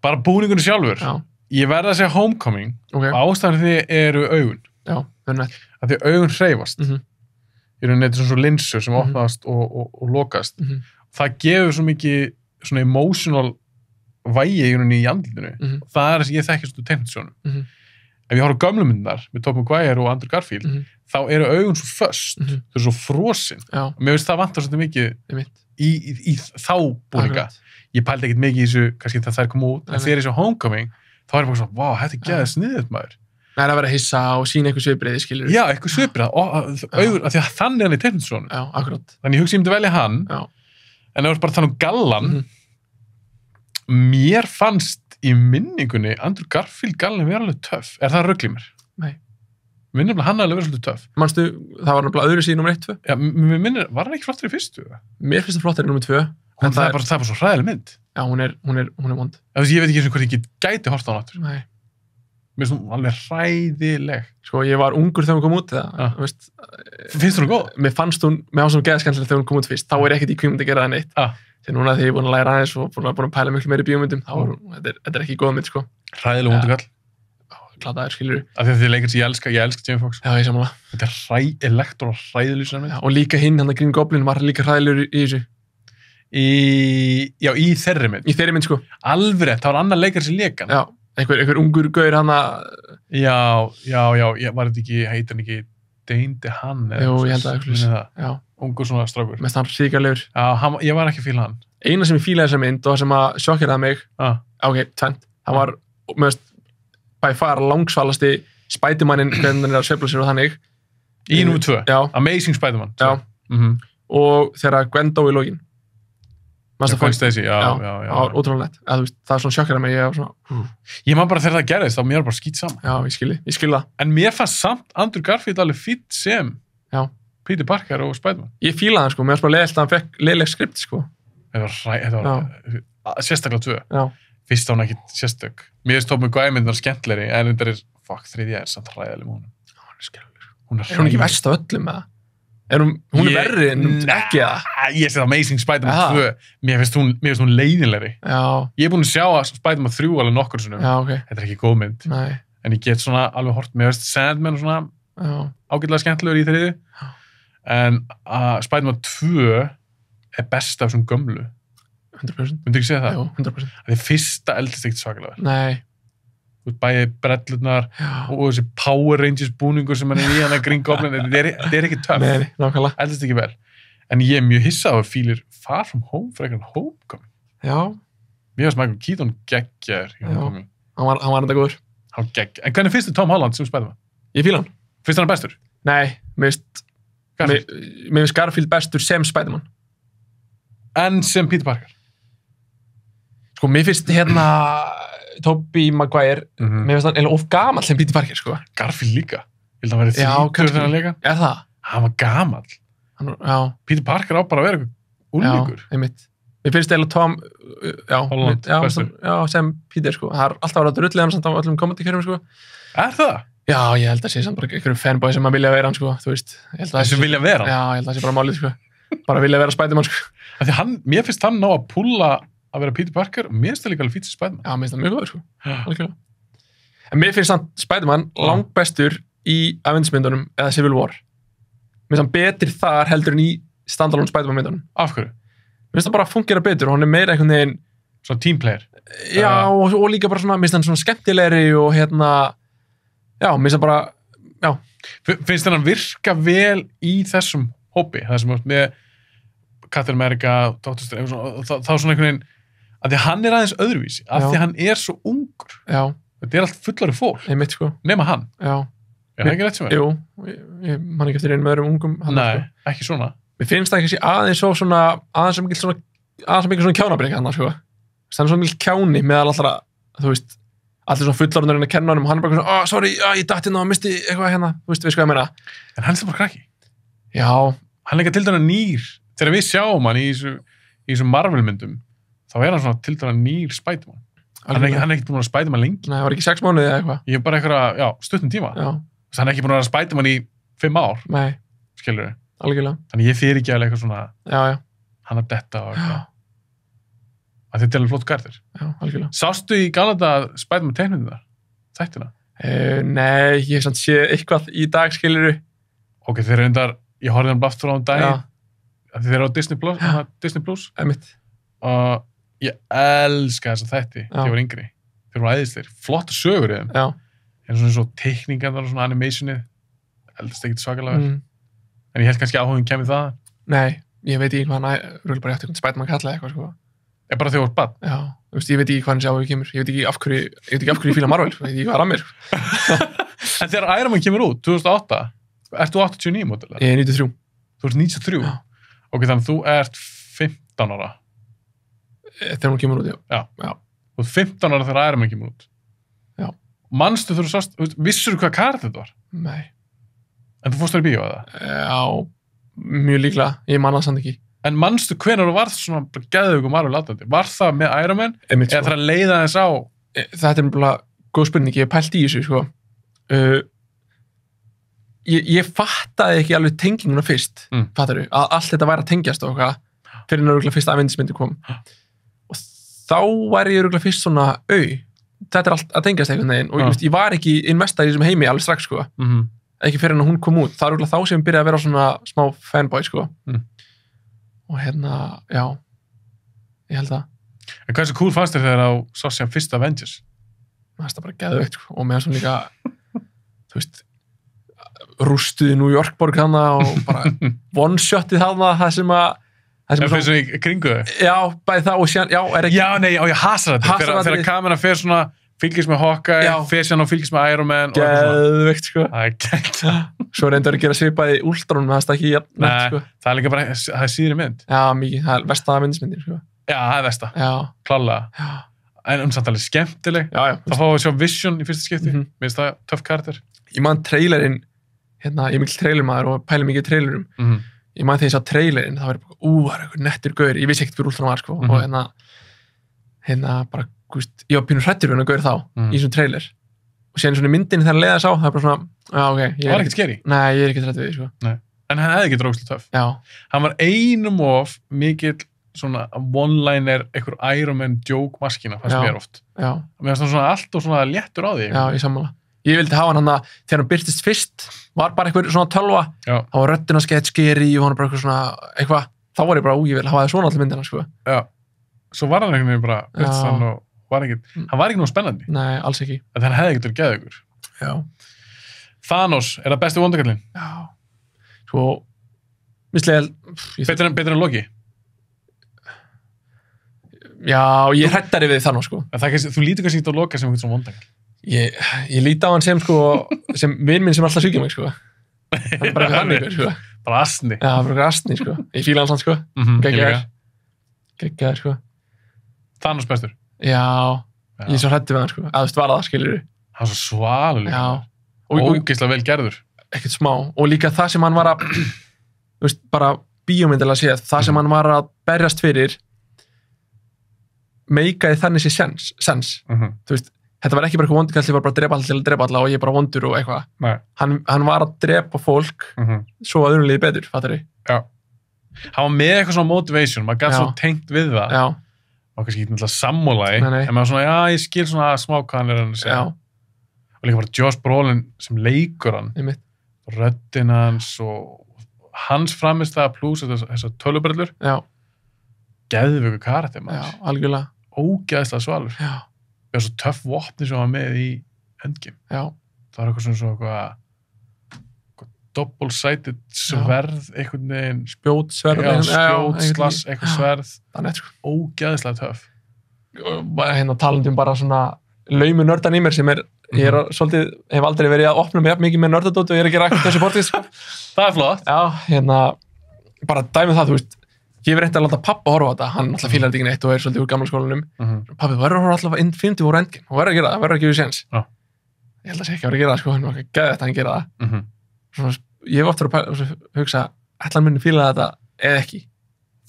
Bara búningunni sjálfur? Já. Ég verði að segja Homecoming. Okay. Ástæðan því eru augun. Já, það er nett. Af því augun hreyfast. Í rauninni þetta er svona linsur sem opnast og lokast. Það gefur svo mikið svona emotional vægi í rauninni í andlutinu. Það er þess að ég þekki svona teiknisjónum. Ef ég horf á gömlu myndar með Tobey Maguire og Andrew Garfield, þá eru augun svo föst. Þau eru svo frosin. Og mér finnst það vantar svolítið mikið í þá búninga. Ég pældi ekkert mikið í þessu, kannski það þær koma út, en þegar ég svo Homecoming, þá er ég bara svona, vá, þetta er geðið sniðið maður. Það er að vera að hissa og sína eitthvað svipriði, skilur. Já, eitthvað svipriði, augur, af því að þannig er hann í teiknisjónum. Já, akkurat. Þannig ég hugsi ég myndi velja hann. Já. En ef þú ert bara að tala um gallan, mér fannst í minningunni Andrew Garfield gallan vera alveg töff. Er það rugl í mér? Nei. Mér minnir hann alveg vera svolítið töff. Manstu, það var náttúrulega öðru síðan nummer 1, 2? Já, mér minnir, var hann ekki flottur í fyrstu? Mér finnst það flottur í nummer 2. Það er bara svo hræðileg mynd. Já, hún er vond. Ég veit ekki hvort ég gæti horft á hann aftur. Nei. Mér finnst hún alveg hræðileg. Sko, ég var ungur þegar hún kom út, veist. Finnst hún góð? Mér fannst hún geðskemmtileg þegar hún kom út fyrst. Þá er ekkert í kvímynd að gera það neitt. Þegar núna þegar ég er búin að læra aðeins og búin að pæla miklu meiri bíómyndum, þá þetta er ekki góð mynd, sko. Hræðileg hundugall. Glataður, skilur. Af því að þið leikir sem ég elska Jamie Foxx. Já, ég sammála. Þetta er hræðilegt og hræðileg sem mynd. Og líka hinn, hann Green Goblin, var líka hræðilegur í þessu. Í þeirri mynd. Í þeirri mynd, sko. Alveg rétt, það var annar leikar sem leik hann. Já, einhver ungur gaur hann að... Já, var þetta ekki, heitir hann ekki Dane DeHaan? Jú, ég held að það. Já. Ungur svona strákur. Mest hann ríkarlegur. Já, ég var ekki að fíla hann. Eina sem ég fílaði þessa mynd og sem að sjokkeraði mig, ok, tvent, hann var mest by far langsvalasti Spider-Manin hvernig hann er að sveifla sér og þannig. Í númer 2? Já. Amazing Spider-Man? Já. Og þegar Gwen dó í lokin. Gwen Stacy, já. Það var ótrúlega nett. Það er svona sjokkeraði mig, ég var svona... Ég man bara þegar það gerðist, þá mér var bara skýt saman. Já, ég skil það. En mér fannst samt Andrew Garfield alveg fýtt sem Peter Parker og Spider-Man. Ég fílaði hann, sko. Mér fannst bara leiðilegt að hann fekk leiðilegt skript, sko. Þetta var sérstaklega 2. Já. Fyrst á hann ekki sérstök. Mér finnst Tobey Maguire myndin skemmtilegri, en þetta er, þriðja er samt hræðileg með honum. Hún er skemmtileg. Er hún ekki verst af öllum, eða? Hún er verri en ekki, eða? Ég sé það Amazing Spider-Man 2. Mér finnst hún leiðinlegri. Já. Ég er búin að sjá Spider-Man 3 alveg nokkur sinnum. Já, ok. Þetta er ekki góð mynd. Nei. En ég get svona alveg hort, mér finnst Sandman og svona ágætlega skemmtilegur í þriðju. En Spider-Man 2 er best af svona gömlu. 100%. Myndu ekki segja það? Jú, 100%. Það er fyrsta eldist ekkert svakalega. Nei. Bæði brellurnar og þessi Power Rangers búningur sem hann er í hann að Green Goblin, þetta er ekki töff. Nei, nákvæmlega. Eldist ekki vel. En ég mjög hissa á að fílir Far From Home frekar en Homecoming. Já. Mér finnst Michael Keaton geggjaður í Homecoming. Hann var enda góður. Hann geggjaður. En hvernig finnst þið Tom Holland sem Spider-Man? Ég fíla hann. Finnst hann bestur? Nei, mér finnst Garfield bestur sem Spider-Man. En sem Peter Parker? Sko, mér finnst Tobey Maguire, mér finnst hann eiginlega of gamall sem Peter Parker, sko. Garfield líka. Ég held að hann verið 30 þegar hann leika. Er það? Hann var gamall. Já. Peter Parker á bara að vera eitthvað úlíkur. Já, einmitt. Mér finnst eiginlega Tom, Holland bestur. Já, sem Peter, sko. Það er alltaf að vera drullið hann samt á öllum komandi-kjörjum, sko. Er það? Já, ég held að sé samt bara einhverjum fanboy sem að vilja vera hann, sko, þú veist. Þessi vilja vera hann? Já, ég held að það sé bara málið, sko. Bara vilja vera Spider-Man, sko. Mér finnst hann ná að púlla að vera Peter Parker og mér finnst það líka alveg fýtt sem Spider-Man. Já, mér finnst það mjög góður, sko. Algjörlega. En mér finnst hann Spider-Man langbestur í Avengers-myndunum eða Civil War. Mér finnst hann betur þar heldur en í standalone Spider-Man-myndunum. Af hverju? Mér finnst það bara að fungera betur og hann er meira einhvern veginn... Svona teamplayer? Já, og líka bara svona, mér finnst hann svona skemmtilegri og já, mér finnst það bara, já. Finnst hann virka vel í þessum hópi? Það sem með Captain America, Doctor Strange, þá svona einhvern veginn, að því hann er aðeins öðruvísi, að því hann er svo ungur. Já. Þetta er allt fullari fólk. Einmitt, sko. Nema hann. Já. Er það ekki rétt sem er? Jú, ég man ekki eftir einu með öðrum ungum. Nei, ekki svona. Mér finnst það ekki aðeins svo mikil svona kjánabrika hann, sko. Það er svo mikil kjáni meðal allra, þú veist, allir svona fullorðnir að kenna honum, hann er bara svona, sorry, ég datt hérna og misti eitthvað þú veist hvað ég meina. En hann er bara krakki. Já. Hann er líka til dæna nýr. Þegar við sjáum hann í þessum Marvel-myndum, þá er hann svona til dæna nýr Spider-Man. Hann er ekkert búin að vera Spider-Man lengi. Nei, það var ekki 6 mánuði eða eitthvað. Ég er bara eitthvað, stuttum tíma. Já. Hann er ekki búin að vera Spider-Man í 5 ár. Nei. Skilur við? Algjörlega. Þannig ég fyrir ekki alveg eitthvað svona, já. Hann að detta og eitthvað. Að þetta er alveg flott karakter. Já, algjörlega. Sástu í Galanda Spider-Man teiknum þar? Þættina? Nei, ég hef samt séð eitthvað í dag, skilur við. Ok, þeir eru endar, ég horfði hann aftur á daginn. Þeir eru á Disney Plus. Og ég elska þessa þætti þegar ég var yngri. Þeir eru æðislegir. Flotta sögur í þeim. Já. En svona svo teikningar og svona animationið. Eldast ekkert svakalega vel. En ég held kannski áhugin kemur það. Nei, ég veit ekki hvað hann rúli bara eftir hvernig Spider-Man kallaði eitthvað, sko. Er bara þegar þú ert barn? Já, þú veist, ég veit ekki hvað hann sé áhugin kemur. Ég veit ekki af hverju ég fíla Marvel, sko. Ég veit ekki hvað er að mér. En þegar Iron Man kemur út, 2008, ert þú 89 mótilega? Ég er 93. Þú ert 93? Já. Ok, þannig þú ert 15 ára. Þegar hún kemur út, já. Þú ert 15 ára þegar Iron Man kemur út. Já. Manstu þú sást, vissur þú hvað karakter þetta var? Nei. En þú fórst þar í bíó, eða? Já, mjög líklega. Ég man það samt ekki. En manstu hvenær þú varst svona geðveikur Marvel aðdáandi? Var það með Iron Man? Eða það að leiða þess á? Þetta er bara góð spurning. Ég hef pælt í þessu, sko. Ég fattaði ekki alveg tenginguna fyrst, fattaru, að allt þetta væri að tengjast og eitthvað, fyrir náttúrulega fyrsta Avengers-myndi kom. Og þá var ég náttúrulega fyrst svona, þetta er allt að tengjast einhvern veginn, og ég var ekki investað í þessum heimi alveg strax, sko. Ekki fyrir en hún kom út. Það er náttúrulega þá sem ég byrjaði að vera svona smá fanboy, sko. Og já, ég held það. En hvað er svo cool fannst þér þegar á sá sem fyrsta Avengers? Það er bara geðveikt, sko, og meðan svona líka, þú veist, rústuði New York borg hana og bara one-shotið hana, það sem Það fyrir svo í kringu þau? Já, bæði það og síðan, já, er ekki... Já, nei, ég hasa þetta. Þegar kameran fer svona, fylgist með Hawkeye, fer síðan og fylgist með Iron Man. Geðveikt, sko. Það er gætt. Svo reyndur að gera svipaði í Ultron, það er ekki nefnt, sko. Það er líka bara, það er síðri mynd. Já, mikið, það er versta myndismyndir, sko. Já, það er versta. Já. Klálega. En samt alveg skemmtileg. Já. Það fáum við að sjá Vision í fyrsta skipti. Mér finnst það töff karakter. Ég man trailerinn, ég er mikill trailermaður og pæli mikið trailerum. Ég man þegar ég sá trailerinn, það var bara, það er eitthvað nettur gaur, ég vissi ekkert fyrir Ultron var, sko, og bara, gúst, ég var pínur hrættur við hann að gaur þá, í svona trailer, og síðan svona myndin þegar hann leiða sá, það er bara svona, já, ok. Það var ekkert skeri? Nei, ég er ekkert hrættur við því, sko. Nei. En hann hefði ekki drókslega töff. Já. Hann var einum of mikill svona one-liner, einhver Iron Man joke maskína, fannst mér oft. Já. Mér fannst hann svona allt og svona léttur á því. Já, ég sammála. Ég vildi hafa hann að þegar hann byrtist fyrst var bara eitthvað svona tölva þá var röddina skeri og hann bara eitthvað svona eitthvað, þá var ég bara, ég vil hafa það svona allir myndina, sko. Já, svo var hann einhvern veginn bara byrtist hann og var ekkert, hann var ekki nú spennandi. Nei, alls ekki. En hann hefði ekkert verið geðveikur. Já. Thanos, er það besti vondakallinn? Já. Svo, Betur en Loki? Já, ég hrættari við það nú, sko. Þú lítur kannski ekki á Loka sem einhvern svona vondang. Ég líti á hann sem, sko, sem vin minn sem alltaf svíkja mig, sko. Hann bara eitthvað þannig, sko. Bara asni. Já, bara eitthvað asni, sko. Ég fíla hann sann, sko. Geggjaður, sko. Thanos bestur. Já, ég er svo hrættur við hann, sko. Að þú veist, var það, skilur þú. Hann er svo svalur líka. Já. Og ógeðslega vel gerður. Ekkert smá. Og líka það sem hann var að, þú veist, bara bíómyndilega séð, það sem hann var að berjast fyrir, meikaði þannig sér sens. Þú veist, þetta var ekki bara eitthvað vondur kall, ég var bara að drepa all til að drepa alla og ég er bara vondur og eitthvað. Hann var að drepa fólk svo að unnliði betur, fattar þið? Já. Hann var með eitthvað svona motivation, maður gæti svo tengt við það. Já. Og kannski ekki náttúrulega sammálaði, en maður svona, já, ég skil svona smá hvað hann er að segja. Já. Og líka bara Josh Brolin sem leikur hann. Einmitt. Röddin hans og hans framistæða pluss þessar tölubrillur. Já. Geðveikur karakter, maður. Já, algjörlega. Ógeðslega svalur. Já. Það var svo töff vopni sem var með í Endgame. Já. Það var eitthvað svona double-sided sverð, einhvern veginn. Spjótsverð. Spjótslass, eitthvað sverð. Þannig, sko. Ógeðslega töff. Hérna talandum bara svona laumu nördan í mér sem ég er svolítið, hef aldrei verið að opna mig mikið með nördadótt og ég er ekki rækt þessu portið, sko. Það er flott. Já, hérna, bara dæmið það, þú veist, ég verið að láta pappa horfa á þetta, hann alltaf fílar þetta ekki neitt og er svolítið úr gamla skólanum. Pappi, þú verður að horfa alltaf Infinity War Endgame, þú verður að gera það, verður að gefa séns. Ég held að sé ekki að vera að gera það, sko, hann var ekki geðið þetta að hann gera það. Svona, ég hef oft verið að hugsa, ætla hann muni fíla þetta eða ekki.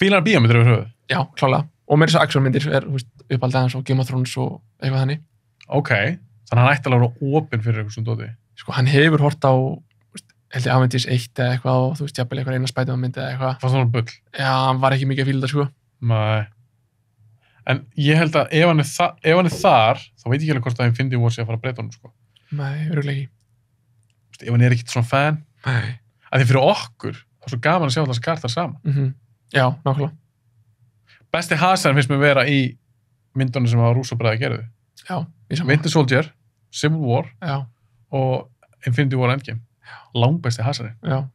Fílar hann bíómyndir yfir höfuð? Já, klálega. Og meira svo actionmyndir er, þú veist, uppaldið hans og Game of Thrones og eitthvað þannig. Ok, þannig hann ætti alveg að vera opinn fyrir eitthvað svona dóti. Sko, hann hefur hort á, held ég, Avengers 1 eða eitthvað og þú veist, jafnvel eitthvað eina Spider-Man-myndi eða eitthvað. Fannst það bull? Já, hann var ekki mikið að fíla þetta, sko. Nei. En ég held að ef hann er þar, þá veit ég ekki alveg hvort að Infinity War sé að fara að breyta honum, sko. Nei, örugglega ekki. Ef hann er ekkert svona fan. Nei. Af því fyrir okkur, það er svo gaman að sjá þessa karakter saman. Já, nákvæmlega. Besti hasarinn finnst mér vera í myndunum sem hafa Rússabræði gerðu. Já, ég saman. Winter Soldier, Civil War og Infinity War Endgame. Langbesti hasarinn. Já.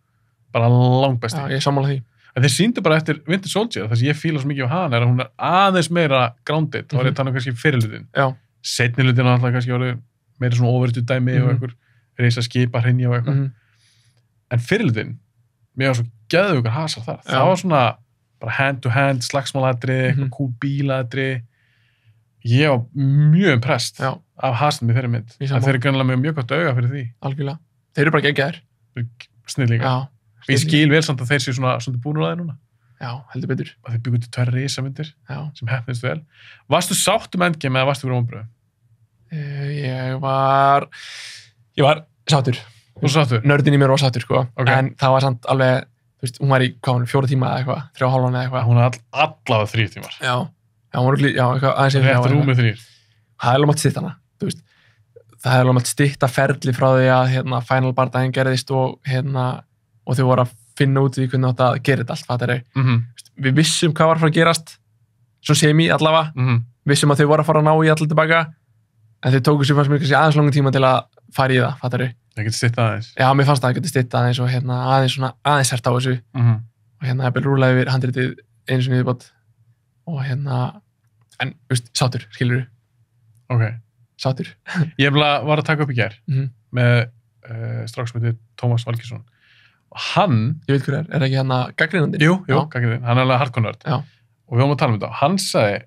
Bara langbesti. Já, ég sammála því. En þeir sýndu bara eftir Winter Soldier, það sem ég fíla svo mikið á hana er að hún er aðeins meira grounded, þá var ég að tala um kannski fyrirlutin. Já. Seinni hlutin alltaf kannski var meira svona overstu dæmi og einhver reisa skipa hrynja og eitthvað. En fyrirlutin, mér var svo geðveikur hasar þar. Það var svona bara hand-to-hand, slagsmáladri, eitthvað cool bíladri. Ég var mjög impressed af hasnum í þeirri mynd. En þeir eru grannlega mjög gott auga fyrir því. Algjörlega. Þeir eru bara geggjaðir. Snillinga. Ég skil vel samt að þeir séu svona búnur að þeir núna. Já, heldur betur. Og þeir byggur til 2 risamyndir sem hefnist vel. Varstu sátt Endgame eða varstu fyrir vonbrigðum? Ég var sáttur. Þú sáttur? Nördin í mér var sáttur, sko. En það var samt alveg, þú veist, hún var í 4 tíma eða eitthvað, 3,5 eða eitthvað. Hún er allavega 3 tímar. Já, hún var eitthvað aðeins yfir. Rétt rúmið 3. Það er alveg mátt stytta hana, þú veist. Það er alveg mátt stytta ferli frá því að final bardaginn gerðist og þau voru að finna út í hvernig átt að gera þetta allt, fattar þau. Við vissum hvað var að fara að gerast, svo semi allavega, vissum að þau voru að fara að ná í allir tilbaka, en þau tóku sér fannst mér kannski aðeins langan tíma til að fara í það, fattar þau. Það getur stytta aðeins. Já, mér fannst það að geta stytta aðeins og aðeins hert á þessu og ég rúlaði yfir handritið einu sinni viðbót og en, sátur, skilur þú? Ok. Sátur. Ég var að taka upp í gær með strák sem heitir Tómas Valgeirsson og hann... Ég veit hver er ekki gagnrýnandinn? Jú, gagnrýnandinn, hann er alveg hardcore-nörd og við varum að tala um þetta og hann sagði,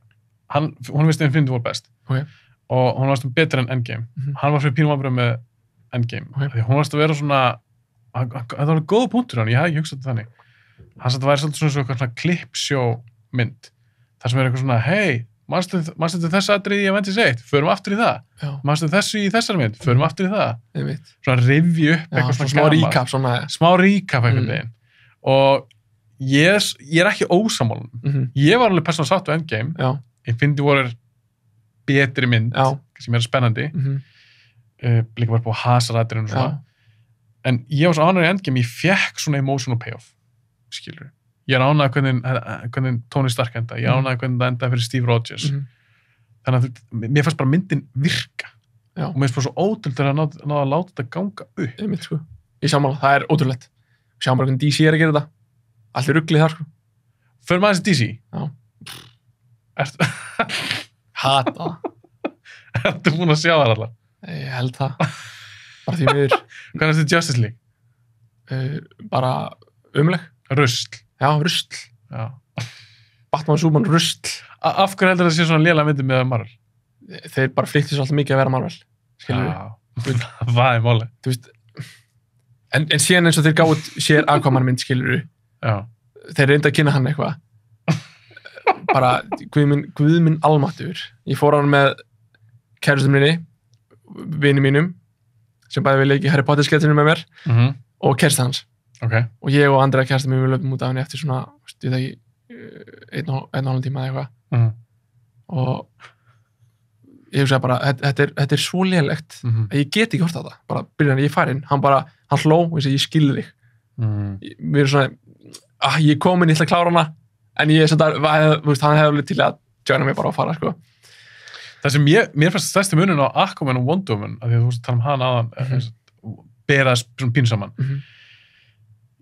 hún veist Infinity War best og hún varst betur en Endgame. Hann var fyrir pínum ábyrðum með Endgame. Því hún varst að vera svona, það var góða punktur hann, ég hef ekki hugsað þetta þannig. Hann sagði að það væri svolítið svona klippsjó mynd. Það sem er eitthvað svona, hei, manstu þessu atriði í Avengers 1, förum aftur í það. Manstu þessu í þessari mynd, förum aftur í það. Svona rifja upp eitthvað svona gaman. Smá recap einhvern veginn. Og ég er ekki ósammála. Ég var alveg persónulega sátt á Endgame. Infinity War er betri mynd, sem er spennandi. Líka bara búið að hasa rættirinn og svona. En ég var svo ánægður í Endgame, ég fekk svona emotional payoff, skilur. Ég er ánægður hvernig Tony Stark enda, ég er ánægður hvernig það enda fyrir Steve Rogers. Þannig að mér fannst bara myndin virka. Og mér finnst bara svo ótrúlega að ná að láta þetta ganga upp. Sko. Ég sammála, það er ótrúlegt. Sjáum bara hvernig DC er að gera þetta. allir ruglið þar, sko. Förum aðeins í DC? Já. Hata. Ertu búin að sjá það allar? Ég held það. Bara því miður. Hvað er þetta Justice League? Bara umleg. Rusl. Já, rusl. Já. Batman og Superman rusl. Af hverju heldur það sé svona lélega myndi með Marvel? Þeir bara flýttu svo alltaf mikið að vera Marvel. Skilur við? Það er máli. Þú veist, en síðan eins og þeir gáðu sér Aquaman mynd, skilur við. Já. Þeir reynda að kynna hann eitthvað. Bara, Guð minn almáttugur. Ég fór á hann með kærustum minni, vini mínum, sem bæði vilja ekki Harry Potter sketsinu með mér, og kærasta hans. Okay. Og ég og Andrea kærasta mér við löpum út af henni eftir svona, ég veit ekki, einn og hálfum tíma eða eitthvað. Og ég hugsaði bara, þetta er svo lélegt að ég get ekki hort á það. Bara byrjan, ég farinn, hann hló og ég segi, ég skilði þig. Við erum svona, ég kom inn, ég ætla að klára hana, en ég hann hefði alveg til að joina mig bara að fara, sko. Það sem mér fannst stærsti muninn á Aquaman og Wonder Woman, af því að þú veist að tala um hana aðan, bera svona pínu saman.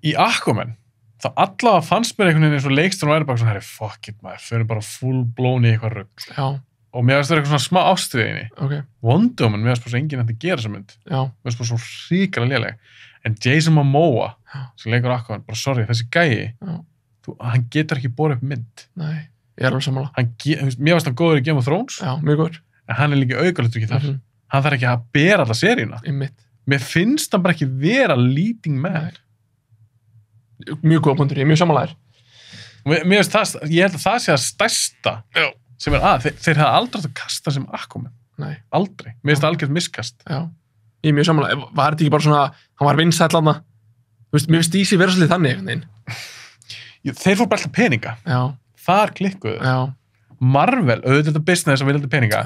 Í Aquaman, þá allavega fannst mér einhvern veginn eins og leiksturinn væri bara svona, herri, fuck it maður, þau eru bara full blown í eitthvað rugl. Já. Og mér finnst það eitthvað svona smá ástriðinni. Okay. Wonder Woman, mér finnst bara svo enginn hægt að gera þessa mynd. Já. Mér finnst bara svo ríkala léleg. En Jason Momoa, sem leikur Aquaman, bara sorry, þessi gæi, hann getur ekki borið upp mynd. Nei, ég alveg sammála. Mér finnst hann góður í Game of Thrones. Já, mjög góður. En hann líka aukalutur ekki þar. Hann þarf ekki að bera alla seríuna. Mér finnst hann bara ekki vera leading man. Mjög góða punktur, ég er mjög sammálaður. Mér finnst það, ég held að það sé að stærsta sem þeir hefði aldrei átt að kasta sem Aquaman. Nei. Aldrei. Mér finnst það algjörð miskast. Já. Ég er mjög sammálaður. Var þetta ekki bara svona, hann var vinsæll þarna? Þú veist, mér finnst DC vera svolítið þannig einhvern veginn. Þeir fór bara alltaf peninga. Já. Þar klikkuðu. Já. Marvel, auðvitað þetta business að vilja alltaf peninga,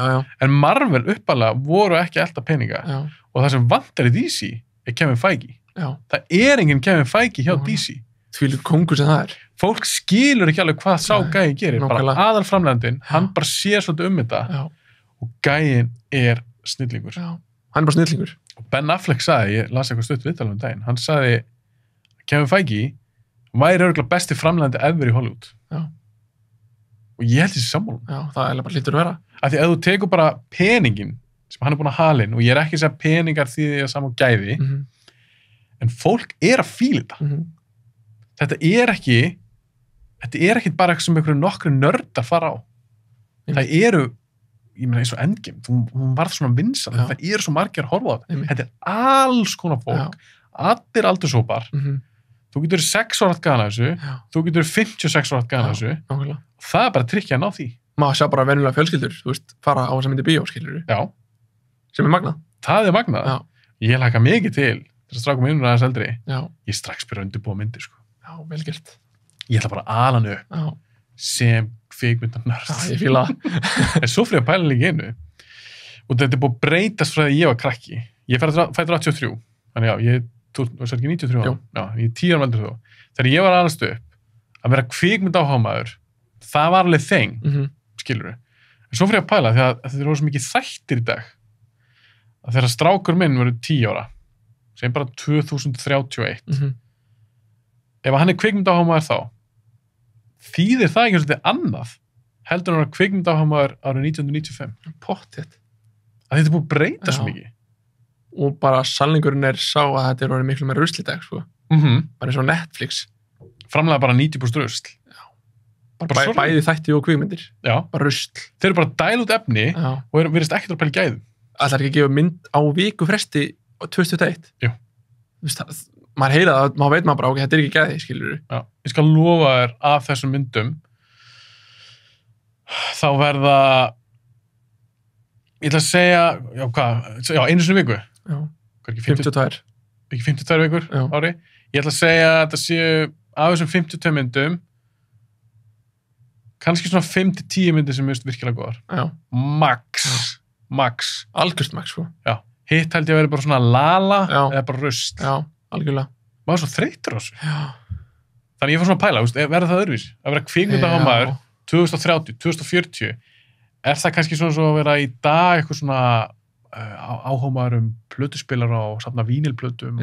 en Marvel uppalega voru ekki alltaf peninga. Já. Og það sem vantar í DC er Kevin Feige. Já. Það er enginn Kevin Feige hjá DC. Þvílíkur kóngur sem það er. Fólk skilur ekki alveg hvað sá gæi gerir. Bara aðalframleiðandinn, hann bara sér svolítið þetta. Já. Og gæin er snillingur. Já. Hann er bara snillingur. Og Ben Affleck sagði, ég las eitthvað stutt viðtal daginn, hann sagði Kevin Feige væri örugglega besti framleiðandi ever í Hollywood. Já. Og ég held þessi sammála. Já, það er bara hlýtur að vera. Af því að þú tekur bara peningin sem hann er búin að halin, og ég er ekki að segja peningar því því að sama gæði, en fólk er að fíla þetta. Þetta er ekki bara eitthvað sem einhverju nokkru nörd að fara á. Það eru, ég meina eins og Endgame, hún varð svona vinsal, það eru svo margir að horfa á þetta. Þetta er alls konar fólk, allir aldurshópar. Þú getur 6 ára gana þessu, þú getur 56 ára gana þessu, og það er bara trikkja að ná því. Maður sjá bara venjulega fjölskyldur, þú veist, fara á þess að myndi bíó, skilur. Já. Sem er magnað. Það er magnað. Já. Ég hlaka mikið til þess að stráka mig innur aðeins eldri. Já. Ég strax byrja undirbúa myndir, sko. Já, vel gert. Ég ætla bara aðlanu sem kvikmyndanörd. Já, ég fíla það. En svo fyrir að pæla líka einu. Og þetta er búið að breytast frá því að ég var krakki. Ég fættur 83. Þannig já, þú veist ekki 93 ára? Já, ég er 10 ára veldur þó. Þegar ég var aðalast upp að vera kvikmyndaáhugamaður, það var alveg þeng, skilur við. En svo fyrir að pæla, því að þetta eru svo mikið þættir í dag, að þegar strákur minn verður 10 ára, sem bara 2031, ef hann er kvikmyndaáhugamaður þá, þýðir það ekki svolítið annað, heldur hann að vera kvikmyndaáhugamaður árið 1995. Pottþétt. Að þetta er búið að breyta svo mikið. Og bara sannleikurinn er sá að þetta er orðið miklu meira rusl í dag, sko. Bara eins og Netflix. Framlega bara 90% rusl. Já. Bara bæði þætti og kvikmyndir. Já. Bara rusl. Þeir eru bara að dæla út efni og virðist ekkert að pæla í gæðum. Ætlar ekki að gefa mynd á viku fresti 2021? Jú. Þú veist, maður heyra það, maður veit maður bara, ok, þetta er ekki gæði, skilur þú? Já. Ég skal lofa þér af þessum myndum, þá verða, ég ætla að segja, einu sinni viku. Já. 52. Ekki 52 vikur ári. Ég ætla að segja að þetta séu af þessum 52 myndum kannski svona 5-10 myndir sem er virkilega góðar. Já. Max. Algjörst max, sko. Já. Hitt held ég að vera bara svona lala eða bara rust. Já, algjörlega. Maður er svo þreytur á þessu. Já. Þannig ég fór svona að pæla, verður það öðruvís? Að vera kvikmyndaáhugamaður 2030, 2040, er það kannski svona svo að vera í dag eitthvað svona áhugamaður plötuspilara og safna vínilplötum.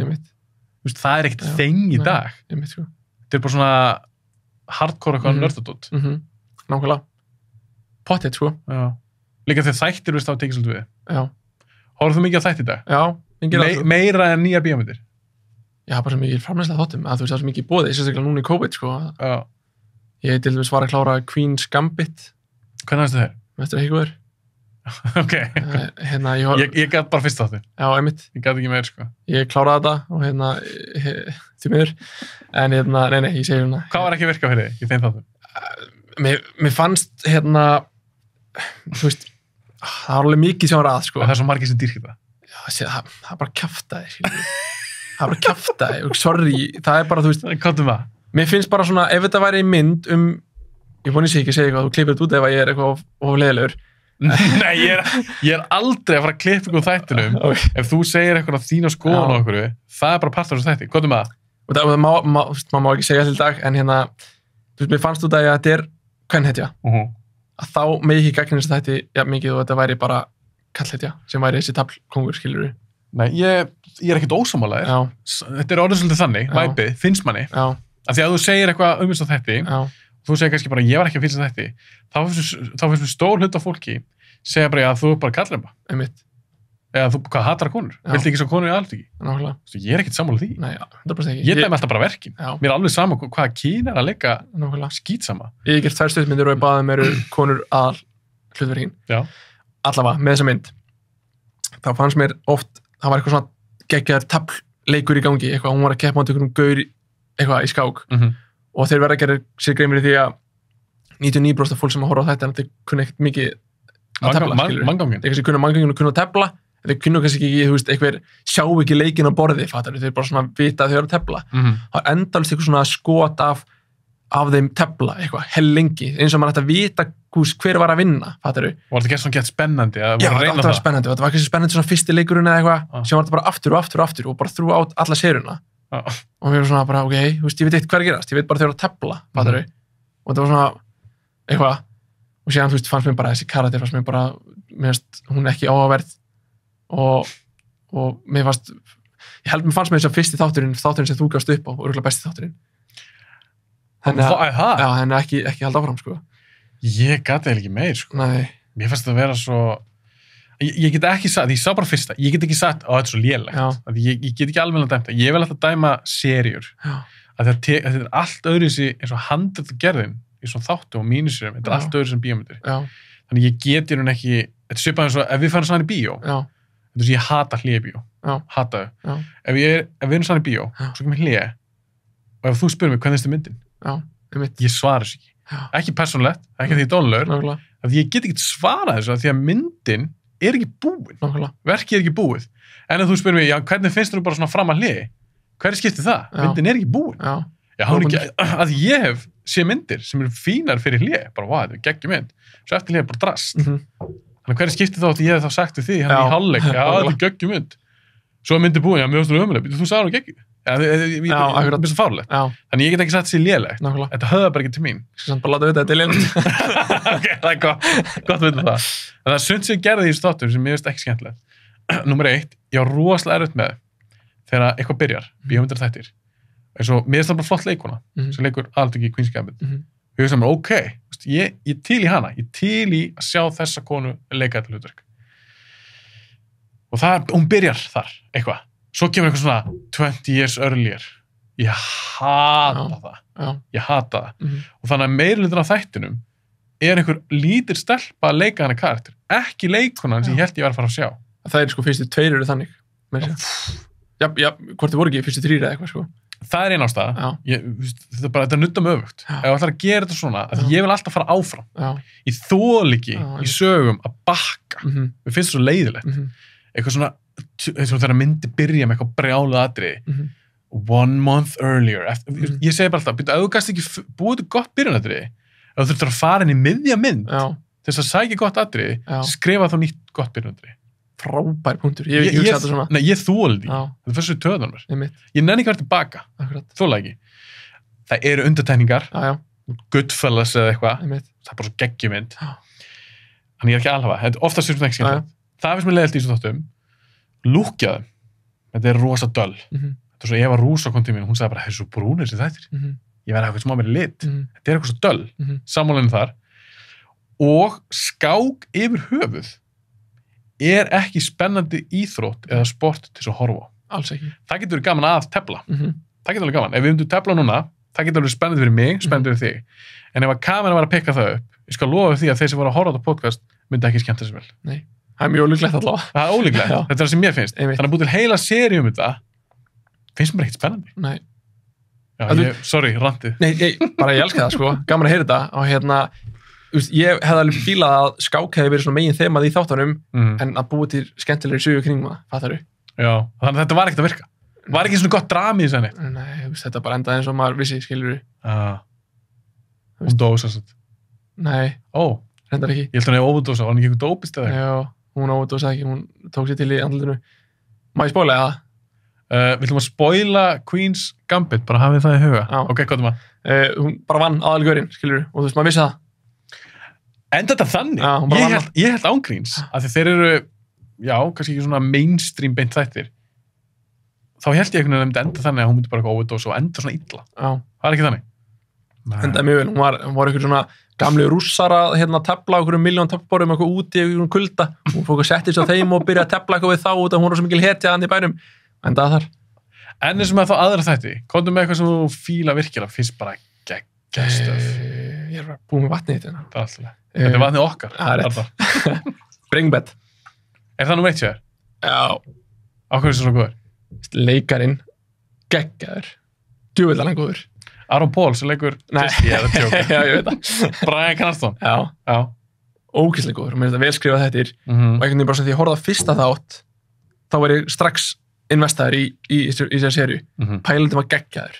Það er ekkert þeng í dag. Þetta er bara svona hardcore eitthvað nördadót. Nákvæmlega. Pottþétt, sko. Já. Líka þegar þættir veist þá tekið svolítið við. Já. Horfðu þú mikið á þætti í dag? Já. Meira en nýjar bíómyndir? Já, bara svo mikið framleiðsla þáttum, að þú veist það er svo mikið bóðið, sérstaklega núna í COVID, sko. Já. Ég til dæmis var að klára Queen's Gambit. Hvernig aðeins það? Veistu það ekki góður? Ok. Ég gæti bara fyrst þáttir. Já, einmitt. Ég gæti ekki meir, sko. Ég kláraði þetta og því miður. En nei, ég segi svona. Hvað var ekki að virka fyrir þig í þeim þáttum? Mér fannst, þú veist, það var alveg mikið sem var að, sko. Það er svo margir sem dýrkir það. Já, það er bara kjaftaði, skilur. Það er bara kjaftaði, og sorry, það er bara, þú veist. Hvað um það? Mér finnst bara svona, ef þetta væri mynd ég búin að segja eitthvað, þú klippir þetta út ef ég er eitthvað of leiðilegur. Nei, ég er aldrei að fara að klippa ykkur þættinum. Okay. Ef þú segir eitthvað á þína skoðun og okkur, það er bara part af þessu þætti. Hvað um það? Það má ekki segja til dag, en þú veist, mér fannst út að þetta er kvenhetja. Að þá með ekki gagnið þessu þætti, já, mikið, og þetta væri bara kallhetja, sem væri þessi taflkongur, skilur við. Nei, ég er ekkert ósammálaðir. Þetta er orðið svolítið þannig, væpið, finnst manni. Af því að þú segir eitthvað þess að þætti, þú segir kannski bara, ég var ekki að fylgja þetta, þá finnst við stór hluta fólki segja bara, já, þú er bara kallremba. Einmitt. Eða þú, hvað, hatar að konur? Viltu ekki svo konur í allt ekki? Nákvæmlega. Ég er ekkert sammála því. Nei, já, 100% ekki. Ég dæmi alltaf bara verkin. Já. Mér er alveg sama hvaða kyn er að leika skítsama. Ég hef gert tvær stuttmyndir og ég baði mér konur aðal hlutverkin. Já. Allavega, með þessa mynd. Þá fannst mér oft, það var eitthvað svona geggjaður taflleikur í gangi, eitthvað, hún var að keppa á einhverjum gaur eitthvað í skák. Og þeir verða að gera sér grein fyrir því að 99% af fólk sem að horfa á þetta þeir kunna ekkert mikið að tefla, skilur. Manngangin. Þeir kannski kunna manngangin og kunna að tefla, þeir kunna kannski ekki, þú veist, eitthvað sjá ekki leikinn á borði, fattar þeir bara svona vita að þeir eru að tefla. Það endalist eitthvað svona skot af þeim tefla, eitthvað, hell lengi, eins og maður ætti að vita hver var að vinna, fattar þau. Og var þetta svona gett spennandi? Já, þetta var spennandi, þetta var kannski spennandi svona fyrsti leikurinn eða eitthvað, sem var þetta bara aftur og aftur og aftur og bara throughout alla seruna. Og mér var svona bara, ok, þú veist, ég veit eitthvað hvað er að gerast, ég veit bara þeir eru að tefla, fattar þau. Og þetta var svona, eitthvað, og síðan, þú veist, fannst mér bara þessi karakter, fannst mér bara, mér finnst hún ekki áhugaverð og mér fannst, mér fannst mér þess að fyrsti þátturinn sem þú gafst upp á, og örugglega besti þátturinn. Þannig ekki halda áfram, sko. Ég gati eiginlega ekki meir, sko. Nei. Mér fannst þetta að vera svo, ég get ekki sagt, ég sá bara fyrsta, ég get ekki sagt, þetta er svo lélegt. Ég get ekki alveg að dæma það. Ég vil alltaf dæma seríur. Þetta er allt öðruvísi eins og handriðgerðin í svona þáttum og mínusurum, þetta er allt öðruvísi en bíómyndir. Þannig ég get í raun ekki, þetta svipað eins og ef við færum saman í bíó, þetta er svo ég hata hlé í bíó. Hata þau. Ef við erum saman í bíó, svo kemur hlé, og ef þú spyrir mig hvernig er myndin, ég svara þessu ekki. Ekki persónulegt, ekki því dónulegur, af því ég get ekki svara þessu af því að myndin er ekki búin. Verkið er ekki búið. En ef þú spyrir mig, já, hvernig finnst þú bara svona fram að hliði? Hverju skiptir það? Myndin er ekki búin. Já, hún er ekki, að ég hef sé myndir sem eru fínar fyrir hlið, bara, þetta er geggjum mynd. Svo eftir hlið er bara drast. Þannig hverju skiptir þá að ég hef þá sagt við því, hann í hálfleik, já, þetta er geggjum mynd. Svo er myndin búin, já, mjög stóru ömuleg, þú sagði hann geggjum. Mér finnst það fárlegt. Þannig ég get ekki sagt þessi lélegt. Þetta höfða bara ekki til mín. Skal samt bara láta vita þetta er lélegt. Ok, það er gott að vita það. En það er sund sem ég gerði í þessu þáttum sem mér finnst ekki skemmtilegt. Númer 1, ég var rosalega erfitt með þegar eitthvað byrjar, bíómyndir þættir. Eins og mér finnst það bara flott leikona sem leikur aðaltöki í Queen's Gambit. Ég finnst það bara, ok, ég til í hana, ég til í að sjá þessa konu leika þetta hlutverk. Og hún byrjar þar, eitthvað. Svo kemur eitthvað svona 20 years earlier. Ég hata það. Ég hata það. Og þannig að meirihlutin af þættinum er einhver lítil stelpa að leika hana karakter. Ekki leikonan sem ég held ég var að fara að sjá. Það er sko fyrstu 2 eru þannig. Já, hvort þið voru ekki fyrstu 3 eða eitthvað, sko. Það er einn ástæða. Þetta nutta mig öfugt. Ef ég ætlar að gera þetta svona, að ég vil alltaf fara áfram. Ég þoli ekki í sögum að bakka. Mér finnst það svo leiðilegt. Eitthvað svona, eins og þegar myndi byrja með eitthvað brjáluð atriði. 1 month earlier. Ég segi bara alltaf, ef þú gæst ekki búið gott byrjunadriði, ef þú þurftur að fara inn í miðja mynd til þess að sækja gott atriði, skrifa þá nýtt gott byrjunadriði. Frábær punktur. Ég hugsa þetta svona. Nei, ég þoli því. Það fyrir svo töðan mér. Ég nenni ekki að vera tilbaka. Þóla ekki. Það eru undantekningar. Goodfellas eða eitthvað. Það er bara svo geggjumynd. Þannig ég er ekki alhafa. Þetta er oftast fyrir ekki skemmt. Það finnst mér leiðilt í þessu þáttum. Lúkjaðum. Þetta er rosa döll. Þetta er svo Eva Rúsa kom til mín og hún sagði bara, það er svo brúnir sem þættir. ég verði eitthvað smá meiri lit, þetta eitthvað svo döll, sammálaðinu þar, og skák yfir höfuð ekki spennandi íþrótt eða sport til að horfa á. Alls ekki. Það getur verið gaman að tefla. Það getur alveg gaman. Ef við myndum tefla núna, það getur alveg spennandi fyrir mig, spennandi fyrir þig. En ef að kameran var að pikka það upp, ég skal lofa því að þeir sem voru að horfa á þetta podcast myndi ekki skemmta sér vel. Nei, það mjög ólíklegt allavega. Það ólíklegt, þetta það sem mér finnst. Þannig að búið til heila séri þetta, finnst mér ekkert spennandi. Nei. Já, sorry, rantið. Nei, ég elska það, sko. Gaman að heyra þetta. Og ég hefði alveg fílað að skák hefði verið svona megin þemað í þáttunum, en að búið til skemmtilegri sögu kringum það, fattar þú? Já, þannig að þetta var ekkert að virka. Var ekki svona gott drama í þessu henni? Nei, þetta bara endaði eins og maður vissi, skilur Hún dósa svo. Nei, reyndar ekki. Ég held að hún hefði óverdósa, var hún ekki eitthvað dópist eða eitthvað? Já, hún óverdósa ekki, hún tók sér til í andlutinu. Má ég spóla það? Við ætlum að spoila Queen's Gambit, bara hafið það í huga. Ok, hvað er maður? Hún bara vann aðalgörinn, skilur og þú veist, maður vissi það. Enda þetta þannig? Ég held ángríns, af því þeir eru, já, kannski ekki svona mainstream beint þættir. Þá held ég einhvern veginn að það myndi enda þannig að hún myndi bara eitthvað overdósa og enda svona illa. Það er ekki þannig. Endaði mjög vel, hún var einhver svona gamli rússar að tefla okkur miljón teflborum eitthvað úti í einhverjum kulda. Hún fór að setja þess að þeim og byrja að tefla eitthvað við þá út af hún var svo mikil hetja hann í bænum. Endaði þar. En eins og með þá aðra þætti, komdu með eitthvað sem þú fíla virkilega, finnst bara geggjastöf. Ég er búið með vatnið þetta. Það er alltaf. Þetta er vatnið okkar. Það er rétt. Bringbed. Er það nú veit sér? Já. Á hverju er það svo góður? Leikarinn geggjaður. Djúvillan góður. Aaron Paul sem leikur Já, ég veit það. Bryan Cranston. Já. Ógeðslega góður. Mér finnst það vel skrifað þettir. Og einhvern veginn bara sem því ég horfði á fyrsta þátt, þá var ég strax investaður í þessari serju. Pælandi var geggjaður.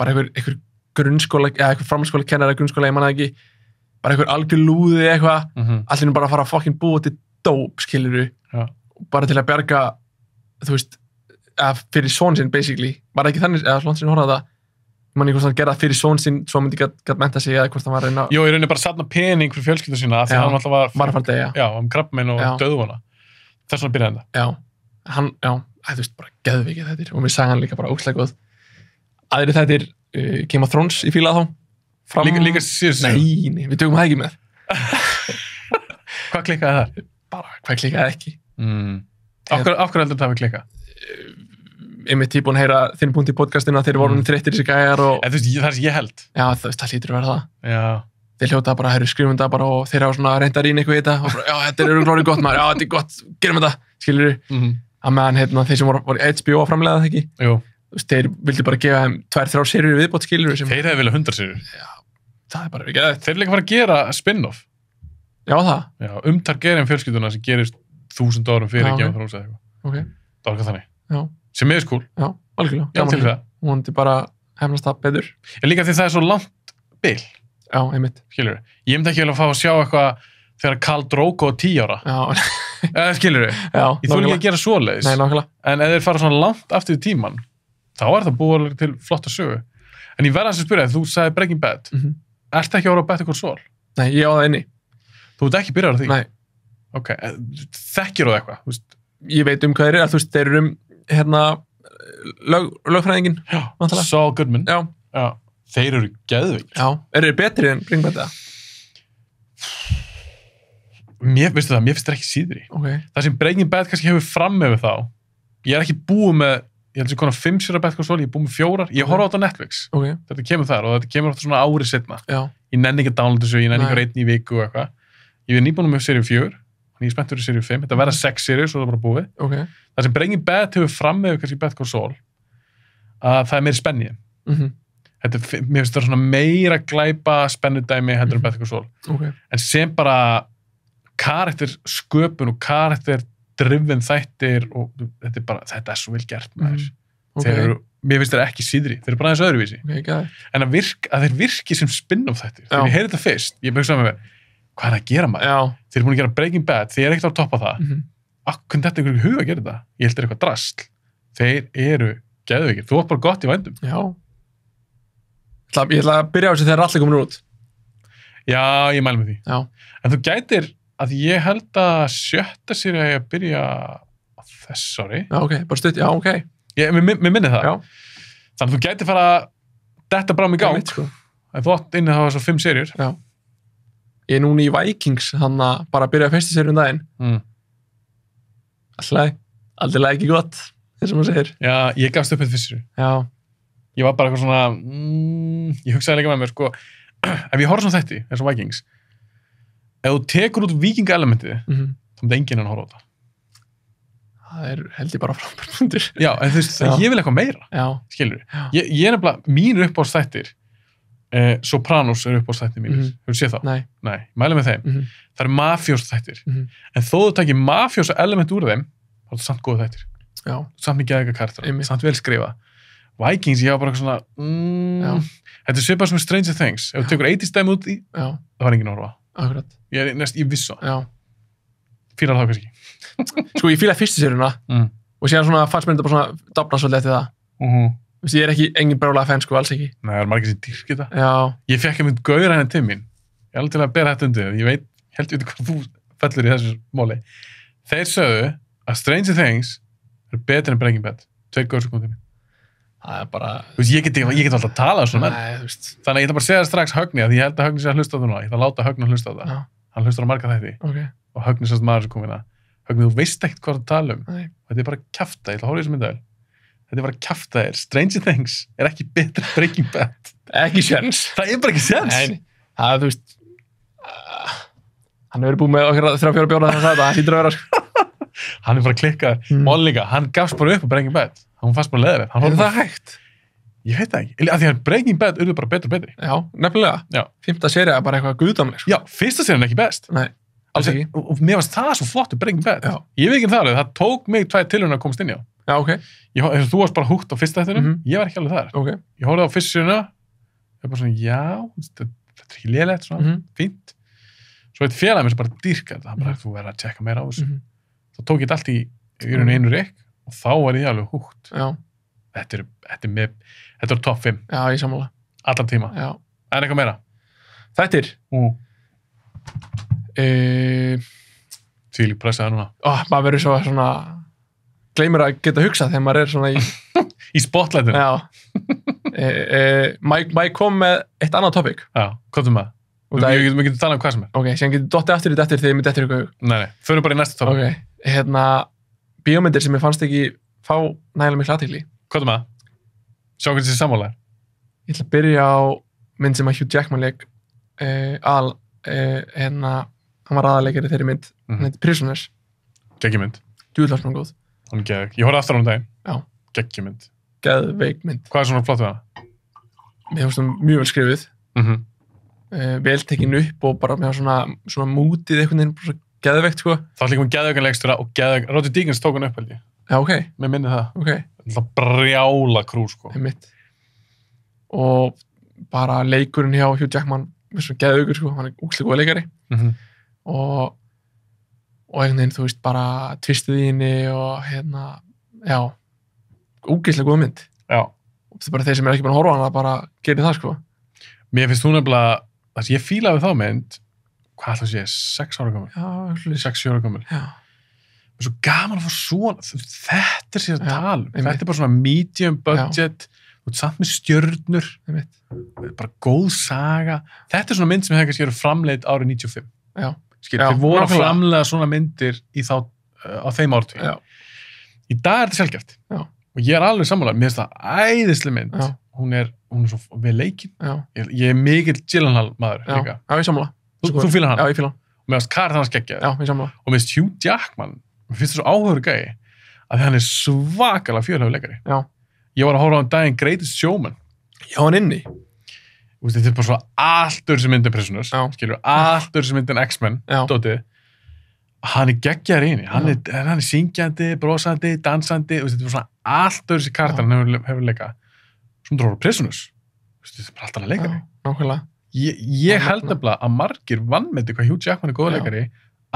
Bara einhver grunnskóla, eða einhver framhaldsskóla kennari grunnskóla, ég manna ekki. Bara einhver algjör lúði eitthvað. Allir bara að fara að fucking búa til dóp, skilurðu. Bara til að bjarga, þú veist, fyrir són sinn, basically. Var ekki þannig, eða svona sem horfði á það. Man hvort hann gerði það fyrir són sinn, svo myndi gætt menta sig eða hvort hann var að reyna... Jó, ég reyni bara að safna pening fyrir fjölskyldu sína, því hann alltaf var... Var að fara að deyja. Já, krabbamein og döðvona. Þess vegna byrjaði þetta. Þú veist, bara geðvikið þettir. Og mér sagði hann líka bara ógeðslega góð. Aðrir þettir, Game of Thrones í fílað þá. Líka síðust. Nei, við tökum það ekki með. Hvað klikkaði þar? Bara, hvað klikkaði ekki? Af hverju heldur það við klikkað? Einmitt tíbúin að heyra þinn punkt í podcastinu að þeir voru þreyttir þessi gæjar og... En þú veist, það er sem ég held. Já, það hlýtur að vera það. Já. Þeir hljóta bara, þeir eru skrifunda bara og þeir hafa svona reynd að rýna eitthvað í þetta og bara, já, þetta er örugglega gott maður, já, þetta er gott, gerum þetta, skilur þú? Að meðan, þeir sem voru HBO að framleiða það ekki. Jú. Þú veist, þeir vildi bara gefa þeim 2-3 seríur viðbót, skilur þú? Þeir hefði viljað 100 seríur. Já, það er bara ekki aðeins. Þeir eru líka fara að gera spin-off. Já, það? Já, Targaryen fjölskylduna sem gerist 1000 árum fyrir Game of Thrones eða eitthvað. Okay. Það var eitthvað þannig. Já. Sem er skúl. Já, algjörlega. Já, til það. Hún vandi bara hefnast það betur. En líka því það er svo langt bil. Já, einmitt. Skilur þú? Ég myndi ekki vel að fá að sjá eitthvað þegar Khal Drogo er 10 ára. Já. Skilur þú? Já. Ég þóla ekki að gera svoleiðis. Nei, nákvæmlega. En ef þeir fara svona langt aftur í tíman, þá er það búið til flotta sögu. En ég verða að spyrja, þú sagði Breaking Bad. Ertu ekki að horfa á Better Call Saul? Nei, ég á það inni. Þú ert ekki byrjar á því? Nei. Ok, þekkir þú eitthvað? Ég veit hvað þeir eru, þú veist, þeir eru lögfræðingin. Já, Saul Goodman. Já. Þeir eru geðveikir. Já, eru þeir betri en Breaking Bad? Mér finnst það ekki síðri. Okay. Það sem Breaking Bad kannski hefur fram með þá, ég er ekki búið með, ég held sem konar 5 sér að Better Call Saul, ég er búið með 4, ég horfa á þetta á Netflix. Okay. Þetta kemur þar og þetta kemur ofta svona árið setna. Já. Ég nenni ekki að downloada þessu, ég nenni ekki að reyna í viku og eitthvað. Ég er nýbúin með seríu 4, þannig ég er spenntur í seríu 5, þetta verða 6 seríur, svo það er bara búið. Okay. Það sem Breaking Bad hefur fram með kannski Better Call Saul, að það er meiri spennið. Mér finnst það svona meira glæpa spennudæmi heldur Better Call Saul. Okay. En sem bara karaktersköpun og karakterdrifin þættir og þetta er svo vel gert maður. Okay. Mér finnst það ekki síðri, þeir eru bara aðeins öðruvísi. Okay, en að þeir virki sem spin-off þættir. Þegar ég heyrði þetta fyrst, ég byggt saman með hvað er að gera maður? Já. Þeir eru búin að gera Breaking Bad, þeir eru ekkert á toppa það. Hvernig þetta einhverjum huga að gera þetta? Ég held þetta er eitthvað drasl. Þeir eru geðveikir. Þú átt bara gott í vændum. Já. Ég ætla að byrja á þessu þegar allir komin úr út. Já, ég mæli með því. Já. En þú gætir að ég held að 7. seríu að byrja á þess ári. Já, ok, bara stutt, já, ok. Mér minni það. Já. Þannig að þú gætir fara að Þetta brá mig í gang. Sko. En þú átt inni það var svo 5 seríur. Já. Ég er núna í Vikings, þannig að bara að byrja fyrstu seríu daginn. Alltaf ekki gott, eins og maður segir. Já, ég gafst upp eftir fyrstu seríu. Já. Ég var bara eitthvað svona, ég hugsaði líka með mér, sko, ef ég horf svona þetta, eins og Vikings, ef þú tekur út vikinga-elementið, þá myndi enginn að horfa á það. Það held ég bara frábær punktur. Já, en þú veist, ég vil eitthvað meira, skilur við. Ég er nefnilega, mínir uppáhaldsþættir, Sopranos eru uppáhaldsþættir mínir. Hefur þú séð þá? Nei, mæli með þeim. Það eru mafjósþættir. En þó þú takir mafjósa element úr þeim, þá er það samt góða þættir. Já. Samt mikið aðeins karakter, samt vel skrifað. Vikings, ég var bara eitthvað svona, þetta er svipað sem Stranger Things. Ef þú tekur 80s dæmi út í, það var enginn að horfa. Akkurat. Ég viss á. Já. Fílar það kannski. Sko, ég fílaði fyrstu seríuna og síðan svona fannst mér þetta bara svona dafna svolítið eftir það. Þú veist, ég er engin brálaða fan, sko, alls ekki. Nei, það er margir sem dýrkir það. Já. Ég fekk að mynd gauðra henni til mín. Ég alveg til að bera þetta undir. Ég held ég veit hvað þú fellur í þessu móli. Þeir sögðu að Stranger Things eru betur en Breaking Bad. 2 gauður sem kom til mín. Það er bara... Þú veist, ég get alltaf að tala svona. Nei, þú veist. Þannig að ég ætla bara að segja það strax Högni, að ég held að Högni sé að hlusta á það núna. Ég ætla að láta Högni að hlusta á það. Hann hlustar á marga þætti. Okay. Og Högni sérst maður sem kom hérna. Högni, þú veist ekkert hvað þú tala um. Nei. Þetta er bara kjafta, ég ætla að horfa í þessu myndavel. Þetta er bara kjafta þér. Stranger Things er ekki betur en Breaking Bad. Ekki séns. Það er bara ekki séns. Nei, það, þú veist, hann hefur búið með okkur 3-4 bjóra þannig að það hlýtur að vera. Hann er bara klikkað. Mál líka, hann gafst bara upp á Breaking Bad. Hann fannst bara leðrið. Er það hægt? Ég veit það ekki. Af því að Breaking Bad urðu bara betur og betri. Já, nefnilega. Já. 5. sería er bara eitthvað guðdamleg. Sko. Já, 1. serían er ekki best. Nei, alls ekki. Og mér varst það svo flott í Breaking Bad. Já. Ég veit ekki það alveg. Það tók mig 2 tilraunir að komast inn í á. Já, ok. Þú varst bara húgt á fyrsta þettinum. Ég var ekki alveg þar. Ok. Ég horfði á fyrstu seríuna. Ég var bara svona, já, þetta er ekki lélegt, svona, fínt. Svo eitt félagi mér sem bara dýrkað. Það bara, þú verður að tjekka meira á þessu. Þá tók ég þetta allt í einu rykk og þá var ég alveg húgt. Já. Þetta er top 5. Já, ég sammála. Allan tíma. Já. Er eitthvað meira? Þættir? Þvílík pressaði núna. Maður verður svo svona, gleymir að geta hugsað þegar maður er svona í... í spotlightinu. Já. Maður kom með eitt annað topic. Já, hvað með það? Við getum talað um hvað sem er. Ok, síðan getur dottið aftur í þetta þegar ég myndi eftir ykkur hug. Nei, förum bara í næsta topic. Ok, bíómyndir sem ég fannst ekki fá nægilega miklu athygli. Hvað með það? Sjá hvernig þessi sammála er. Ég ætla að byrja á mynd sem að Hugh Jackman leik hann var aðaleikari þeirri mynd, hann heiti Prisoners. Geggjumynd. Djúðlarsmann góð. Hann er gegg. Ég horfði aftur á daginn. Já. Geggjumynd. Geðveik mynd. Hvað er svona flott við það? Mér finnst það mjög vel skrifið. Vel tekin upp og bara með svona mútið einhvern veginn, bara geðveikt, sko. Það var líka með geðveikan leikstjóra og geðveik. Roddy Deakins tók hann upp, held ég. Já, ok. Mér minni það. Ok. Það brjála krú, sko. Einmitt. Og bara leikurinn hjá Hugh Jackman, svona geðveikur, sko. Hann er úkslega góð leikari. Og einhvern veginn, þú veist, bara tvistið í henni og já, úgeðslega góð mynd. Já. Og það er bara þeir sem er ekki búin að horfa á hana, bara gerir það, sko. Mér finnst hún nefnilega, þess að ég fílaði þá mynd, hvað ætla að sé, 6 ára gömul? Já, 6-7 ára gömul. Já. Mér er svo gaman að fá svona, þetta er sér að tala. Þetta er bara svona medium budget, þú ert samt með stjörnur, bara góð saga. Þetta er svona mynd sem hefði kannski verið framleitt árið 95. Já. Þeir voru að framleiða svona myndir á þeim ártví. Já. Í dag er þetta sjálfgeft. Já. Og ég er alveg sammála, mér finnst það æðisleg mynd. Já. Hún er svo vel leikinn. Ég er mikill Gyllenhaal maður líka. Já, ég sammála. Þú fílar hann? Já, ég fíla hann. Og mér finnst Karen hans geggjaður. Já, ég sammála. Og mér finnst Hugh Jackman, mér finnst það svo áhugaður gæi, að hann er svakalega fjölhæfur leikari. Já. Ég var að horfa á daginn Greatest Showman. Já, hann inni. Þetta er bara svo allt öðru sem myndin Prisoners, skilur, allt öðru sem myndin X-Men, dótið. Hann er geggjaður inni. Hann er syngjandi, brosandi, dansandi, þetta er bara svona allt öðru sem karakter hann hefur leikað. Sem dróður Prisoners. Þetta er bara alltaf að leikari. Nákvæmlega. Ég held nefnilega að margir vannmeti hvað Hugh Jackman er góð leikari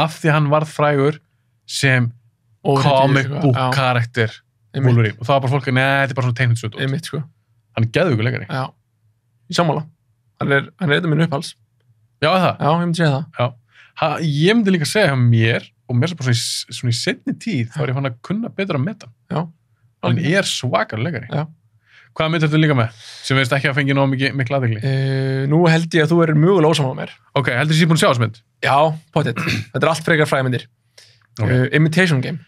af því að hann varð frægur sem comic book karakter Wolverine. Og það var bara fólk að þetta er bara svona teiknutsut. Einmitt, sko. Hann er geðveikur leikari. Já. Í sammála. Hann er eitthvað minn uppháls. Já, það? Já, ég myndi segja það. Já. Ég myndi líka segja hjá mér og mér sem bara svona í seinni tíð þá er ég fann að kunna betur að meta. Já. Hann er svakar leikari. Já. Hvaða mynd ertu líka með? Sem veist ekki að fengi nóg mikil aðdegli. Nú held ég að þú er mögulega ósammála mér. Ok, heldur þú sé búin að sjá þessu mynd? Já, pottet. Þetta allt frekar frægmyndir. Imitation Game.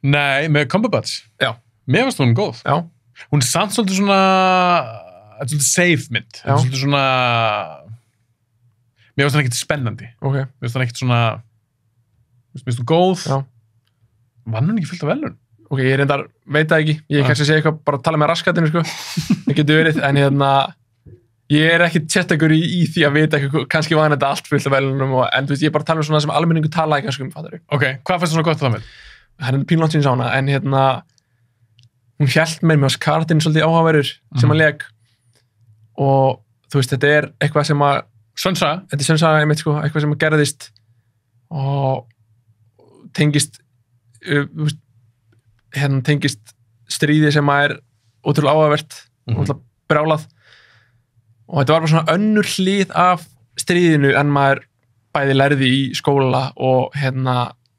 Nei, með Cumberbatch. Já. Mér fannst hún góð. Já. Hún er samt svolítið svona... Þetta er svolítið safe mynd. Þetta er svolítið svona... Mér finnst það ekkert spennandi. Ok. Mér finnst það ekkert svona... Mér finnst það góð. Já. Vann hún ekki fullt af velun? Ok, ég reyndar, veit það ekki. Ég kannski segja eitthvað, bara tala með raskatinu, sko. Það getur verið, en ég er ekkert sérstakur í því að vita eitthvað, kannski var þetta allt fullt af velunum, en þú veist, ég er bara að tala um svona sem almenningu talaði kannski fattar þú? Ok, hvað fannst það svona gott það með? Það er pínlátt sín sána, en hún hélt með mér karakterinn svolítið áhugaverður sem hann leik og þú veist, þetta er eitthvað sem að Sönsaga? Þetta er sönsaga, einmitt, sko, eitthvað sem að gerðist og tengist tengist stríði sem að er ótrúlega áhugavert ótrúlega brjálað og þetta var bara svona önnur hlið af stríðinu en maður bæði lærði í skóla og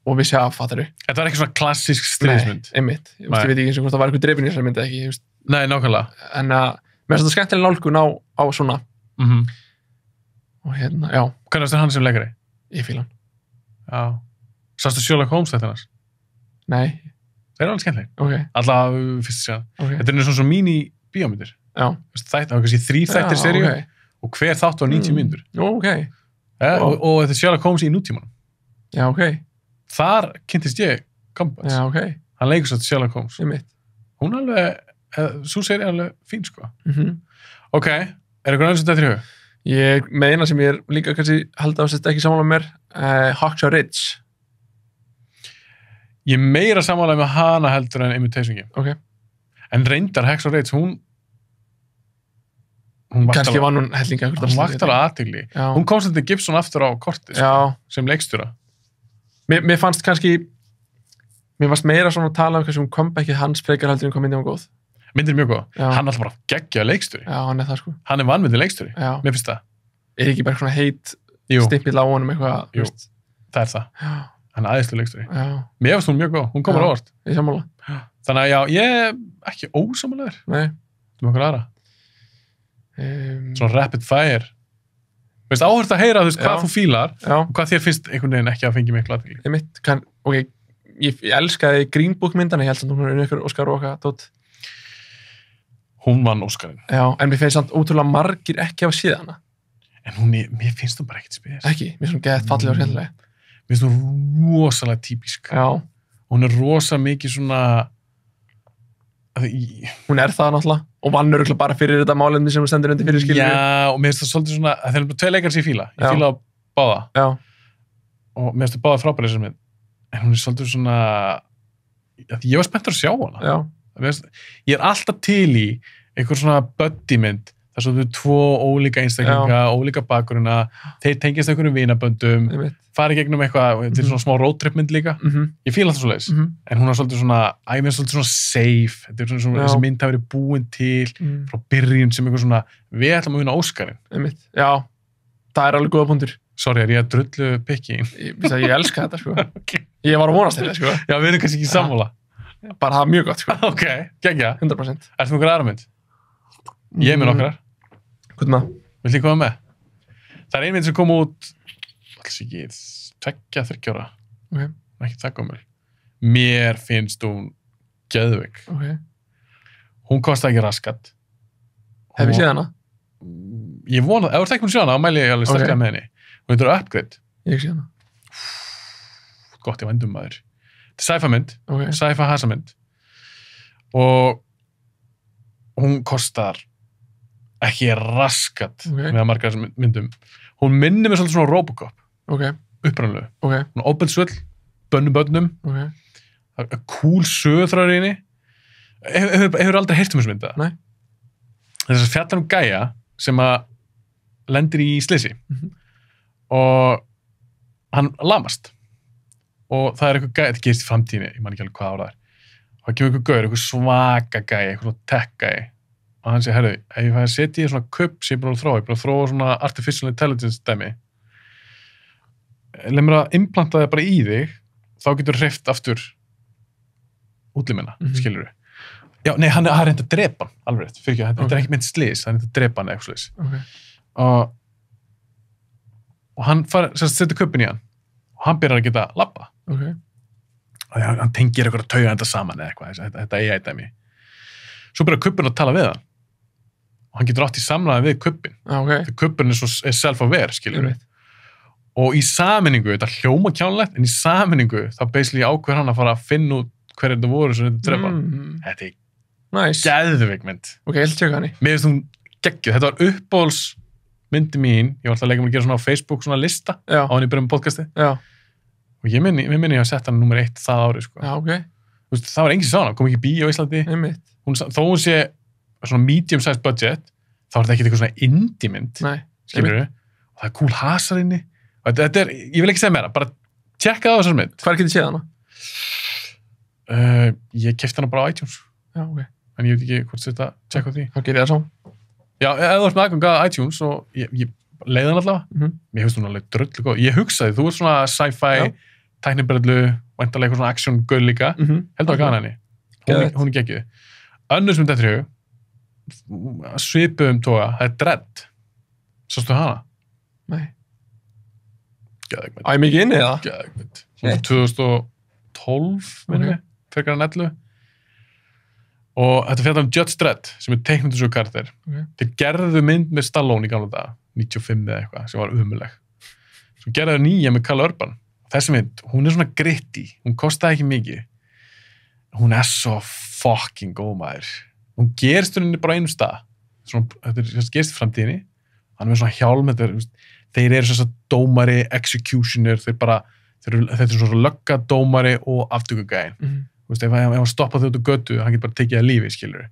og vissi af, fattaru. Þetta var ekki svona klassísk stríðismynd? Nei, einmitt. Ég veit ekki eins og hvort það var eitthvað drefin í þessari myndi ekki. Nei, nákvæmlega. En mér finnst þetta skemmtileg nálgun á svona. Og já. Hvernig varst hann sem leikari? Ég fíla hann. Já. Sástu Sherlock Holmes þetta hans? Nei. Það er alveg skemmtileg. Ok. Alltaf fyrst að segja. Okay. Þetta er svona mini-bíómyndir. Já. Það var kannski 3 þættir seríu og hver þátt var 90 mínútur. Ok. Og þetta er Sherlock Holmes í nútímanum. Já, ok. Þar kynntist ég Cumberbatch. Já, ok. Hann leikur svo til Sherlock Holmes. Ég mitt. Hún alveg, svo séri alveg fín, sko. Ok, er eitthvað önnur sem þetta er í hug? Ég með eina sem ég er líka kannski held að þetta ekki sammála mér, Hacksaw Ridge. Ég er meira sammála með hana heldur en Imitation Game. Ok. En reyndar Hacksaw Ridge, hún kannski var hún hellinga. Hún vakti alveg athygli. Hún kom sem þetta Gibson aftur á korti, sko, sem leikstjóra. Mér fannst kannski meira svona að tala um hversu comebackið hans frekar heldur en hvað myndið var góð. Myndið er mjög góð. Já. Hann er alltaf bara geggjaður leikstjóri. Já, hann er það, sko. Hann er vanmyndið leikstjóri. Já. Mér finnst það. Er ekki bara svona heit stimpill á honum eitthvað? Jú, það er það. Já. Hann er æðislegur leikstjóri. Já. Mér finnst hún mjög góð. Hún komur á óvart. Ég sammála. Þannig að já, ég er ekki ósammálaður. Nei. Þú með okkur aðra. Svona rapid fire. Veist, áhört að heyra hvað þú fílar og hvað þér finnst einhvern veginn ekki að fengi miklu aðdegli. Ok, ég elskaði Green Book myndana, ég held að hún er einhver Óskar og okkar tótt. Hún vann Óskarinn. Já, en mér finnst samt ótrúlega margir ekki að séð hana. En mér finnst hún bara ekkert spes. Ekki, mér finnst hún geðað fallega og skemmtilega. Mér finnst hún rosalega típisk. Já. Hún er rosa mikið svona... Hún er það náttúrulega og vann örugglega bara fyrir þetta málefni sem hún stendur undir fyrir skilur. Já, og mér finnst það svolítið svona það er bara 2 leikar sem ég fíla. Ég fíla á báða. Já. Og mér finnst það báða frábæri þessar mynd. En hún er svolítið svona ég var spenntur að sjá hana. Já. Ég er alltaf til í einhver svona buddy mynd þar sem þú 2 ólíka einstaklinga, ólíka bakgrunna, þeir tengjast einhverjum vinaböndum, fara í gegnum eitthvað, þetta er svona smá roadtrip mynd líka. Ég fíla það svo leiðis. En hún er svolítið svona, mér er svolítið svona safe, þetta er svona þessi mynd hafi verið búin til frá byrjun sem eitthvað svona, við ætlum að vinna Óskarinn. Já, það er alveg góða punktur. Sorry, er ég að drullu pikki? Ég elska þetta, sko. Ég var að vonast þetta, sko. Já, við erum kannski ekki sammála. Bara það mjög gott, sko. Ok, geggja. 100%. Ertu með okkur aðra mynd? Ég er með nokkrar. Hvað með? Vilt þið koma með? Það er ein mynd sem kom út alls ekki 2-3 ára. Ok. Ekki það gömul. Mér finnst hún geðveik. Ok. Hún kostaði ekki raskat. Hef ég séð hana? Ég vona, ef þú ert ekki búin að sjá hana, þá mæli ég alveg sterklega með henni. Hún heitir Upgrade. Ég hef séð hana. Gott, ég vændum maður. Þetta er sci-fi mynd. Ok. Sci-fi hasamynd. Og hún kostar ekki raskat með að marga þessum myndum. Hún minnir mig svolítið svona Robocop. Ok. Upprannlegu. Ok. Hún óbeldsvöll, bönnum. Ok. Það er cool söðrar í henni. Hefur aldrei heyrt um þessu mynda? Nei. Þess að fjallar gæja sem að lendir í slysi. Og hann lamast. Og það er eitthvað gæja, þetta gerist í framtíðinni, ég man ekki alveg hvað það er. Og það kemur eitthvað gaur, eitthvað svaka gæi, eitthvað tech gæi. Og hann segir, herru, ef ég fæði að setja í svona kupp sem ég er búin að þróa svona artificial intelligence dæmi. Leif mér að implanta það bara í þig, þá getur hreyft aftur útlimina, skilurðu. Já, nei, hann er reynd að drepa hann, alveg rétt, fyrir ekki, þetta er ekki mynd slís, hann er reynd að drepa hann eitthvað slís. Og hann setur kubbin í hann, og hann byrjar að geta labba. Og hann tengir eitthvað að tauga þetta saman eða eitthvað, þetta AI-dæmi. Svo byrjar kubbin að tala við hann, og hann getur átt í samræði við kubbin. Þegar kubbin er self-aware, skiljum við. Og í sammenningu, þetta hljóma kjánlegt, en í sammenningu, þá basically ákveður hann að fara að finna út hverju þetta voru sem þetta drepa. Þetta er geðveik mynd. Ok, ég ætla að tjekka hann í. Mér finnst hún geggjuð. Þetta var uppbólsmyndi mín. Ég var alltaf að leika mér að gera svona á Facebook, svona lista á hann í byrjum podcasti. Og ég minni ég að setja hann nummer 1 það árið, sko. Já, ok. Þú veist, það var engin sána, kom ekki bíó á Íslandi. Þó hún sé svona medium-sized budget, þá er þetta ekki eitthvað svona indie-mynd. Skilurðu? Og það er cool hasar inni. Þetta er, ég vil ekki segja meira, bara tjekka það á þessar mynd. Hvar getið séð hana? Ég keypti hana bara á iTunes. Já, ok. En ég veit ekki hvort þetta tjekka á því. Þá gerir ég það svo. Já, ef þú ert með aðgang að iTunes og ég leiði hann allavega, mér finnst hún alveg dröllu góð. Ég hugsaði, þú ert svona sci-fi, tæknibrellu, væntanlega eitthvað svona action-gull líka, heldur að gana henni. Hún er geggjuð. Önnur sem þetta er svipuðum toga, það er Dredd. Sástu hana? Nei. Geðveik mynd. Æ, mikið inni það? Geðveik mynd. Svona 2012, minnum við, frekar en 11. Og þetta fjallar Judge Dredd, sem er teiknandi svo karakter. Þeir gerðu mynd með Stallone í gamla daga, 95 eða eitthvað, sem var umuleg. Svo gerðu þeir nýja með Karl Urban. Þessi mynd, hún er svona gritty, hún kostaði ekki mikið. Hún er svo fucking góð maður. Hún gerst henni bara einum stað. Þetta gerst í framtíðinni. Hann er með svona hjálm, þeir eru svona dómari, executioner, þetta er svona löggadómari og aftökugæðin. Ef hann stoppað þau út á götu, hann getur bara tekið að lífi, skilur.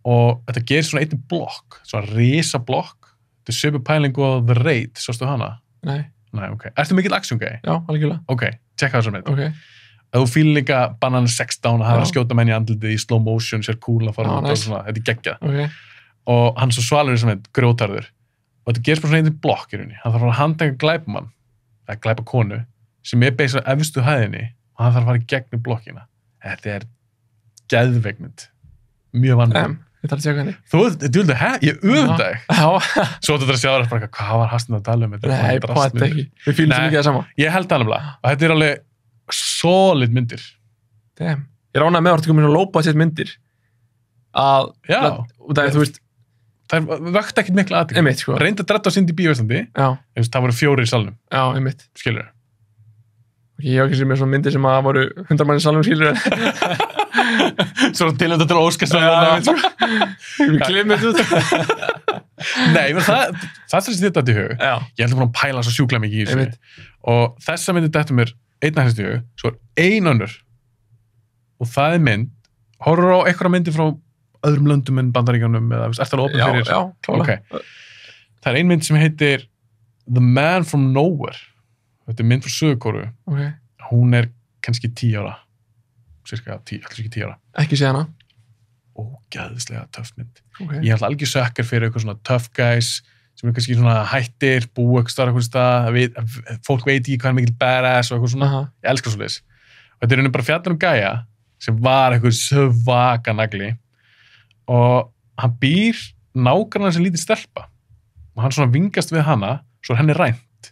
Og þetta gerist svona einnig blokk, svona risa blokk. Þetta er söpu pælingu á The Raid, sástu hana? Nei, ok. Ertu mikill action-gæði? Já, algjörlega. Ok, tjekka þessar mynd. Ok. Ef þú fílar líka Banana 16 að hafa að skjóta menn í andlitið í slow motion, sér cool að fara út og svona, þetta er geggjað. Ok. Og hann svo svalur þessar mynd, grjótarður. Og þetta gerist bara svona einnig blokk í rauninni. Hann þarf að handtaka glæpamann, eða glæpakonu, sem er beisað efstu hæðinni, og hann þarf að fara í gegnum blokkina. Þetta er geðveikmynd. Mjög vannum. Ég þarf að tjekka henni. Þú vildi, ég öfunda þig. Já. Svo þetta er að sjá þér bara, hvað var Hafsteinn að tala um? Nei, pott ekki. Við fýlum svo mikið það sama. Ég held það alveg. Og þetta er alveg solid myndir. Damn. Ég ránaði með að orðið komið að lópa sér myndir. Já. Þú veist. Það vökti ekkert mikla aðtík. Einmitt, sko. Reyndi að dretta á Sindi Bíó-Íslandi. Já. Það voru 4 í salnum. Já, einmitt. Skilur. Ég hef ekki sér með svona myndir sem að voru 100 mann í salnum, skilur. Svona tilhönda til Óskarsson. Við glimum þetta. Nei, það sem þetta í hug. Já. Ég held að búin að pæla svo sjúklega mikið í þessu. Einmitt. Og þessa myndi þetta mér einn aðeins í hug, svo er ein önnur. Og það er mynd, horfur á einhverja myndir frá öðrum löndum en Bandaríkjunum eða ert það opið fyrir? Já, klálega. Okay. Það er ein mynd sem heitir The Man from Nowhere. Þetta er mynd frá Suður-Kóreu. Okay. Hún er kannski 10 ára. Cirka 10 ára. Ekki sé hana? Ógeðslega töff mynd. Okay. Ég er alltaf algjör sökkar fyrir eitthvað svona tough guys sem er kannski svona hættir, búi eitthvað stað, fólk veit ekki hvað er mikil badass og eitthvað svona. Ég elskar svoleiðis. Og þetta er bara fjallar gæja sem var eitthvað svaka nagli og hann býr nágrannar sem lítið stelpa og hann svona vingast við hana svo er henni rænt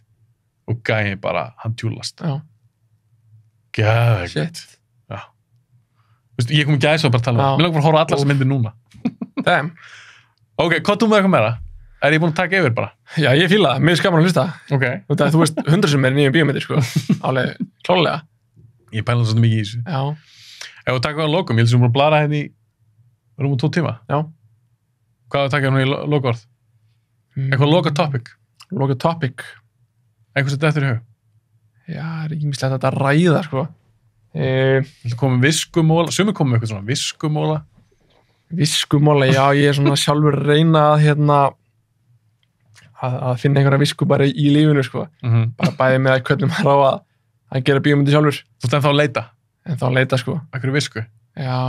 og gæði bara, hann tjúlast. Já. Gæðvegt. Já. Vistu, ég kom ekki aðeins og bara tala mér langar bara að horfa allar þessar myndir núna. Damn. Ok, hvað þú með eitthvað meira? Er ég búin að taka yfir bara? Já, ég fíla það. Mér er skaman að hlusta. Ok. Þú veist 100 sem er nýjum bíómyndir, sko. Álega, klálega. Ég pæla svolítið mikið í þessu. Já. Ef þú taka á lokum, ég held sem þú búin að blara henni í rúmum 2 tíma. Já. Hvað þú taka henni í lokaorð? Eitthvað loka topic? Loka topic? Eitthvað sem þetta eftir í hug? Já, það er ýmislegt að ræða, sko. Þú komið viskumóla, sumir komið eitthvað svona viskumóla. Viskumóla, já, ég er svona sjálfur reyna að finna einhverja visku bara í lífinu, sko. Bara bæði með hvernig maður á að gera bíómyndi sjálfur. Þú ert ennþá að leita? Ennþá að leita, sko. Einhverju visku? Já.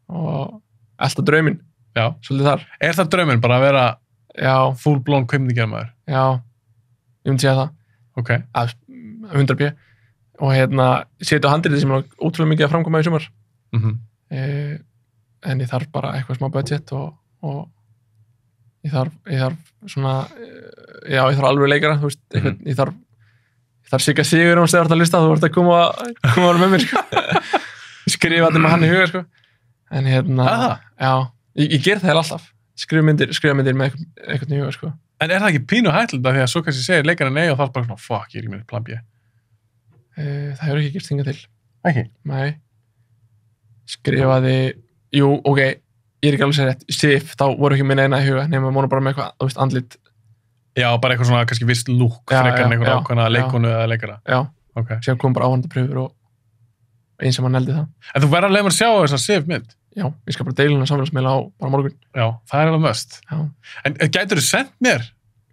Og alltaf drauminn. Já. Svolítið þar. Er það drauminn bara að vera full blown kveimningarmaður? Já. Ég myndi segja það. Ok. 100p. Og setja á handritið sem er ótrúlega mikið að framkoma í sumar. en ég þarf bara eitthvað smá budget og ég þarf svona já, ég þarf alveg leikara, þú veist, ég þarf Sigga Sigur þegar þú ert að lista, þú ert að koma með mér, sko. Skrifa þetta með hann í huga, sko. En já, ég ger það alltaf. Skrifa myndir með eitthvað í huga, sko. En er það ekki pínu hættilegt því að svo kannski segir leikarinn nei og þá er bara svona, fuck, ég er ekki með plan B? Það hefur ekki gerst hingað til. Ekki? Nei. Skrifaði, jú, ok, ég er ekki alveg að segja rétt, Sif, þá voru ekki minna eina í huga, nema voru bara með eitthvað, þú veist, andlit. Já, bara eitthvað svona, kannski viss lúk, frekar en einhvern ákveðna leikonu eða leikara. Já, ok. Síðan kom bara áhændapröfur og eins sem hann neldi það. En þú verður að leiða mér að sjá þessa Sif mynd? Já, ég skal bara deila hana samfélagsmiðla á bara morgun. Já, það er alveg must. Já. En gætur þú sendt mér,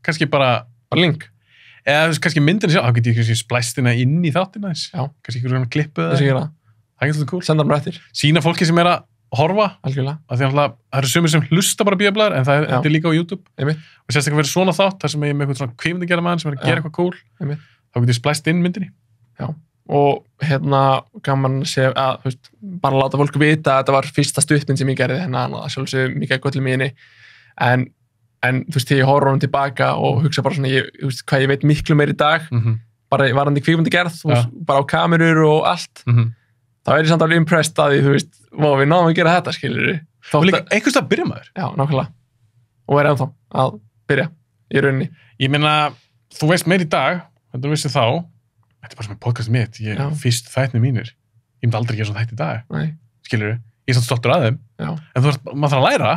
kannski bara link? Eða kannski myndin sjálf, þá get ég kannski splæst hérna inn í þáttina þess. Já. Kannski einhver svona klippu eða. Þessi gera það. Það er ekki cool. Senda mér eftir. Sýna fólki sem er að horfa. Algjörlega. Af því að það eru sumir sem hlusta bara bíóblaðar, en þetta er líka á YouTube. Einmitt. Og sérstaklega verið svona þátt, þar sem ég er með eitthvað svona kvikmyndagerðarmaður sem er að gera eitthvað cool. Einmitt. Þá get ég splæst inn myndinni. Já. Og gaman að segja að, þú veist, bara láta fólk vita að þetta var fyrsta stuttmynd sem ég gerði, að sjálfsögðu mikið gull í minni. En þú veist, þegar ég horfði honum tilbaka og hugsa bara svona, þú veist, hvað ég veit miklu meir í dag, bara varandi kvikmyndagerð, bara á kamerur og allt, þá er ég samt alveg impressed að því, þú veist, við náðum að gera þetta, skilur við. Og líka einhvers að byrja maður. Já, nákvæmlega. Og er ennþá að byrja í rauninni. Ég meina, þú veist meir í dag, þetta vissi þá, þetta er bara sem podcastið mitt, fyrst þættinir mínir, ég myndi aldrei gera svona þætt í dag. Nei. Skilur við, ég er samt stoltur að þeim, en maður þarf að læra,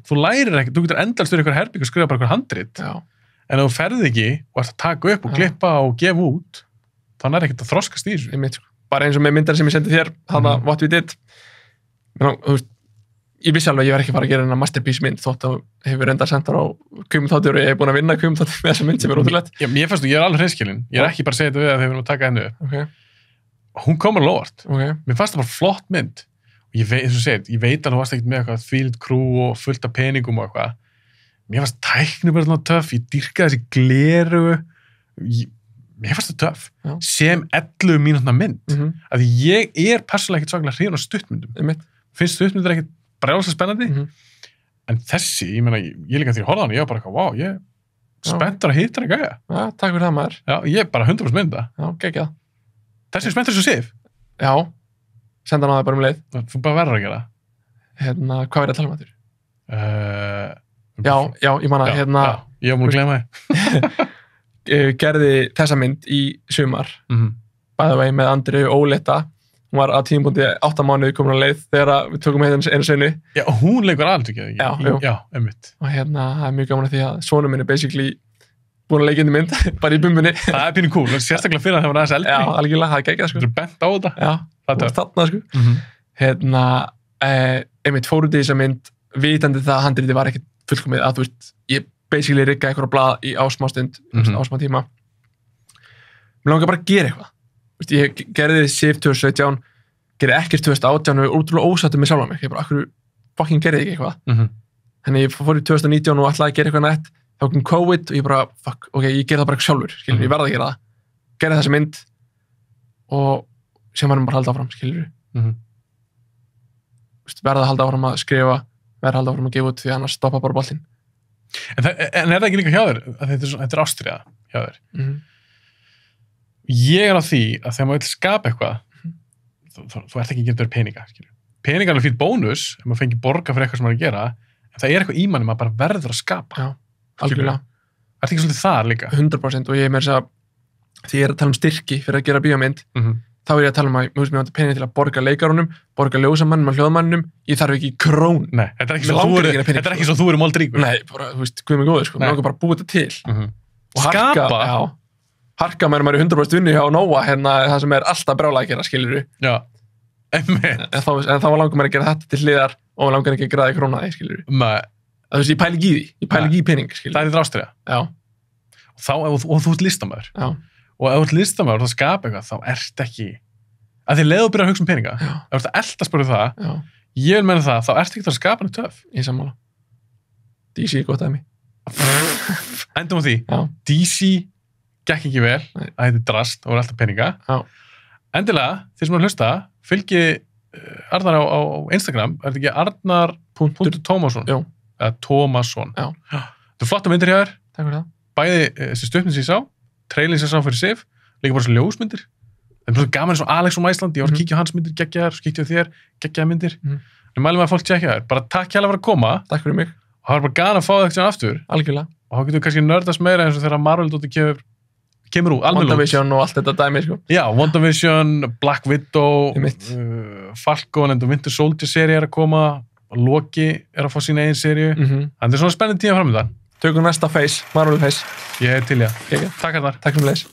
þú lærir ekki, þú getur endalst fyrir einhver herbygg og skrifa bara einhver handrit, en ef þú ferð ekki og ert að taka upp og klippa og gefa út, þá nær ekkert að þroskast í þessu. Bara eins og með myndar sem ég sendi þér, þannig að what we did, ég vissi alveg að ég var ekki að fara að gera hennar masterpiece mynd þótt að hefur enda sendt á kvikmyndahátíð og ég hef búin að vinna kvikmyndahátíð með þessa mynd sem er ótrúlegt. Ég er alveg hreinskilinn, ég er ekki bara að segja þetta við að þeir verðum að taka hennu upp. Hún kom alveg óvart. Mér fannst það bara flott mynd og ég veit að þú varst ekkert með eitthvað þvílíkt krú og fullt af peningum og eitthvað. Mér fannst tækni bara svona töff, ég dýrkaði þessi gleru, mér fannst það töff sem 11 mínútna mynd. Af því ég er persónulega ekkert svakalega hrifinn af stuttmyndum. Finnst stuttmyndir ekkert brjálæslega spennandi, en þessi, ég meina, ég líka því að horfa á hana, ég var bara eitthvað, wow, ég er spenntur að hitta hana gæja. Já, takk fyrir það maður. Já, ég er bara 100% mynda. Já, geggjað. Þessi er spenntur svo Sif. Já, senda hana það bara leið. Þú bara verður að gera. Hvað er að tala um þetta? Já, ég manna, ég var múin að gleyma þið. Gerði þessa mynd í sumar, bæða vegi með Andreu Óleta. Hún var á tímapunkti 8 mánuði komin á leið þegar við tókum hérna einu sinni. Já, og hún leikur alveg ekki. Já, einmitt. Og það er mjög gaman að því að sonur minn er basically búin að leika inn í mynd, bara í bumbunni. Það er pínu cool, sérstaklega fyrir að það var aðeins eldri. Já, algjörlega, það er geggjað, sko. Þú er bent á þetta. Já, það var þarna, sko. Einmitt fór út í þessa mynd, vitandi það að handritið var ekkert fullkomið, að þú veist, ég basically rigga eitthvað á blað á smástund, á smá tíma. Mér langar bara að gera eitthvað. Ég gerði Sif 2017, gerði ekkert 2018 og ég var útrúlega ósáttur með sjálf mig. Ég bara, akkur fucking gerði ekki eitthvað. Þannig ég fór í 2019 og ætlaði að gera eitthvað nætt. Þá kom COVID og ég bara, fuck, ok, ég gerði það bara sjálfur, skilur, ég verði að gera það. Gerði þessa mynd og sem varum bara að halda áfram, skilur. Verði að halda áfram að skrifa, verði að halda áfram að gefa út því annars stoppa bara boltinn. En er það ekki líka hjá þér? Þetta er ástriða hjá þér. Ég er á því að þegar maður vil skapa eitthvað, þú ert ekki að gera þér peninga. Peninga er alveg fyrir bónus, ef maður fengi borga fyrir eitthvað sem maður er að gera, en það er eitthvað í manni maður bara verður að skapa. Já, algjörlega. Það er ekki svolítið þar líka? 100% og ég er með þess að, því ég er að tala um styrki fyrir að gera bíómynd, þá er ég að tala um að mér vantar peninga til að borga leikarunum, borga ljósamannum og hljóðmannum, ég þarf ekki krón. Nei, þetta er ekki svo þú eru moldríkur. Nei, bara, þú veist, guð mig góður, sko, mér langar bara að búa þetta til. Og harka mér í 100% vinnu hjá Nóa, það sem er alltaf brjálæg að gera, skilur við. Já, einmitt. En þá langar mér að gera þetta til hliðar og langar ekki að græða í krónaði, skilur við. Nei. Þú veist, ég pæli ekki í því, ég pæli ekki í pening, skilur við. Það er þitt ástriða. Já. Og þú ert listamaður. Já. Og ef þú ert listamaður og það skapa eitthvað, þá ert ekki, að þið leiðu að byrja að hugsa um peninga, ef þú ert að elta spyrja það, ég vil meina það, þá ert ekki að skapa neitt töff. Ég sammála. DC er gott dæmi. Endum á því. DC gekk ekki vel, að þetta er drast og er alltaf peninga. Endilega, þeir sem eru að hlusta, fylgi Arnar á Instagram, er þetta ekki Arnar.Tómasson? Jú. Eða Tómasson. Já. Þetta er flotta myndir hjá þér. Takk fyrir það. Bæði þessi stuttmynd sem ég sá, trailin sem ég sá fyrir Sif, líka bara svo ljósmyndir. Það er svo gaman eins og Alex from Iceland, ég var að kíkja á hans myndir, geggjaðar, svo kíkja á þér, geggjaðar myndir. Ég mælum að fólk tjekka þér. Bara takk hérlega fyrir að koma. Takk fyrir mig. Og það var bara gaman að fá það ekkert aftur. Algjörlega. Og þá getur við kannski nördast meira eins og þegar Marvel-dóttir kemur úr, almennilega. WandaVision og allt þetta dæmi, sko. Já, WandaVision, Black Widow, Falcon and the Winter Soldier seríu er að koma, Loki er að fá sína eigin seríu. Þannig að það er svona spennandi tíma framöndan. Tökum næsta face, Marvel face. Ég til, já. Takk Arnar. Takk fyrir leis.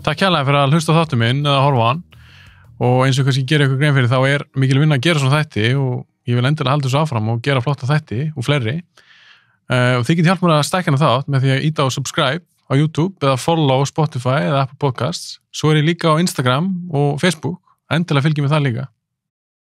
Takk hérlega fyrir að hlusta á þáttum minn eða horfa á hann og eins og kannski gera ykkur grein fyrir þá er mikil vinna að gera svona þætti og ég vil endilega halda þessu áfram og gera flotta þætti og fleiri og þið getið hjálp mér að stækka hana þátt með því að íta á subscribe á YouTube eða follow Spotify eða Apple Podcasts svo er ég líka á Instagram og Facebook endilega fylgjum við það líka